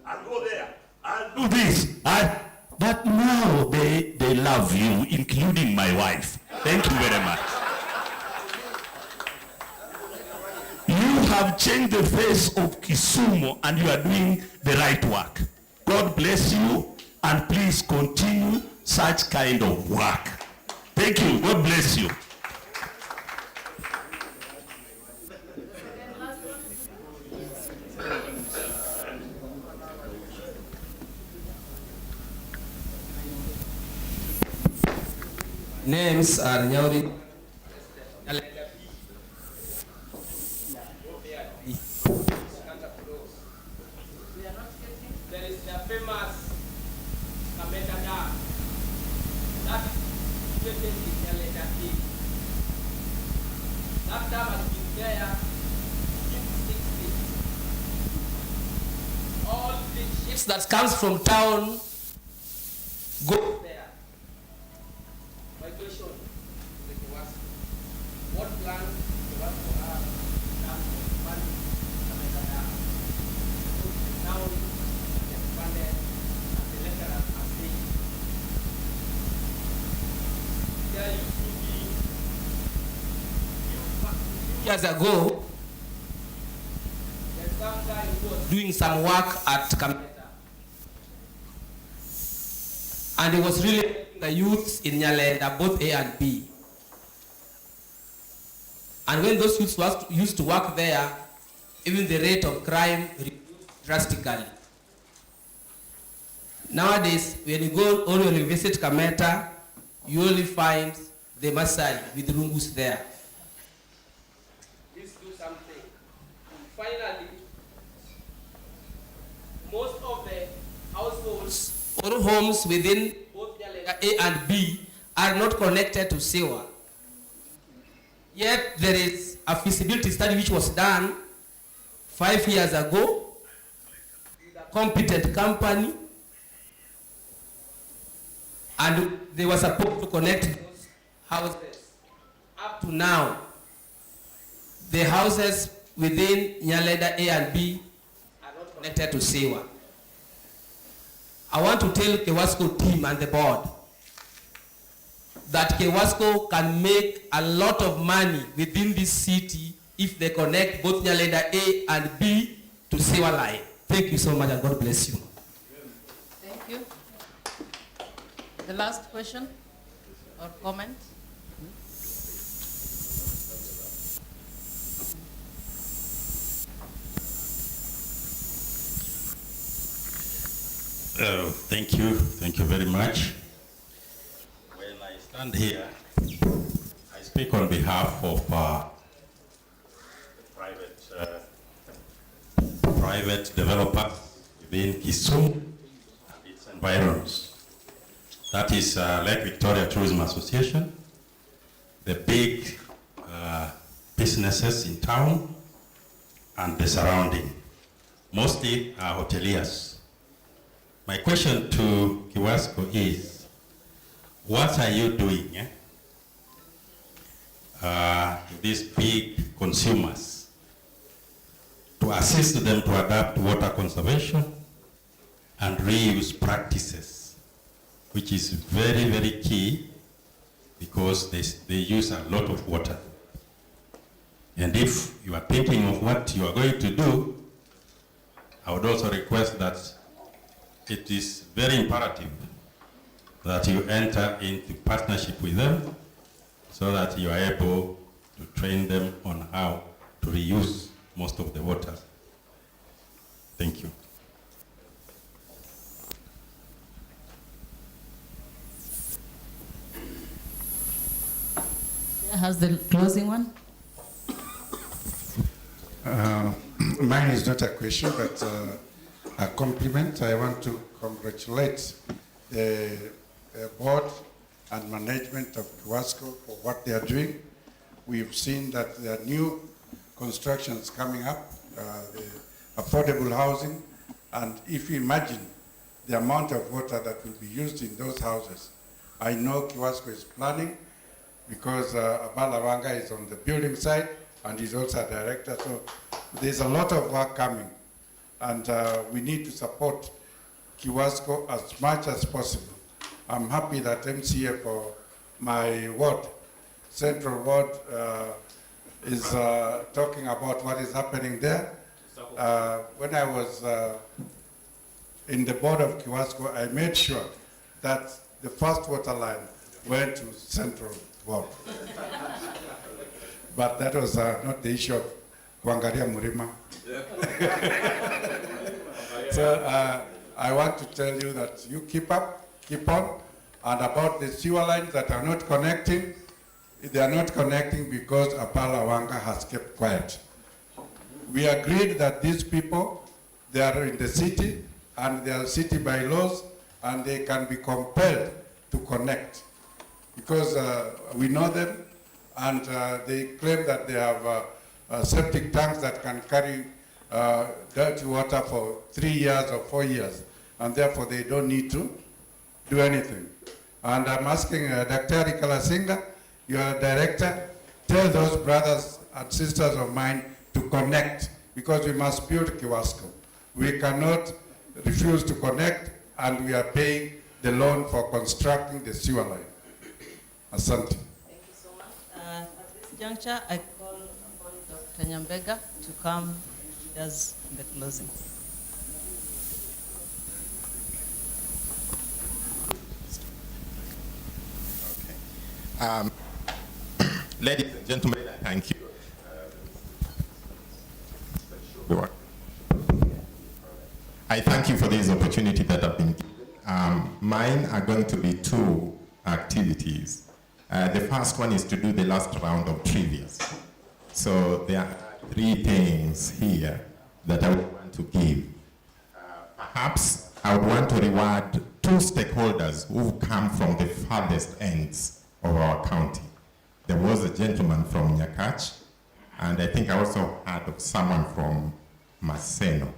I'll go there, I'll do this. But now they love you, including my wife. Thank you very much. You have changed the face of Kisumu and you are doing the right work. God bless you and please continue such kind of work. Thank you. God bless you. Names are Nyauri. There is the famous Kameta Dam. That is situated in Nyalenda Peak. That dam has been there since 60s. All the kids that comes from town go there. My question to the KIWASCO, what plan KIWASCO have in terms of funding Kakamega? Now expanded and the lecturers are saying there used to be few years ago, there's some guy who was doing some work at Kakamega. And he was really helping the youths in Nyalenda, both A and B. And when those youths used to work there, even the rate of crime reduced drastically. Nowadays, when you go or when you visit Kameta, you only find the Masai with rungus there. Please do something. Finally, most of the households or homes within both A and B are not connected to sewer. Yet there is a feasibility study which was done 5 years ago with a competent company, and they were supposed to connect those houses. Up to now, the houses within Nyalenda A and B are not connected to sewer. I want to tell KIWASCO team and the board that KIWASCO can make a lot of money within this city if they connect both Nyalenda A and B to sewer line. Thank you so much and God bless you. Thank you. The last question or comment? Thank you very much. When I stand here, I speak on behalf of private developers within Kisumu and its environs. That is Lake Victoria Tourism Association, the big businesses in town and the surrounding, mostly hoteliers. My question to KIWASCO is, what are you doing to these big consumers to assist them to adapt water conservation and reuse practices, which is very, very key because they use a lot of water. And if you are thinking of what you are going to do, I would also request that it is very imperative that you enter into partnership with them so that you are able to train them on how to reuse most of the water. Thank you. Has the closing one? Mine is not a question, but a compliment. I want to congratulate the board and management of KIWASCO for what they are doing. We've seen that there are new constructions coming up, the affordable housing, and if you imagine the amount of water that will be used in those houses, I know KIWASCO is planning because Abalawanga is on the building side and he's also a director, so there's a lot of work coming. And we need to support KIWASCO as much as possible. I'm happy that MCA for my ward, Central Ward, is talking about what is happening there. When I was in the board of KIWASCO, I made sure that the first water line went to Central Ward. But that was not the issue of Kuangaria Murima. So I want to tell you that you keep on, and about the sewer lines that are not connecting, they are not connecting because Apalawanga has kept quiet. We agreed that these people, they are in the city, and they are city bylaws, and they can be compelled to connect. Because we know them, and they claim that they have septic tanks that can carry dirty water for 3 years or 4 years, and therefore they don't need to do anything. And I'm asking Dr. Kalasinga, you are a director, tell those brothers and sisters of mine to connect, because we must build KIWASCO. We cannot refuse to connect, and we are paying the loan for constructing the sewer line. Asante. Thank you so much. At this juncture, I call upon Dr. Nyambega to come and lead us in the closing. Ladies and gentlemen, thank you. I thank you for this opportunity that I've been given. Mine are going to be 2 activities. The first one is to do the last round of trivia. So there are 3 things here that I would want to give. Perhaps I would want to reward 2 stakeholders who've come from the farthest ends of our county. There was a gentleman from Nyakach, and I think I also heard of someone from Maseno.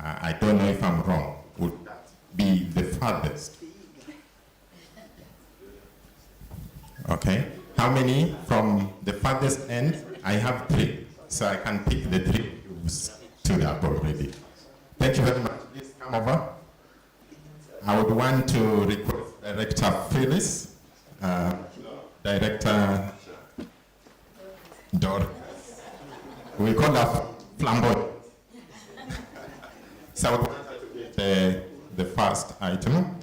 I don't know if I'm wrong. Would that be the farthest? Okay. How many from the farthest end? I have 3, so I can pick the 3 you've stood up already. Thank you very much. Please come over. I would want to request Director Phyllis, Director Dor. We call her Flamboyant. So I would want to get the first item.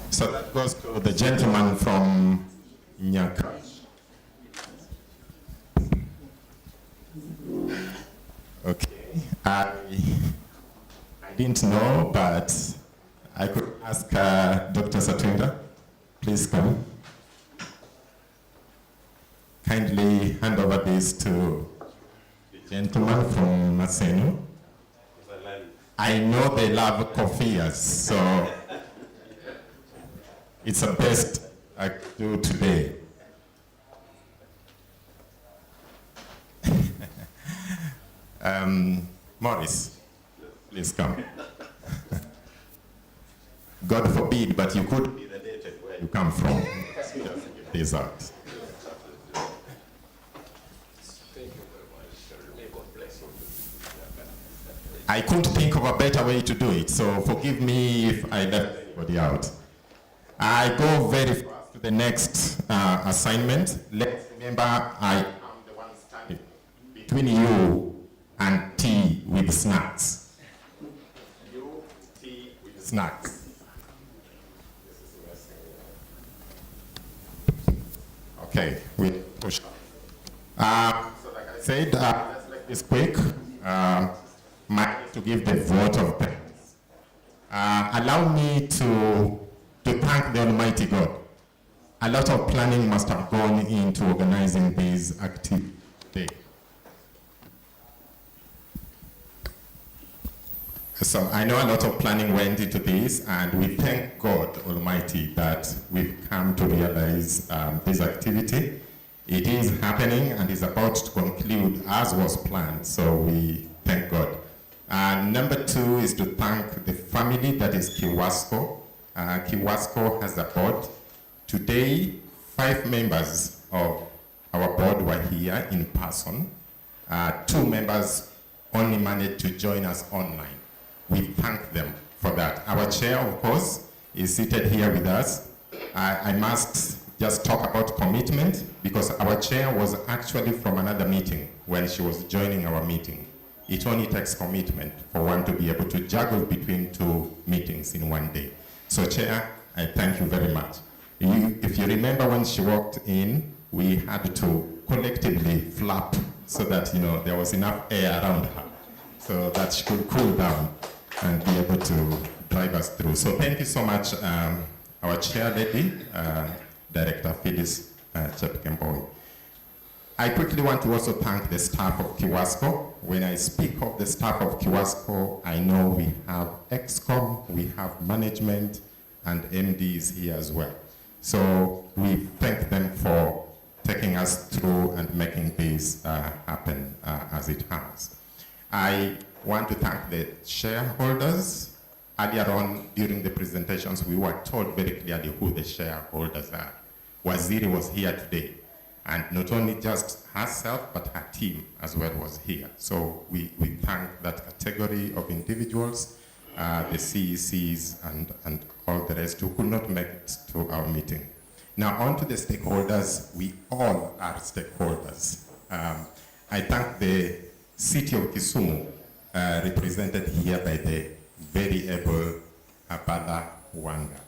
So that goes to the gentleman from Nyaka. Okay. I didn't know, but I could ask Dr. Satunda. Please come. Kindly hand over this to the gentleman from Maseno. I know they love coffees, so it's the best I could do today. Morris, please come. God forbid, but you could be related where you come from. This out. I couldn't think of a better way to do it, so forgive me if I left anybody out. I go very fast to the next assignment. Let's remember I am the one standing between you and tea with snacks. You, tea with snacks. Okay, we push. So like I said, let's make this quick. To give the vote of thanks. Allow me to thank the Almighty God. A lot of planning must have gone into organizing this activity. So I know a lot of planning went into this, and we thank God Almighty that we've come to realize this activity. It is happening and is about to conclude as was planned, so we thank God. Number 2 is to thank the family that is KIWASCO. KIWASCO has a board. Today, 5 members of our board were here in person. 2 members only managed to join us online. We thank them for that. Our chair, of course, is seated here with us. I must just talk about commitment, because our chair was actually from another meeting when she was joining our meeting. It only takes commitment for one to be able to juggle between 2 meetings in one day. So Chair, I thank you very much. If you remember when she walked in, we had to collectively flap so that there was enough air around her so that she could cool down and be able to drive us through. So thank you so much, our chair lady, Director Phyllis Chepkemboi. I quickly want to also thank the staff of KIWASCO. When I speak of the staff of KIWASCO, I know we have EXCOM, we have management, and MDs here as well. So we thank them for taking us through and making this happen as it has. I want to thank the shareholders. Earlier on, during the presentations, we were told very clearly who the shareholders are. Waziri was here today, and not only just herself, but her team as well was here. So we thank that category of individuals, the CECs and all the rest who could not make it to our meeting. Now on to the stakeholders. We all are stakeholders. I thank the city of Kisumu, represented here by the very able Abala Wanga.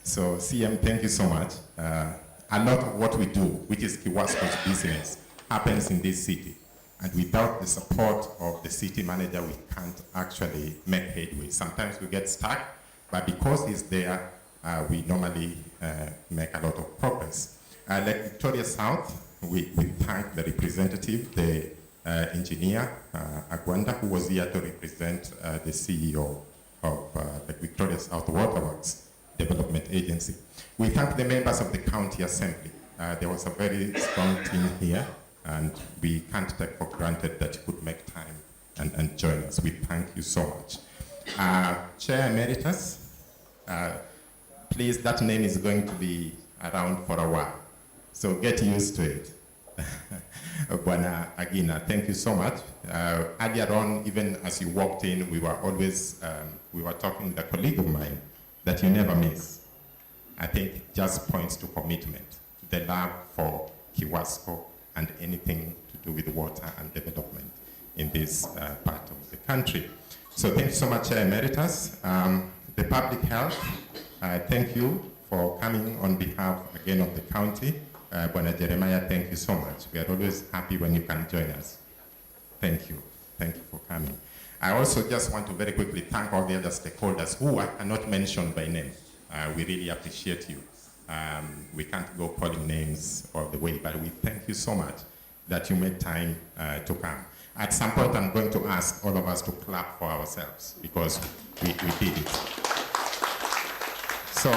So CM, thank you so much. A lot of what we do, which is KIWASCO's business, happens in this city. And without the support of the city manager, we can't actually make headway. Sometimes we get stuck, but because he's there, we normally make a lot of progress. Like Victoria South, we thank the representative, the engineer, Agwanda, who was here to represent the CEO of the Victoria South Waterworks Development Agency. We thank the members of the county assembly. There was a very strong team here, and we can't take for granted that you could make time and join us. We thank you so much. Chair Emeritus, please, that name is going to be around for a while, so get used to it. Bwana Agina, thank you so much. Earlier on, even as you walked in, we were always, we were talking with a colleague of mine that you never miss. I think just points to commitment, the love for KIWASCO and anything to do with water and development in this part of the country. So thank you so much, Chair Emeritus. The public health, thank you for coming on behalf again of the county. Bwana Jeremiah, thank you so much. We are always happy when you can join us. Thank you. Thank you for coming. I also just want to very quickly thank all the other stakeholders who are not mentioned by name. We really appreciate you. We can't go calling names all the way, but we thank you so much that you made time to come. At some point, I'm going to ask all of us to clap for ourselves because we did it. So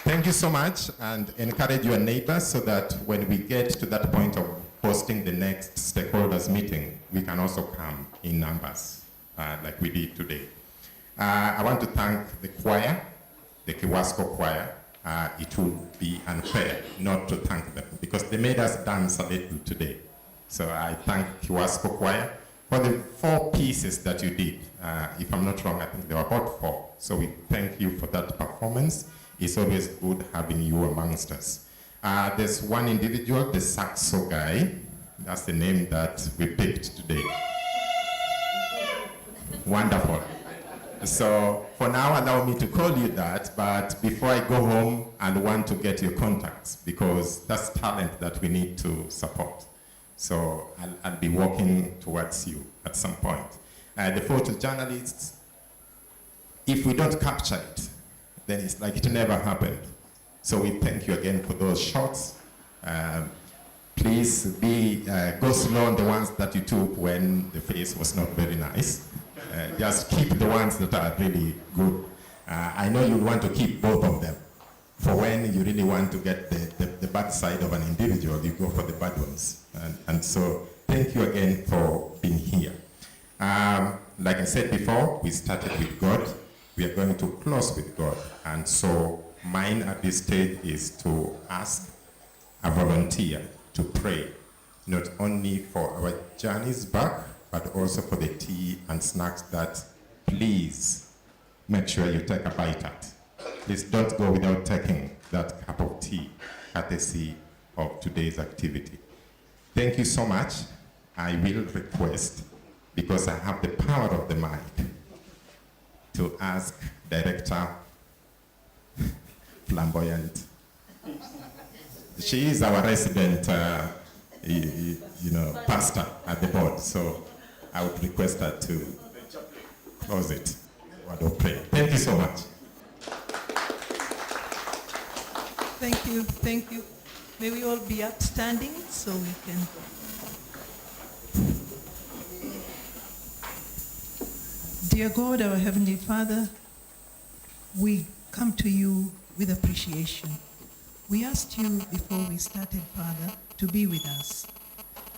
thank you so much, and encourage your neighbors so that when we get to that point of hosting the next stakeholders meeting, we can also come in numbers like we did today. I want to thank the choir, the KIWASCO choir. It would be unfair not to thank them because they made us dance a little today. So I thank KIWASCO choir for the 4 pieces that you did. If I'm not wrong, I think there were about 4. So we thank you for that performance. It's always good having you amongst us. There's one individual, the saxo guy. That's the name that we picked today. Wonderful. So for now, allow me to call you that, but before I go home, I want to get your contacts because that's talent that we need to support. So I'll be walking towards you at some point. The photojournalists, if we don't capture it, then it's like it never happened. So we thank you again for those shots. Please go slow on the ones that you took when the face was not very nice. Just keep the ones that are really good. I know you want to keep both of them. For when you really want to get the bad side of an individual, you go for the bad ones. And so thank you again for being here. Like I said before, we started with God. We are going to close with God. And so mine at this stage is to ask a volunteer to pray, not only for our journeys back, but also for the tea and snacks that please make sure you take a bite at. Please don't go without taking that cup of tea, courtesy of today's activity. Thank you so much. I will request, because I have the power of the mic, to ask Director Flamboyant. She is our resident, pastor at the board, so I would request her to close it. Word of prayer. Thank you so much. Thank you, thank you. May we all be upstanding so we can. Dear God, our Heavenly Father, we come to you with appreciation. We asked you before we started, Father, to be with us.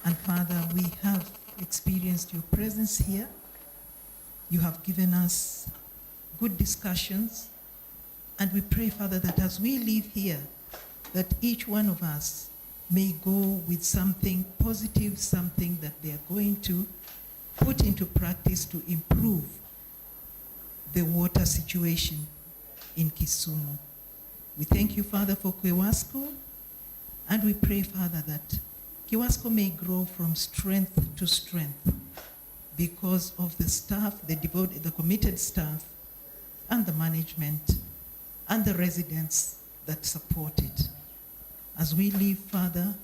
And Father, we have experienced your presence here. You have given us good discussions. And we pray, Father, that as we leave here, that each one of us may go with something positive, something that they are going to put into practice to improve the water situation in Kisumu. We thank you, Father, for KIWASCO, and we pray, Father, that KIWASCO may grow from strength to strength because of the staff, the committed staff, and the management, and the residents that support it. As we leave, Father,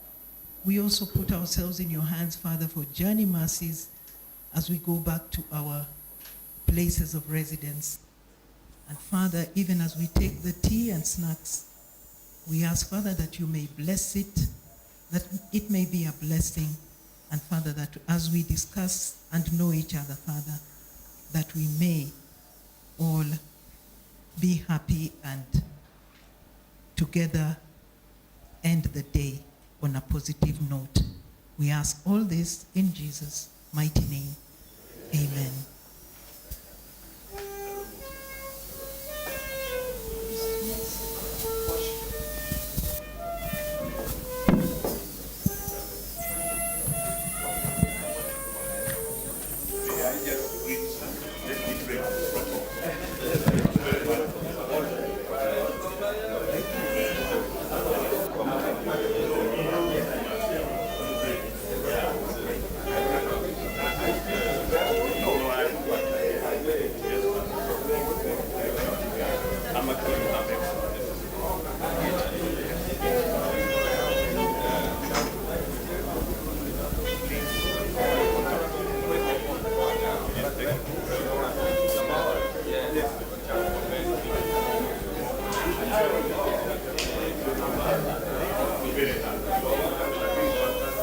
we also put ourselves in your hands, Father, for journey mercies as we go back to our places of residence. And Father, even as we take the tea and snacks, we ask, Father, that you may bless it, that it may be a blessing. And Father, that as we discuss and know each other, Father, that we may all be happy and together end the day on a positive note. We ask all this in Jesus' mighty name. Amen.